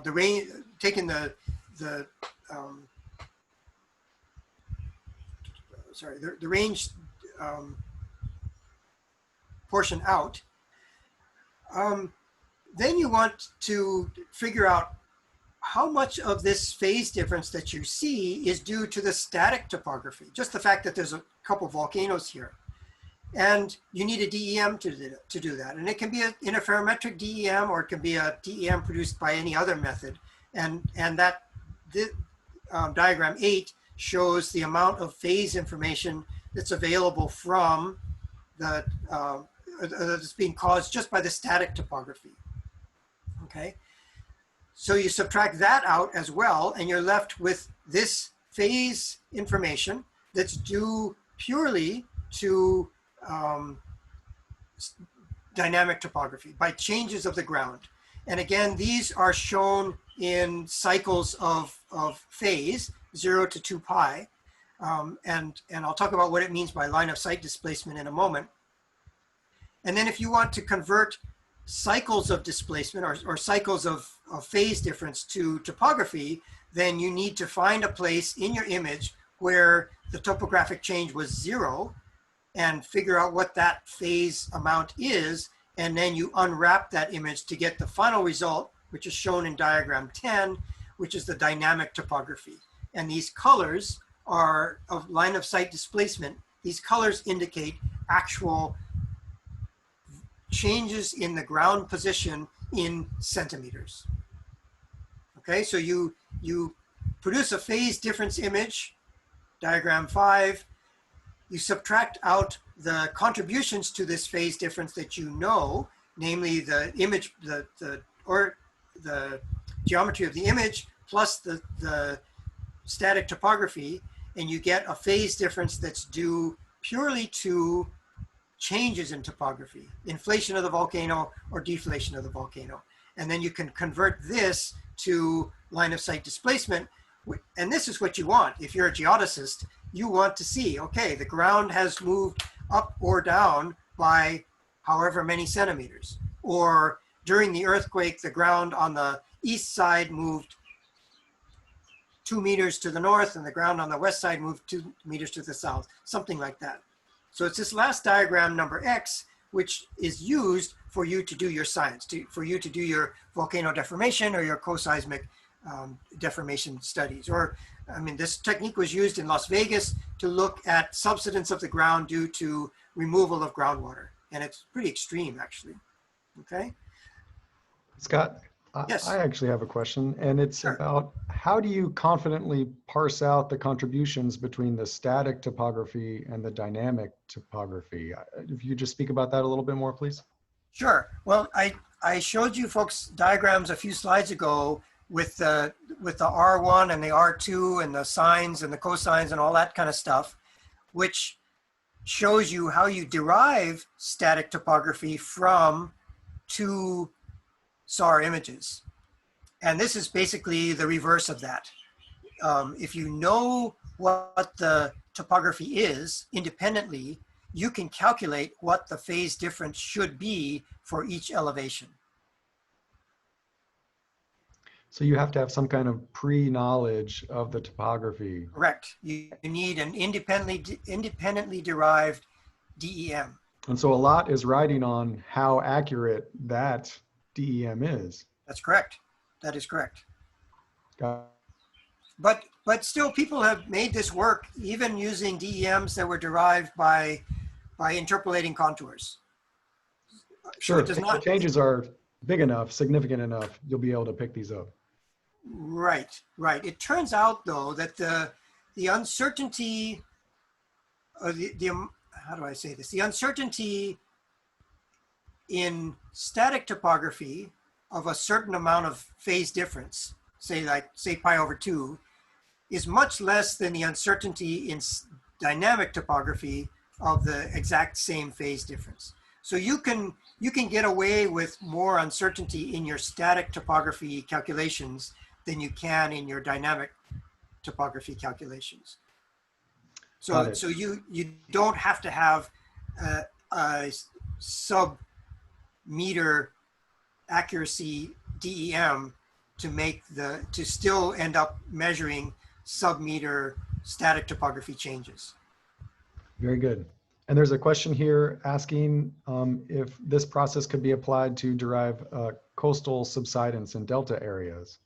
Speaker 2: the range, taking the range portion out. Then you want to figure out how much of this phase difference that you see is due to the static topography, just the fact that there's a couple volcanoes here. And you need a DEM to do that. And it can be an interferometric DEM, or it can be a DEM produced by any other method. And that diagram 8 shows the amount of phase information that's available from the, that's being caused just by the static topography. Okay. So you subtract that out as well, and you're left with this phase information that's due purely to dynamic topography by changes of the ground. And again, these are shown in cycles of phase, 0 to 2 pi. And I'll talk about what it means by line of sight displacement in a moment. And then if you want to convert cycles of displacement or cycles of phase difference to topography, then you need to find a place in your image where the topographic change was 0 and figure out what that phase amount is. And then you unwrap that image to get the final result, which is shown in diagram 10, which is the dynamic topography. And these colors are of line of sight displacement. These colors indicate actual changes in the ground position in centimeters. Okay, so you produce a phase difference image, diagram 5. You subtract out the contributions to this phase difference that you know, namely the image, the geometry of the image plus the static topography, and you get a phase difference that's due purely to changes in topography, inflation of the volcano or deflation of the volcano. And then you can convert this to line of sight displacement. And this is what you want. If you're a geodesist, you want to see, okay, the ground has moved up or down by however many centimeters. Or during the earthquake, the ground on the east side moved 2 meters to the north, and the ground on the west side moved 2 meters to the south, something like that. So it's this last diagram, number X, which is used for you to do your science, for you to do your volcano deformation or your coseismic deformation studies. Or, I mean, this technique was used in Las Vegas to look at subsidence of the ground due to removal of groundwater. And it's pretty extreme, actually. Okay?
Speaker 1: Scott,
Speaker 2: yes.
Speaker 1: I actually have a question, and it's
Speaker 2: Sure.
Speaker 1: about how do you confidently parse out the contributions between the static topography and the dynamic topography? If you just speak about that a little bit more, please.
Speaker 2: Sure. Well, I showed you folks diagrams a few slides ago with the R1 and the R2 and the sines and the cosines and all that kind of stuff, which shows you how you derive static topography from two SAR images. And this is basically the reverse of that. if you know what the topography is independently, you can calculate what the phase difference should be for each elevation.
Speaker 1: So you have to have some kind of pre-knowledge of the topography.
Speaker 2: Correct. You need an independently derived DEM.
Speaker 1: And so a lot is riding on how accurate that DEM is.
Speaker 2: That's correct. That is correct.
Speaker 1: Got
Speaker 2: But still, people have made this work even using DEMs that were derived by interpolating contours.
Speaker 1: Sure,
Speaker 2: So it does
Speaker 1: if
Speaker 2: not,
Speaker 1: the changes are big enough, significant enough, you'll be able to pick these up.
Speaker 2: right, right. It turns out though that the uncertainty, or how do I say this? The uncertainty in static topography of a certain amount of phase difference, say pi over 2, is much less than the uncertainty in dynamic topography of the exact same phase difference. So you can get away with more uncertainty in your static topography calculations than you can in your dynamic topography calculations. So you don't have to have a sub-meter accuracy DEM to still end up measuring sub-meter static topography changes.
Speaker 1: Very good. And there's a question here asking if this process could be applied to derive coastal subsidence in delta areas.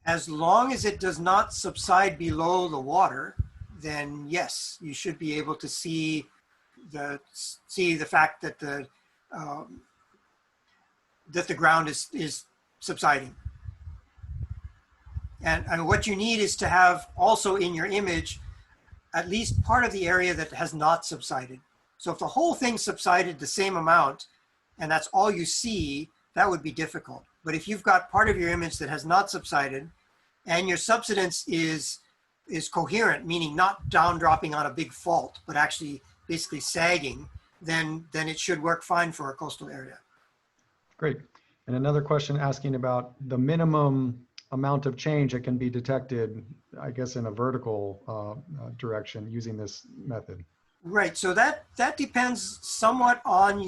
Speaker 2: As long as it does not subside below the water, then yes, you should be able to see the fact that the ground is subsiding. And what you need is to have also in your image at least part of the area that has not subsided. So if the whole thing subsided the same amount and that's all you see, that would be difficult. But if you've got part of your image that has not subsided and your subsidence is coherent, meaning not down dropping on a big fault, but actually basically sagging, then it should work fine for a coastal area.
Speaker 1: Great. And another question asking about the minimum amount of change that can be detected, I guess, in a vertical direction using this method.
Speaker 2: Right. So that depends somewhat on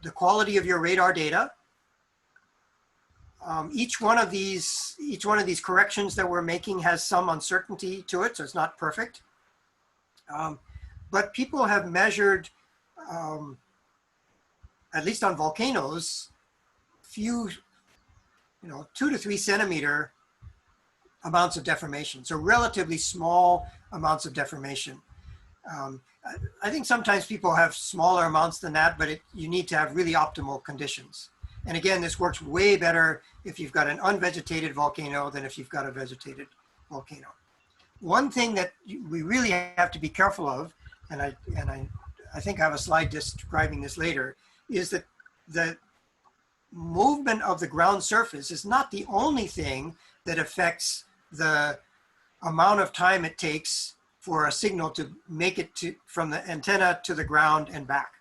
Speaker 2: the quality of your radar data. Each one of these corrections that we're making has some uncertainty to it, so it's not perfect. But people have measured, at least on volcanoes, 2 to 3 centimeter amounts of deformation. So relatively small amounts of deformation. I think sometimes people have smaller amounts than that, but you need to have really optimal conditions. And again, this works way better if you've got an unvegetated volcano than if you've got a vegetated volcano. One thing that we really have to be careful of, and I think I have a slide describing this later, is that the movement of the ground surface is not the only thing that affects the amount of time it takes for a signal to make it from the antenna to the ground and back.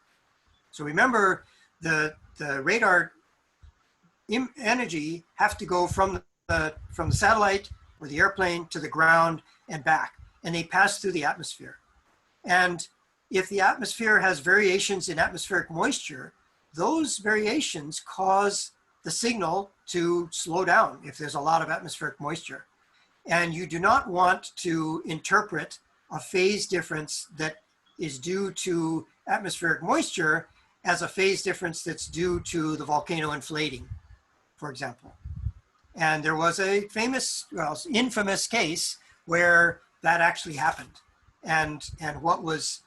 Speaker 2: So remember, the radar energy have to go from the satellite or the airplane to the ground and back, and they pass through the atmosphere. And if the atmosphere has variations in atmospheric moisture, those variations cause the signal to slow down if there's a lot of atmospheric moisture. And you do not want to interpret a phase difference that is due to atmospheric moisture as a phase difference that's due to the volcano inflating, for example. And there was a infamous case where that actually happened. And what was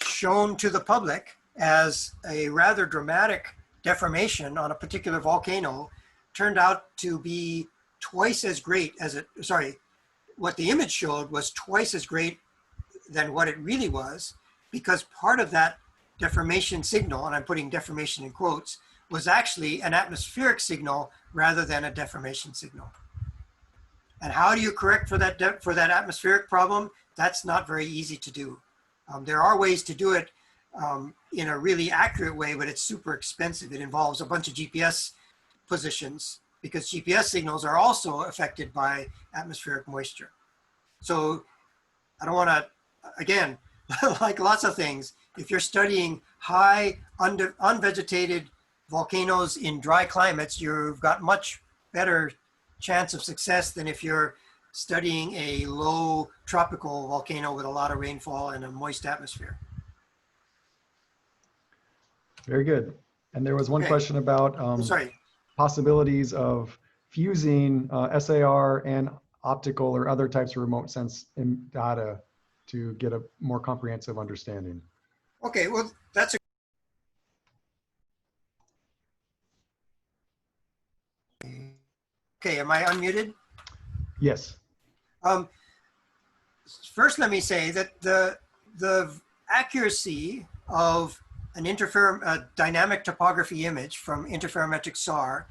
Speaker 2: shown to the public as a rather dramatic deformation on a particular volcano turned out to be twice as great as what the image showed was twice as great than what it really was, because part of that deformation signal, and I'm putting deformation in quotes, was actually an atmospheric signal rather than a deformation signal. And how do you correct for that atmospheric problem? That's not very easy to do. There are ways to do it in a really accurate way, but it's super expensive. It involves a bunch of GPS positions because GPS signals are also affected by atmospheric moisture. So I don't want to, again, like lots of things, if you're studying high unvegetated volcanoes in dry climates, you've got much better chance of success than if you're studying a low tropical volcano with a lot of rainfall and a moist atmosphere.
Speaker 1: Very good. And there was one question about
Speaker 2: Sorry.
Speaker 1: possibilities of fusing SAR and optical or other types of remote sense data to get a more comprehensive understanding.
Speaker 2: Okay, well, that's a okay. Am I unmuted?
Speaker 1: Yes.
Speaker 2: First, let me say that the accuracy of an dynamic topography image from interferometric SAR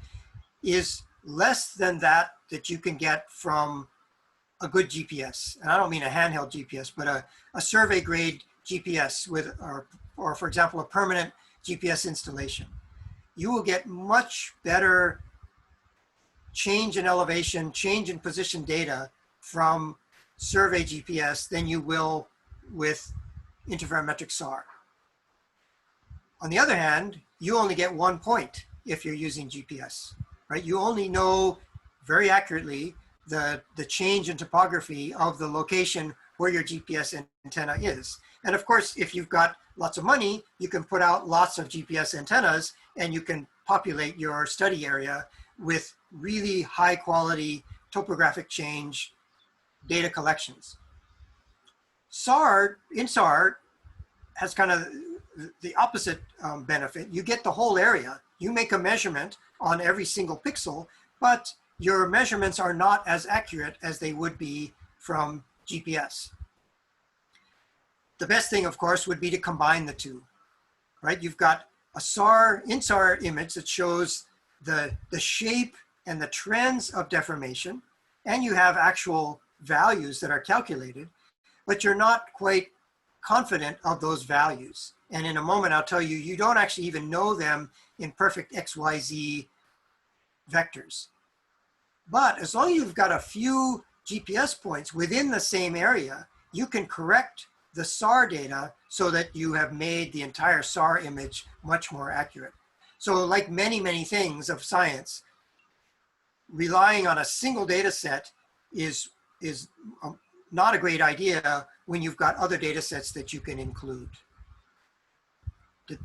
Speaker 2: is less than that you can get from a good GPS. And I don't mean a handheld GPS, but a survey grade GPS with, or for example, a permanent GPS installation. You will get much better change in elevation, change in position data from survey GPS than you will with interferometric SAR. On the other hand, you only get 1 point if you're using GPS, right? You only know very accurately the change in topography of the location where your GPS antenna is. And of course, if you've got lots of money, you can put out lots of GPS antennas and you can populate your study area with really high quality topographic change data collections. SAR has kind of the opposite benefit. You get the whole area. You make a measurement on every single pixel, but your measurements are not as accurate as they would be from GPS. The best thing, of course, would be to combine the two, right? You've got a SAR image that shows the shape and the trends of deformation, and you have actual values that are calculated, but you're not quite confident of those values. And in a moment, I'll tell you, you don't actually even know them in perfect XYZ vectors. But as long as you've got a few GPS points within the same area, you can correct the SAR data so that you have made the entire SAR image much more accurate. So like many, many things of science, relying on a single data set is not a great idea when you've got other data sets that you can include.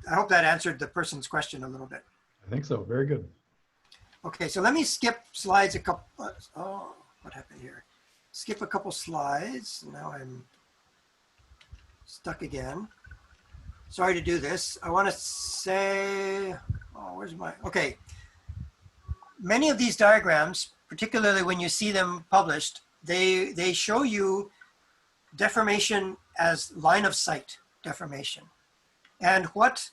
Speaker 2: I hope that answered the person's question a little bit.
Speaker 1: I think so. Very good.
Speaker 2: Okay, so let me skip slides a couple. Oh, what happened here? Skip a couple slides. Now I'm stuck again. Sorry to do this. I want to say, oh, where's my, okay. Many of these diagrams, particularly when you see them published, they show you deformation as line of sight deformation. And what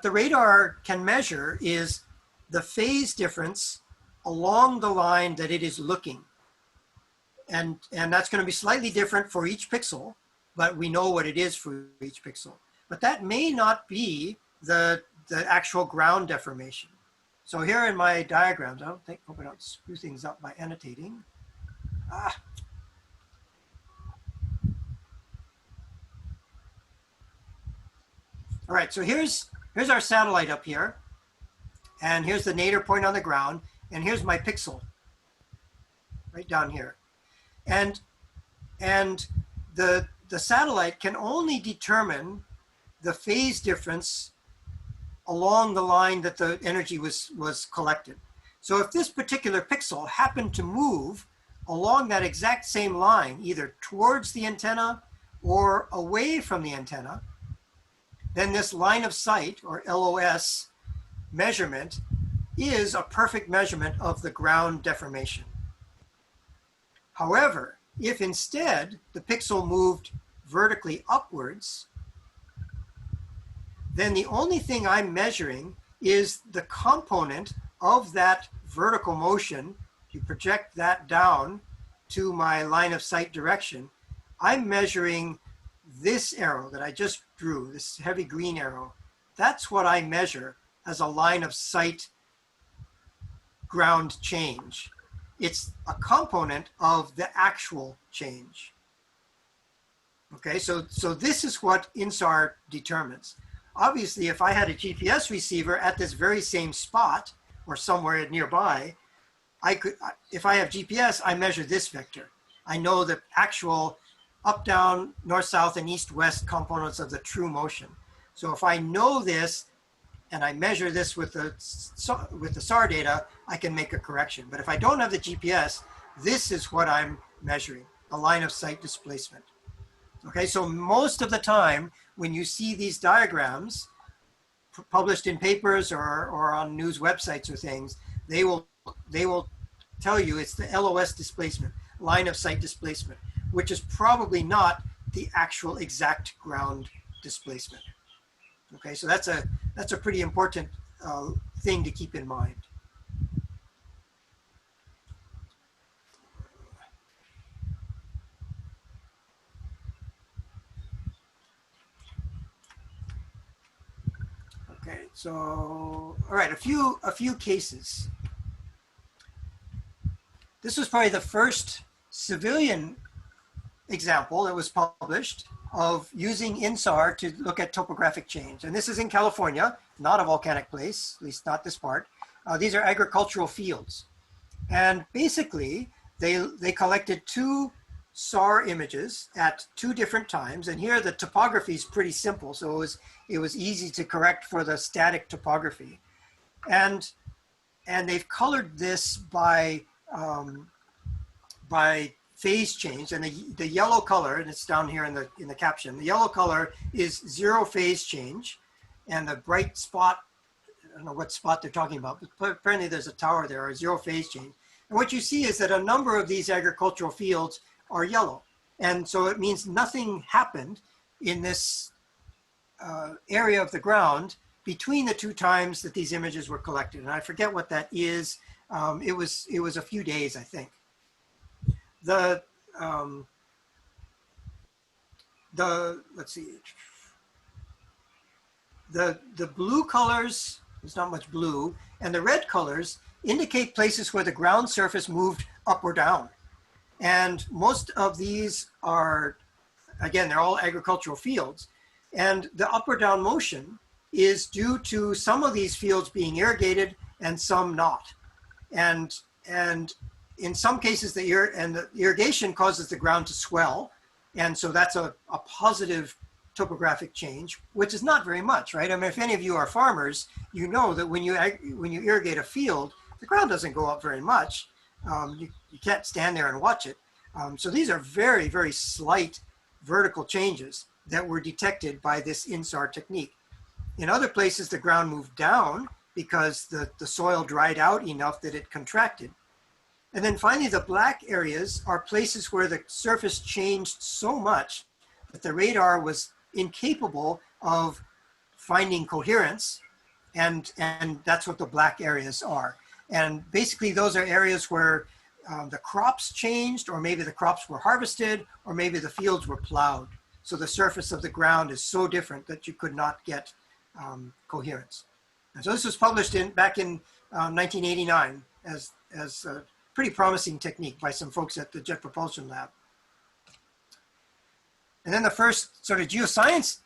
Speaker 2: the radar can measure is the phase difference along the line that it is looking. And that's going to be slightly different for each pixel, but we know what it is for each pixel. But that may not be the actual ground deformation. So here in my diagrams, hope I don't screw things up by annotating. All right, so here's our satellite up here. And here's the nadir point on the ground. And here's my pixel right down here. And the satellite can only determine the phase difference along the line that the energy was collected. So if this particular pixel happened to move along that exact same line, either towards the antenna or away from the antenna, then this line of sight, or LOS, measurement is a perfect measurement of the ground deformation. However, if instead the pixel moved vertically upwards, then the only thing I'm measuring is the component of that vertical motion. If you project that down to my line of sight direction, I'm measuring this arrow that I just drew, this heavy green arrow. That's what I measure as a line of sight ground change. It's a component of the actual change. Okay, so this is what INSAR determines. Obviously, if I had a GPS receiver at this very same spot or somewhere nearby, I could, if I have GPS, I measure this vector. I know the actual up, down, north, south, and east, west components of the true motion. So if I know this and I measure this with the SAR data, I can make a correction. But if I don't have the GPS, this is what I'm measuring, a line of sight displacement. Okay, so most of the time when you see these diagrams published in papers or on news websites or things, they will tell you it's the LOS displacement, line of sight displacement, which is probably not the actual exact ground displacement. Okay, so that's a pretty important thing to keep in mind. Okay, so all right, a few cases. This was probably the first civilian example that was published of using INSAR to look at topographic change. And this is in California, not a volcanic place, at least not this part. These are agricultural fields. And basically, they collected 2 SAR images at 2 different times. And here the topography is pretty simple. So it was easy to correct for the static topography. And they've colored this by phase change, and the yellow color, and it's down here in the caption, the yellow color is 0 phase change, and the bright spot, I don't know what spot they're talking about, but apparently there's a tower there, or 0 phase change. And what you see is that a number of these agricultural fields are yellow. And so it means nothing happened in this area of the ground between the 2 times that these images were collected. And I forget what that is. It was a few days, I think. Let's see, the blue colors, there's not much blue, and the red colors indicate places where the ground surface moved up or down. And most of these are, again, they're all agricultural fields. And the up or down motion is due to some of these fields being irrigated and some not. And in some cases, the irrigation causes the ground to swell. And so that's a positive topographic change, which is not very much, right? I mean, if any of you are farmers, you know that when you irrigate a field, the ground doesn't go up very much. You can't stand there and watch it. So these are very, very slight vertical changes that were detected by this INSAR technique. In other places, the ground moved down because the soil dried out enough that it contracted. And then finally, the black areas are places where the surface changed so much that the radar was incapable of finding coherence. And that's what the black areas are. And basically, those are areas where the crops changed, or maybe the crops were harvested, or maybe the fields were plowed. So the surface of the ground is so different that you could not get coherence. And so this was published back in 1989 as a pretty promising technique by some folks at the Jet Propulsion Lab. And then the first sort of geoscience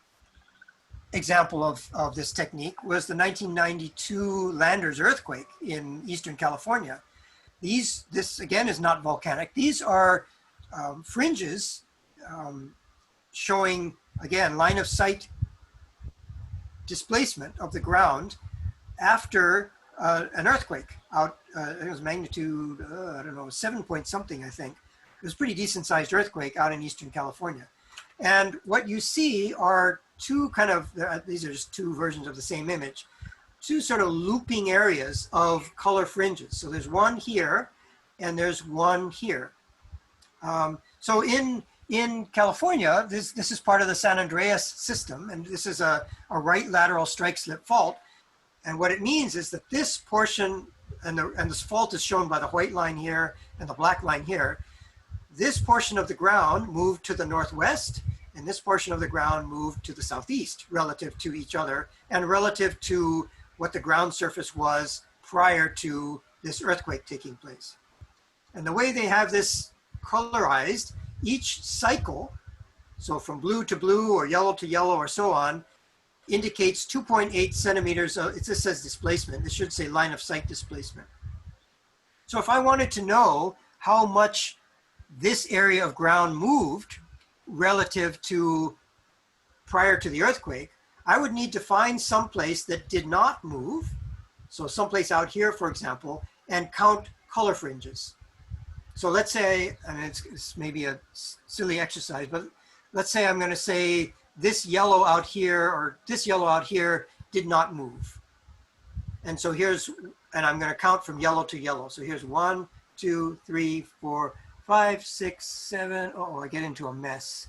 Speaker 2: example of this technique was the 1992 Landers earthquake in Eastern California. This again is not volcanic. These are fringes showing, again, line of sight displacement of the ground after an earthquake out, it was magnitude, I don't know, 7 point something, I think. It was a pretty decent sized earthquake out in Eastern California. And what you see are 2 kind of, these are just 2 versions of the same image, 2 sort of looping areas of color fringes. So there's one here and there's one here. So in California, this is part of the San Andreas system, and this is a right lateral strike slip fault. And what it means is that this portion, and this fault is shown by the white line here and the black line here, this portion of the ground moved to the northwest, and this portion of the ground moved to the southeast relative to each other and relative to what the ground surface was prior to this earthquake taking place. And the way they have this colorized, each cycle, so from blue to blue or yellow to yellow or so on, indicates 2.8 centimeters of, it just says displacement. This should say line of sight displacement. So if I wanted to know how much this area of ground moved relative to prior to the earthquake, I would need to find some place that did not move. So someplace out here, for example, and count color fringes. So let's say, and it's maybe a silly exercise, but let's say I'm going to say this yellow out here or this yellow out here did not move. And so here's, and I'm going to count from yellow to yellow. So here's 1, 2, 3, 4, 5, 6, 7. Oh, I get into a mess.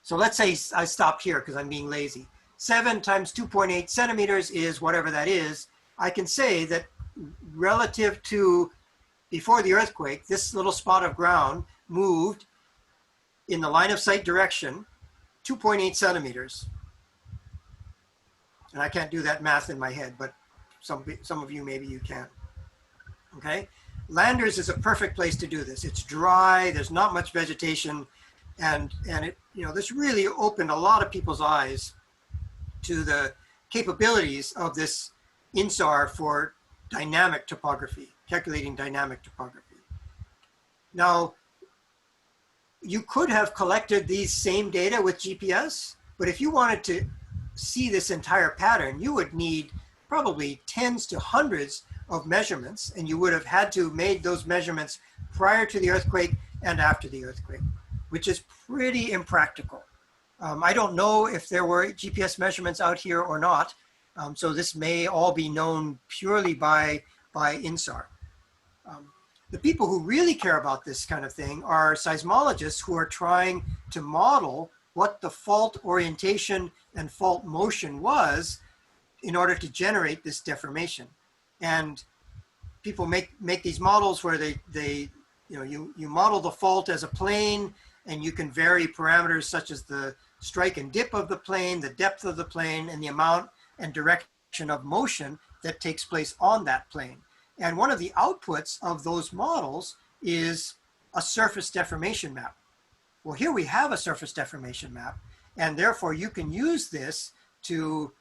Speaker 2: So let's say I stopped here because I'm being lazy. 7 times 2.8 centimeters is whatever that is. I can say that relative to before the earthquake, this little spot of ground moved in the line of sight direction 2.8 centimeters. And I can't do that math in my head, but some of you, maybe you can. Okay? Landers is a perfect place to do this. It's dry, there's not much vegetation, and it, this really opened a lot of people's eyes to the capabilities of this INSAR for dynamic topography, calculating dynamic topography. Now, you could have collected these same data with GPS, but if you wanted to see this entire pattern, you would need probably tens to hundreds of measurements, and you would have had to made those measurements prior to the earthquake and after the earthquake, which is pretty impractical. I don't know if there were GPS measurements out here or not, so this may all be known purely by INSAR. The people who really care about this kind of thing are seismologists who are trying to model what the fault orientation and fault motion was in order to generate this deformation. And people make these models where you model the fault as a plane, and you can vary parameters such as the strike and dip of the plane, the depth of the plane, and the amount and direction of motion that takes place on that plane. And one of the outputs of those models is a surface deformation map. Well, here we have a surface deformation map, and therefore you can use this to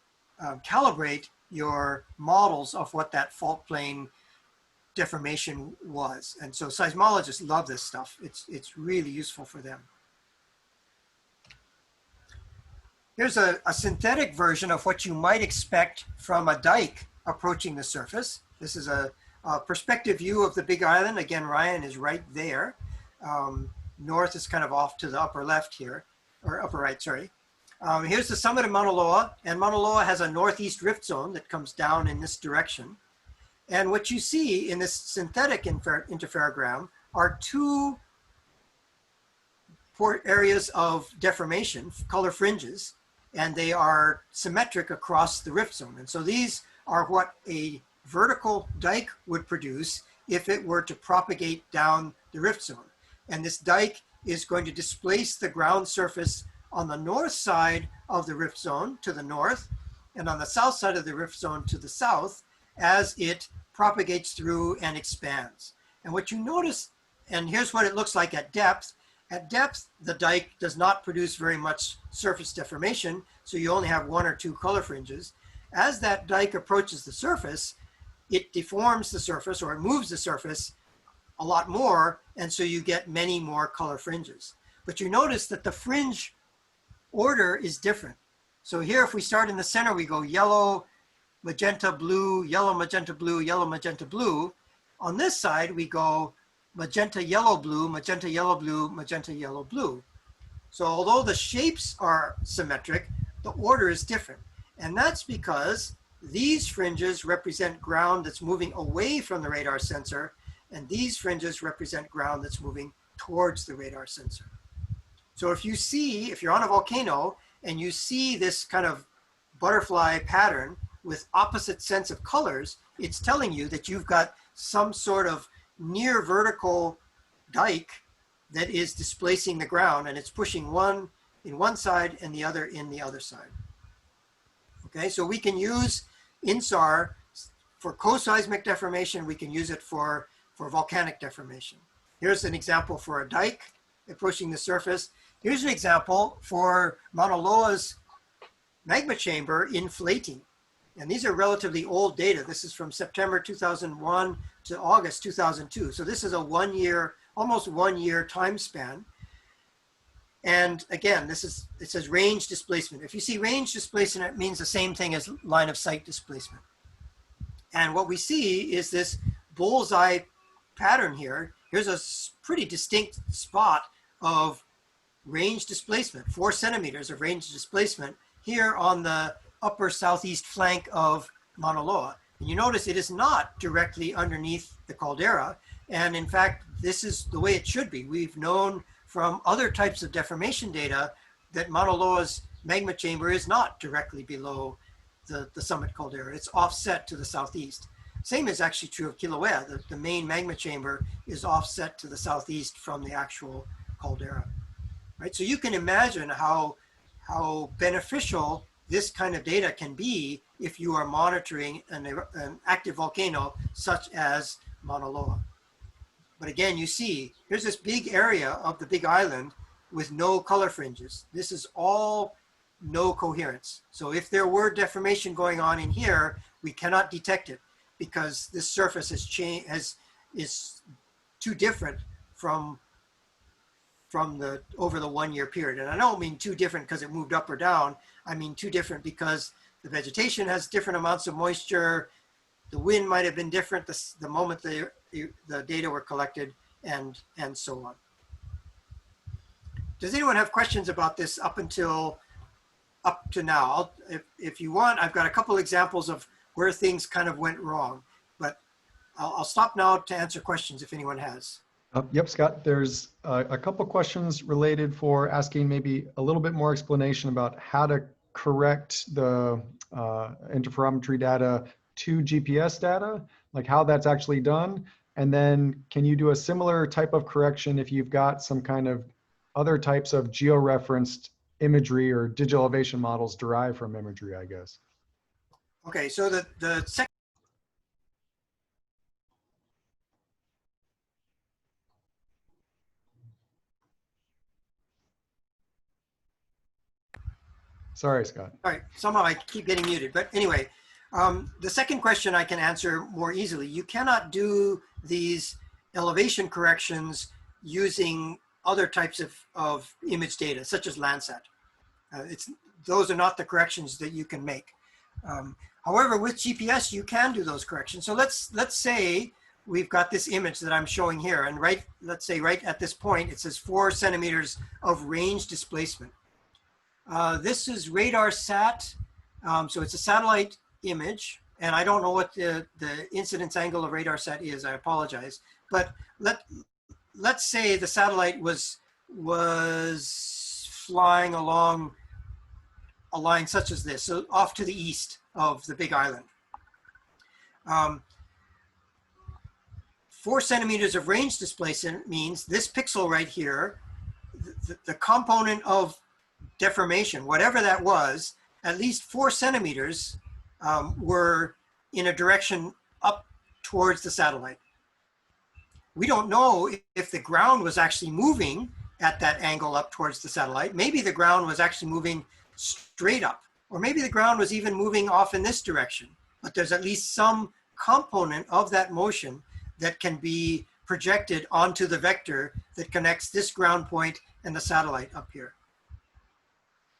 Speaker 2: calibrate your models of what that fault plane deformation was. And so seismologists love this stuff. It's really useful for them. Here's a synthetic version of what you might expect from a dike approaching the surface. This is a perspective view of the Big Island. Again, Ryan is right there. North is kind of off to the upper left here, or upper right, sorry. Here's the summit of Mauna Loa, and Mauna Loa has a northeast rift zone that comes down in this direction. And what you see in this synthetic interferogram are two areas of deformation, color fringes, and they are symmetric across the rift zone. And so these are what a vertical dike would produce if it were to propagate down the rift zone. And this dike is going to displace the ground surface on the north side of the rift zone to the north, and on the south side of the rift zone to the south, as it propagates through and expands. And what you notice, and here's what it looks like at depth. At depth, the dike does not produce very much surface deformation, so you only have 1 or 2 color fringes. As that dike approaches the surface, it deforms the surface, or it moves the surface a lot more, and so you get many more color fringes. But you notice that the fringe order is different. So here, if we start in the center, we go yellow, magenta, blue, yellow, magenta, blue, yellow, magenta, blue. On this side, we go magenta, yellow, blue, magenta, yellow, blue, magenta, yellow, blue. So although the shapes are symmetric, the order is different. And that's because these fringes represent ground that's moving away from the radar sensor, and these fringes represent ground that's moving towards the radar sensor. So if you're on a volcano and you see this kind of butterfly pattern with opposite sets of colors, it's telling you that you've got some sort of near vertical dike that is displacing the ground, and it's pushing one in one side and the other in the other side. Okay, so we can use INSAR for coseismic deformation, we can use it for volcanic deformation. Here's an example for a dike approaching the surface. Here's an example for Mauna Loa's magma chamber inflating. And these are relatively old data. This is from September 2001 to August 2002. So this is a 1 year, almost 1 year time span. And again, it says range displacement. If you see range displacement, it means the same thing as line of sight displacement. And what we see is this bullseye pattern here. Here's a pretty distinct spot of range displacement, 4 centimeters of range displacement here on the upper southeast flank of Mauna Loa. And you notice it is not directly underneath the caldera. And in fact, this is the way it should be. We've known from other types of deformation data that Mauna Loa's magma chamber is not directly below the summit caldera. It's offset to the southeast. Same is actually true of Kilauea. The main magma chamber is offset to the southeast from the actual caldera. Right? So you can imagine how beneficial this kind of data can be if you are monitoring an active volcano such as Mauna Loa. But again, you see, here's this big area of the big island with no color fringes. This is all no coherence. So if there were deformation going on in here, we cannot detect it because this surface is too different from over the 1 year period. And I don't mean too different because it moved up or down. I mean too different because the vegetation has different amounts of moisture. The wind might have been different the moment the data were collected, and so on. Does anyone have questions about this up to now? If you want, I've got a couple examples of where things kind of went wrong, but I'll stop now to answer questions if anyone has.
Speaker 1: Yep, Scott, there's a couple questions related for asking maybe a little bit more explanation about how to correct the interferometry data to GPS data, like how that's actually done. And then can you do a similar type of correction if you've got some kind of other types of georeferenced imagery or digital elevation models derived from imagery, I guess?
Speaker 2: Okay, so the second.
Speaker 1: Sorry, Scott.
Speaker 2: All right, somehow I keep getting muted, but anyway, the second question I can answer more easily. You cannot do these elevation corrections using other types of image data, such as Landsat. Those are not the corrections that you can make. However, with GPS, you can do those corrections. So let's say we've got this image that I'm showing here, and let's say right at this point, it says 4 centimeters of range displacement. This is radar sat, so it's a satellite image, and I don't know what the incidence angle of radar sat is, I apologize. But let's say the satellite was flying along a line such as this, so off to the east of the big island. 4 centimeters of range displacement means this pixel right here, the component of deformation, whatever that was, at least 4 centimeters were in a direction up towards the satellite. We don't know if the ground was actually moving at that angle up towards the satellite. Maybe the ground was actually moving straight up, or maybe the ground was even moving off in this direction, but there's at least some component of that motion that can be projected onto the vector that connects this ground point and the satellite up here.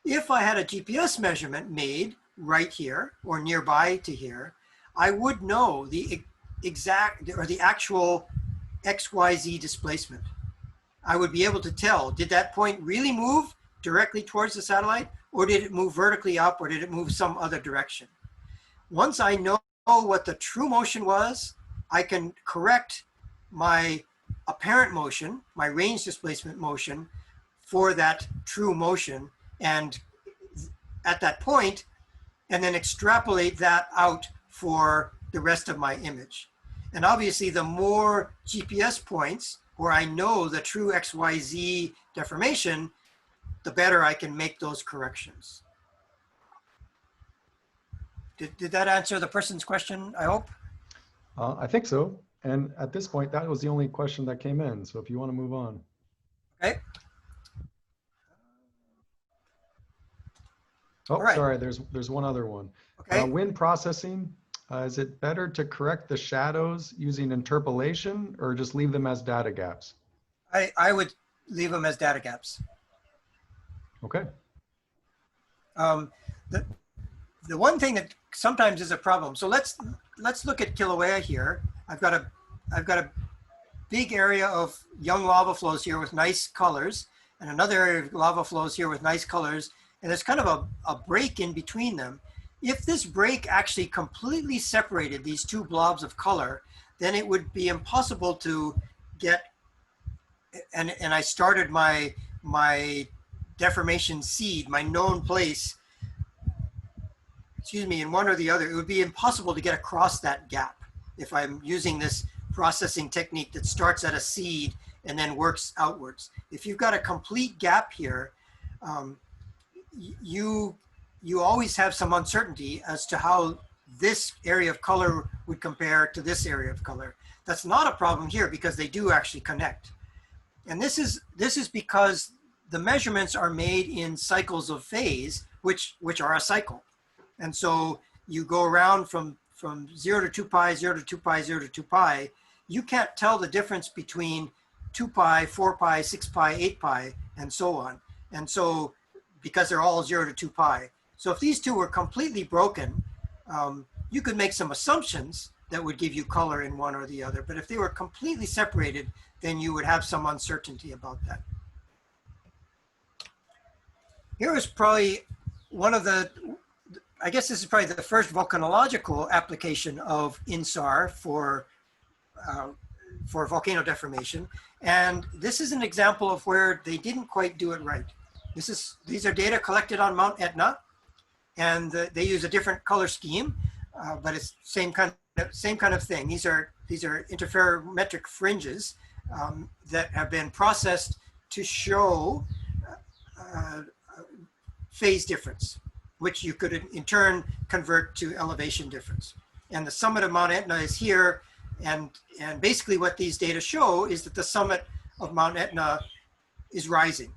Speaker 2: If I had a GPS measurement made right here or nearby to here, I would know the exact or the actual XYZ displacement. I would be able to tell, did that point really move directly towards the satellite, or did it move vertically up, or did it move some other direction? Once I know what the true motion was, I can correct my apparent motion, my range displacement motion, for that true motion, and at that point, and then extrapolate that out for the rest of my image. And obviously, the more GPS points where I know the true XYZ deformation, the better I can make those corrections. Did that answer the person's question, I hope?
Speaker 1: I think so. And at this point, that was the only question that came in. So if you want to move on.
Speaker 2: Okay.
Speaker 1: Oh,
Speaker 2: All right.
Speaker 1: sorry, there's one other one.
Speaker 2: Okay.
Speaker 1: Wind processing, is it better to correct the shadows using interpolation or just leave them as data gaps?
Speaker 2: I would leave them as data gaps.
Speaker 1: Okay.
Speaker 2: The one thing that sometimes is a problem. So let's look at Kilauea here. I've got a big area of young lava flows here with nice colors, and another area of lava flows here with nice colors, and there's kind of a break in between them. If this break actually completely separated these two blobs of color, then it would be impossible to get, and I started my deformation seed, my known place, excuse me, in one or the other. It would be impossible to get across that gap if I'm using this processing technique that starts at a seed and then works outwards. If you've got a complete gap here, you always have some uncertainty as to how this area of color would compare to this area of color. That's not a problem here because they do actually connect. And this is because the measurements are made in cycles of phase, which are a cycle. And so you go around from 0 to 2 pi, 0 to 2 pi, 0 to 2 pi. You can't tell the difference between 2 pi, 4 pi, 6 pi, 8 pi, and so on. And so, because they're all 0 to 2 pi. So if these two were completely broken, you could make some assumptions that would give you color in one or the other. But if they were completely separated, then you would have some uncertainty about that. Here is probably one of the, I guess this is probably the first volcanological application of INSAR for volcano deformation. And this is an example of where they didn't quite do it right. These are data collected on Mount Etna, and they use a different color scheme, but it's same kind of thing. These are interferometric fringes that have been processed to show phase difference, which you could in turn convert to elevation difference. And the summit of Mount Etna is here, and basically what these data show is that the summit of Mount Etna is rising.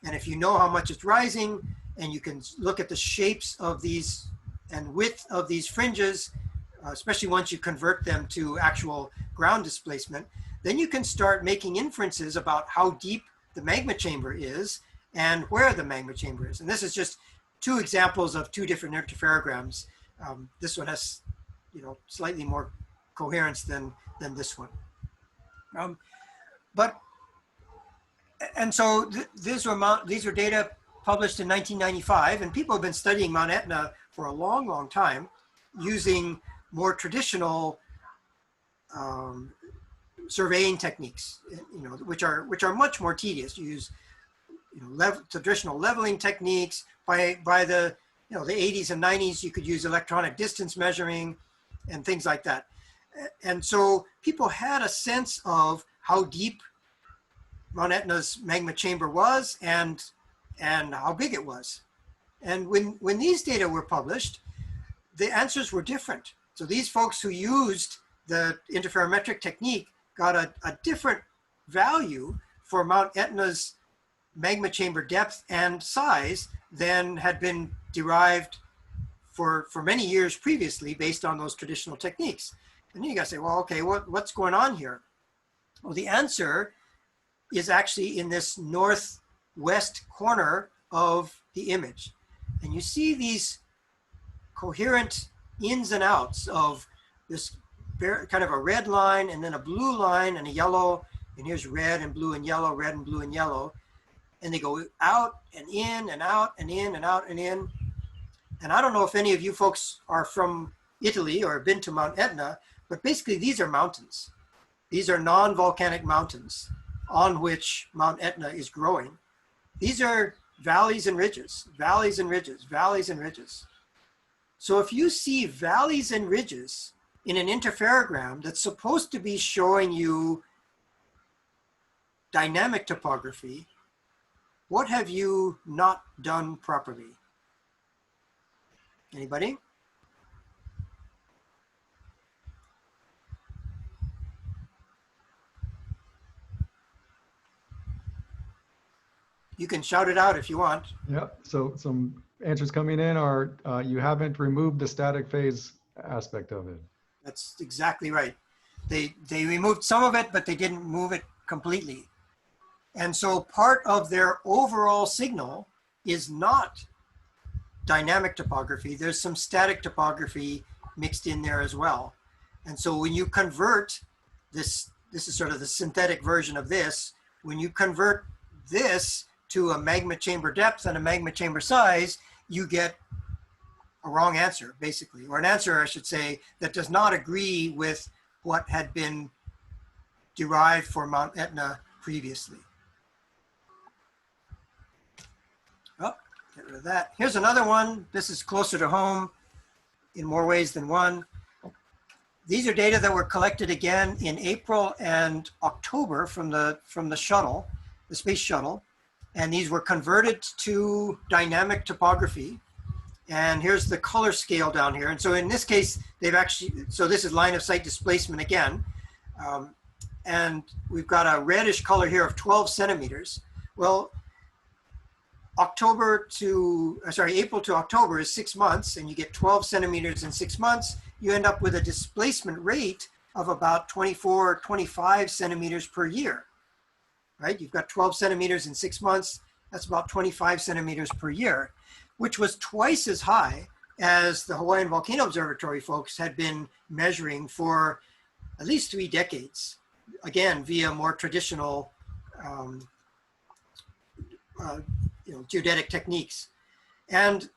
Speaker 2: And if you know how much it's rising, and you can look at the shapes of these and width of these fringes, especially once you convert them to actual ground displacement, then you can start making inferences about how deep the magma chamber is and where the magma chamber is. And this is just two examples of two different interferograms. This one has, slightly more coherence than this one. So these are data published in 1995, and people have been studying Mount Etna for a long, long time using more traditional surveying techniques, which are much more tedious. You use traditional leveling techniques. By the the 80s and 90s, you could use electronic distance measuring and things like that. And so people had a sense of how deep Mount Etna's magma chamber was and how big it was. And when these data were published, the answers were different. So these folks who used the interferometric technique got a different value for Mount Etna's magma chamber depth and size than had been derived for many years previously based on those traditional techniques. And then you gotta say, well, okay, what's going on here? Well, the answer is actually in this northwest corner of the image. And you see these coherent ins and outs of this kind of a red line and then a blue line and a yellow, and here's red and blue and yellow, red and blue and yellow. And they go out and in and out and in and out and in. And I don't know if any of you folks are from Italy or have been to Mount Etna, but basically these are mountains. These are non-volcanic mountains on which Mount Etna is growing. These are valleys and ridges, valleys and ridges, valleys and ridges. So if you see valleys and ridges in an interferogram that's supposed to be showing you dynamic topography, what have you not done properly? Anybody? You can shout it out if you want.
Speaker 1: Yep. So some answers coming in are you haven't removed the static phase aspect of it.
Speaker 2: That's exactly right. They removed some of it, but they didn't move it completely. And so part of their overall signal is not dynamic topography. There's some static topography mixed in there as well. And so when you convert this is sort of the synthetic version of this, when you convert this to a magma chamber depth and a magma chamber size, you get a wrong answer, basically, or an answer, I should say, that does not agree with what had been derived for Mount Etna previously. Oh, get rid of that. Here's another one. This is closer to home in more ways than one. These are data that were collected again in April and October from the shuttle, the space shuttle. And these were converted to dynamic topography. And here's the color scale down here. And so in this case, they've actually, so this is line of sight displacement again. And we've got a reddish color here of 12 centimeters. Well, April to October is 6 months, and you get 12 centimeters in 6 months. You end up with a displacement rate of about 24, 25 centimeters per year, right? You've got 12 centimeters in 6 months. That's about 25 centimeters per year, which was twice as high as the Hawaiian Volcano Observatory folks had been measuring for at least 3 decades, again, via more traditional geodetic techniques. And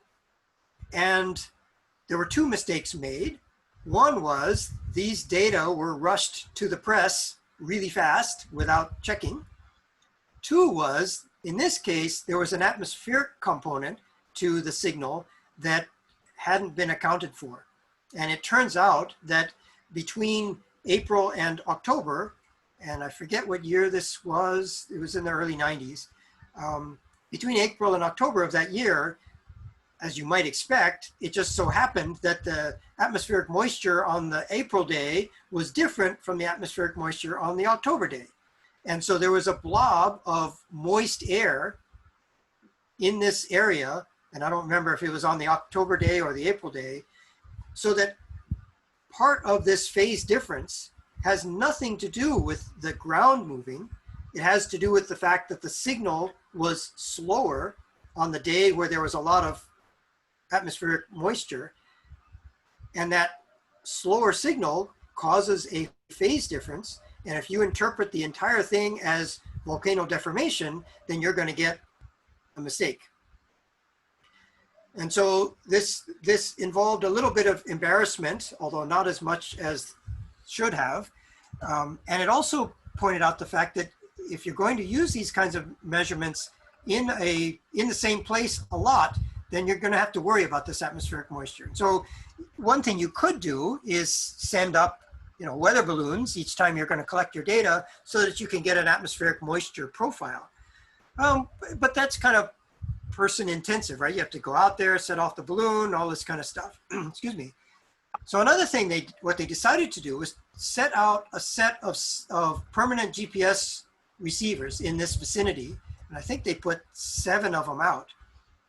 Speaker 2: there were 2 mistakes made. One was these data were rushed to the press really fast without checking. 2 was, in this case, there was an atmospheric component to the signal that hadn't been accounted for. And it turns out that between April and October, and I forget what year this was, it was in the early 90s, between April and October of that year, as you might expect, it just so happened that the atmospheric moisture on the April day was different from the atmospheric moisture on the October day. And so there was a blob of moist air in this area, and I don't remember if it was on the October day or the April day, so that part of this phase difference has nothing to do with the ground moving. It has to do with the fact that the signal was slower on the day where there was a lot of atmospheric moisture, and that slower signal causes a phase difference. And if you interpret the entire thing as volcano deformation, then you're going to get a mistake. And so this involved a little bit of embarrassment, although not as much as should have. And it also pointed out the fact that if you're going to use these kinds of measurements in the same place a lot, then you're going to have to worry about this atmospheric moisture. So one thing you could do is send up, weather balloons each time you're going to collect your data so that you can get an atmospheric moisture profile. But that's kind of person intensive, right? You have to go out there, set off the balloon, all this kind of stuff. Excuse me. So another thing what they decided to do was set out a set of permanent GPS receivers in this vicinity. And I think they put 7 of them out.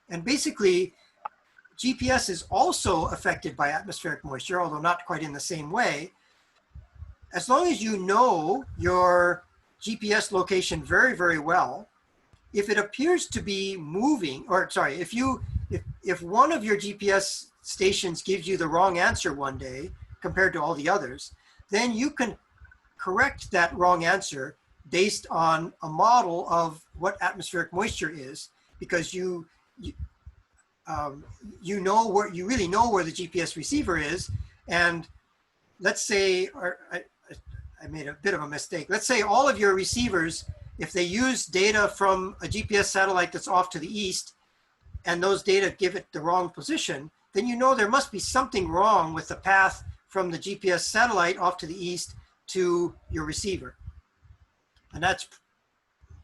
Speaker 2: And basically, GPS is also affected by atmospheric moisture, although not quite in the same way. As long as you know your GPS location very, very well, if it appears to be moving, or sorry, if one of your GPS stations gives you the wrong answer one day compared to all the others, then you can correct that wrong answer based on a model of what atmospheric moisture is, because you really know where the GPS receiver is. And let's say, I made a bit of a mistake. Let's say all of your receivers, if they use data from a GPS satellite that's off to the east, and those data give it the wrong position, then you know there must be something wrong with the path from the GPS satellite off to the east to your receiver. And that's,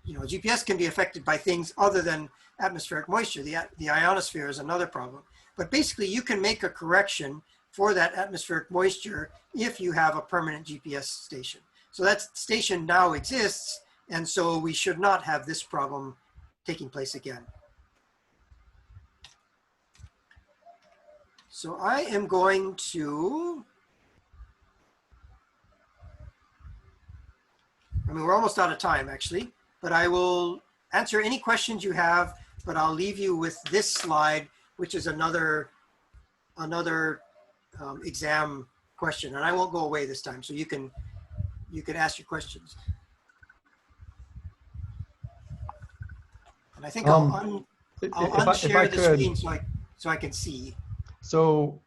Speaker 2: GPS can be affected by things other than atmospheric moisture. The ionosphere is another problem. But basically, you can make a correction for that atmospheric moisture if you have a permanent GPS station. So that station now exists, and so we should not have this problem taking place again. So I am going to, we're almost out of time actually, but I will answer any questions you have, but I'll leave you with this slide, which is another exam question, and I won't go away this time, so you can ask your questions. And I think I'll unshare the screen so I can see.
Speaker 1: So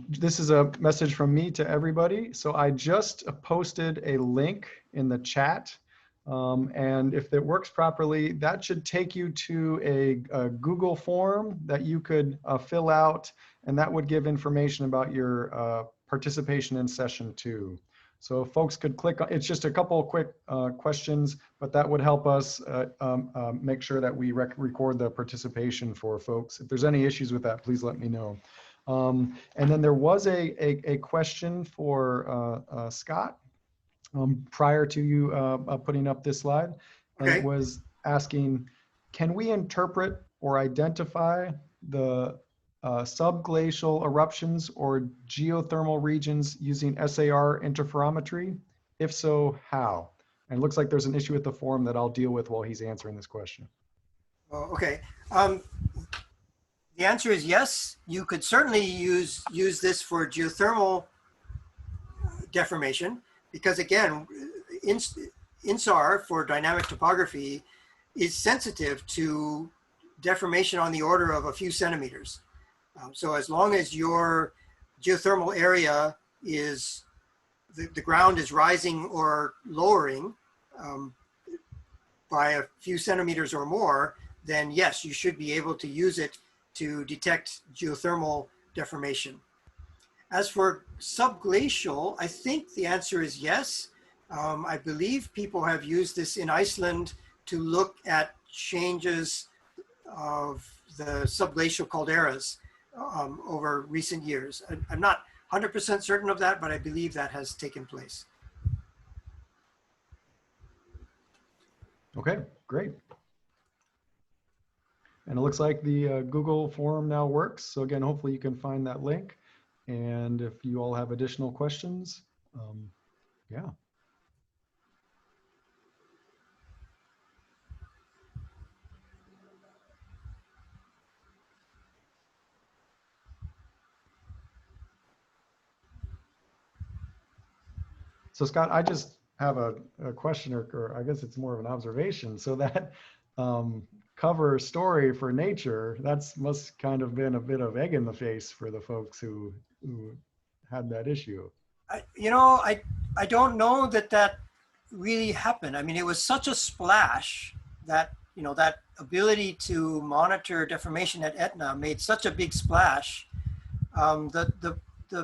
Speaker 1: this is a message from me to everybody. So I just posted a link in the chat. And if it works properly, that should take you to a Google form that you could fill out, and that would give information about your participation in session 2. So folks could click on, it's just a couple of quick questions, but that would help us make sure that we record the participation for folks. If there's any issues with that, please let me know. And then there was a question for Scott prior to you putting up this slide. And
Speaker 2: Okay.
Speaker 1: it was asking, can we interpret or identify the subglacial eruptions or geothermal regions using SAR interferometry? If so, how? And it looks like there's an issue with the form that I'll deal with while he's answering this question.
Speaker 2: Oh, okay. The answer is yes. You could certainly use this for geothermal deformation, because again, INSAR for dynamic topography is sensitive to deformation on the order of a few centimeters. So as long as your geothermal area is, the ground is rising or lowering by a few centimeters or more, then yes, you should be able to use it to detect geothermal deformation. As for subglacial, I think the answer is yes. I believe people have used this in Iceland to look at changes of the subglacial calderas over recent years. I'm not 100% certain of that, but I believe that has taken place.
Speaker 1: Okay, great. And it looks like the Google form now works. So again, hopefully you can find that link. And if you all have additional questions, yeah. So Scott, I just have a question, or I guess it's more of an observation. So that cover story for nature, that's must kind of been a bit of egg in the face for the folks who had that issue.
Speaker 2: I don't know that really happened. I mean, it was such a splash that, that ability to monitor deformation at Etna made such a big splash. The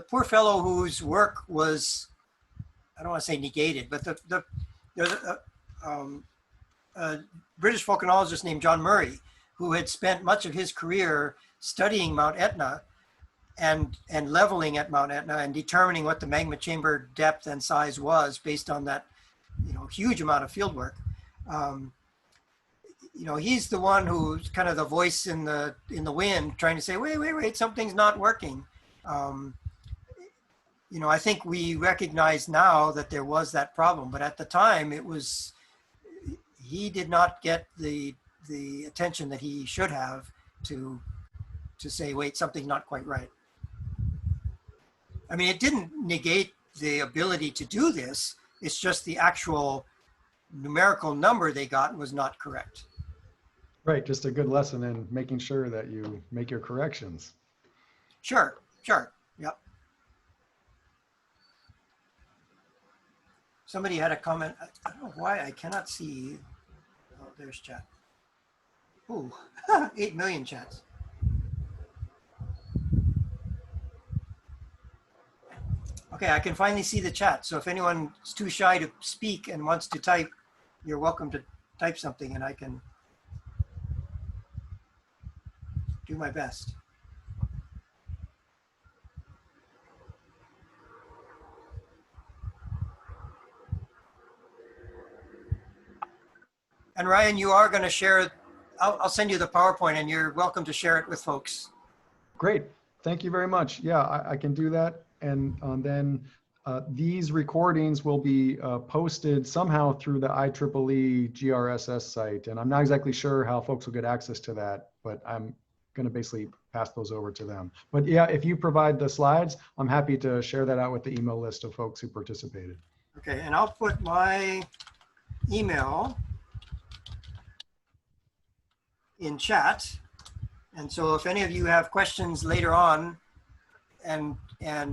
Speaker 2: poor fellow whose work was, I don't want to say negated, but there's a British volcanologist named John Murray, who had spent much of his career studying Mount Etna and leveling at Mount Etna and determining what the magma chamber depth and size was based on that, huge amount of field work. He's the one who's kind of the voice in the wind trying to say, wait, something's not working. I think we recognize now that there was that problem, but at the time he did not get the attention that he should have to say, wait, something's not quite right. I mean, it didn't negate the ability to do this. It's just the actual numerical number they got was not correct.
Speaker 1: Right, just a good lesson in making sure that you make your corrections.
Speaker 2: Sure, yep. Somebody had a comment. I don't know why I cannot see. Oh, there's chat. Ooh, 8 million chats. Okay, I can finally see the chat. So if anyone's too shy to speak and wants to type, you're welcome to type something and I can do my best. And Ryan, you are going to share I'll send you the PowerPoint, and you're welcome to share it with folks.
Speaker 1: Great. Thank you very much. Yeah, I can do that. And then these recordings will be posted somehow through the IEEE GRSS site. And I'm not exactly sure how folks will get access to that, but I'm going to basically pass those over to them. But yeah, if you provide the slides, I'm happy to share that out with the email list of folks who participated.
Speaker 2: Okay, and I'll put my email in chat. And so if any of you have questions later on and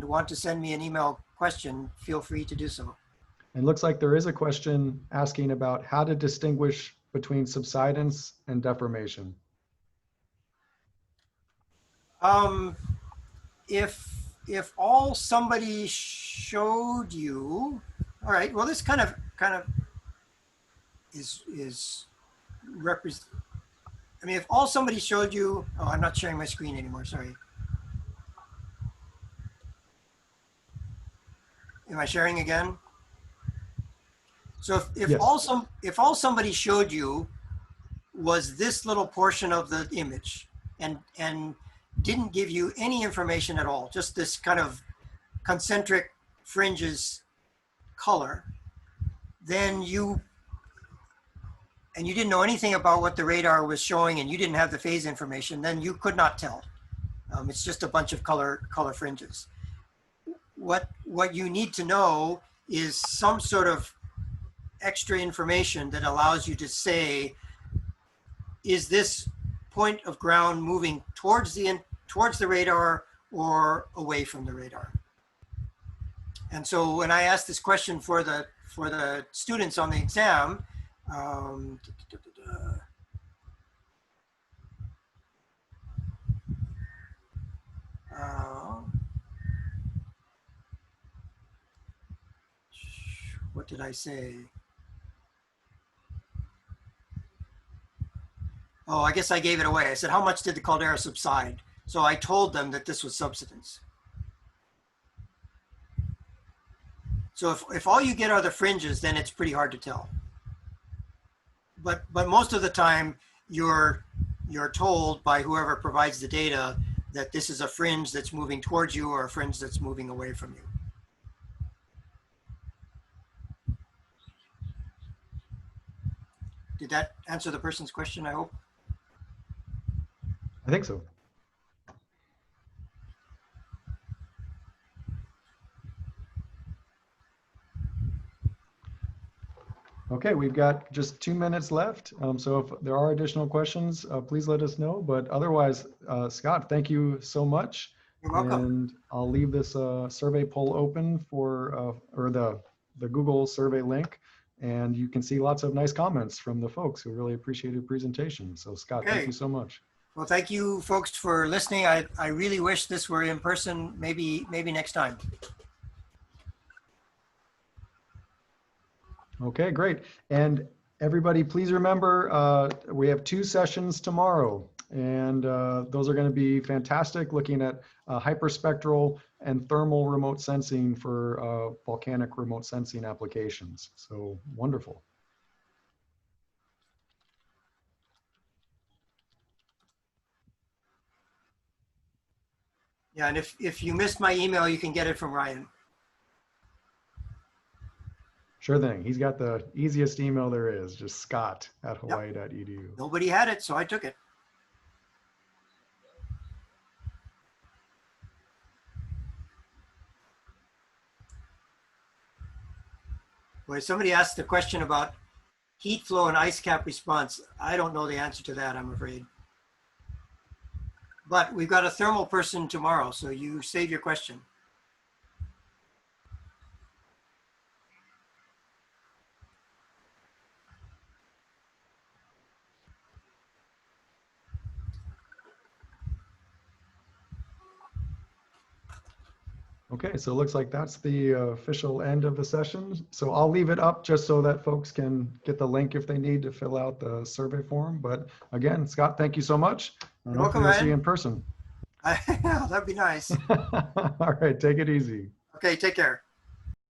Speaker 2: want to send me an email question, feel free to do so.
Speaker 1: And looks like there is a question asking about how to distinguish between subsidence and deformation.
Speaker 2: If all somebody showed you, all right, well, this kind of is represent. I mean, if all somebody showed you, oh, I'm not sharing my screen anymore, sorry. Am I sharing again? So if
Speaker 1: yes.
Speaker 2: all somebody showed you was this little portion of the image and didn't give you any information at all, just this kind of concentric fringes color, then you didn't know anything about what the radar was showing and you didn't have the phase information, then you could not tell. It's just a bunch of color fringes. What you need to know is some sort of extra information that allows you to say, is this point of ground moving towards the radar or away from the radar? And so when I asked this question for the students on the exam, what did I say? Oh, I guess I gave it away. I said, how much did the caldera subside? So I told them that this was subsidence. So if all you get are the fringes, then it's pretty hard to tell. But most of the time, you're told by whoever provides the data that this is a fringe that's moving towards you or a fringe that's moving away from you. Did that answer the person's question, I hope?
Speaker 1: I think so. Okay, we've got just 2 minutes left. So if there are additional questions, please let us know. But otherwise, Scott, thank you so much.
Speaker 2: You're welcome.
Speaker 1: And I'll leave this survey poll open for, or the Google survey link. And you can see lots of nice comments from the folks who really appreciated the presentation. So Scott,
Speaker 2: Okay.
Speaker 1: Thank you so much.
Speaker 2: Well, thank you folks for listening. I really wish this were in person, maybe next time.
Speaker 1: Okay, great. And everybody, please remember, we have 2 sessions tomorrow, and those are going to be fantastic, looking at hyperspectral and thermal remote sensing for volcanic remote sensing applications. So wonderful.
Speaker 2: Yeah, and if you missed my email, you can get it from Ryan.
Speaker 1: Sure thing. He's got the easiest email there is, just scott@hawaii.edu.
Speaker 2: Nobody had it, so I took it. Boy, somebody asked a question about heat flow and ice cap response. I don't know the answer to that, I'm afraid. But we've got a thermal person tomorrow, so you save your question.
Speaker 1: Okay, so it looks like that's the official end of the session. So I'll leave it up just so that folks can get the link if they need to fill out the survey form. But again, Scott, thank you so much.
Speaker 2: You're welcome,
Speaker 1: I'll see
Speaker 2: Ryan.
Speaker 1: you in person.
Speaker 2: That'd be nice.
Speaker 1: All right, take it easy.
Speaker 2: Okay, take care.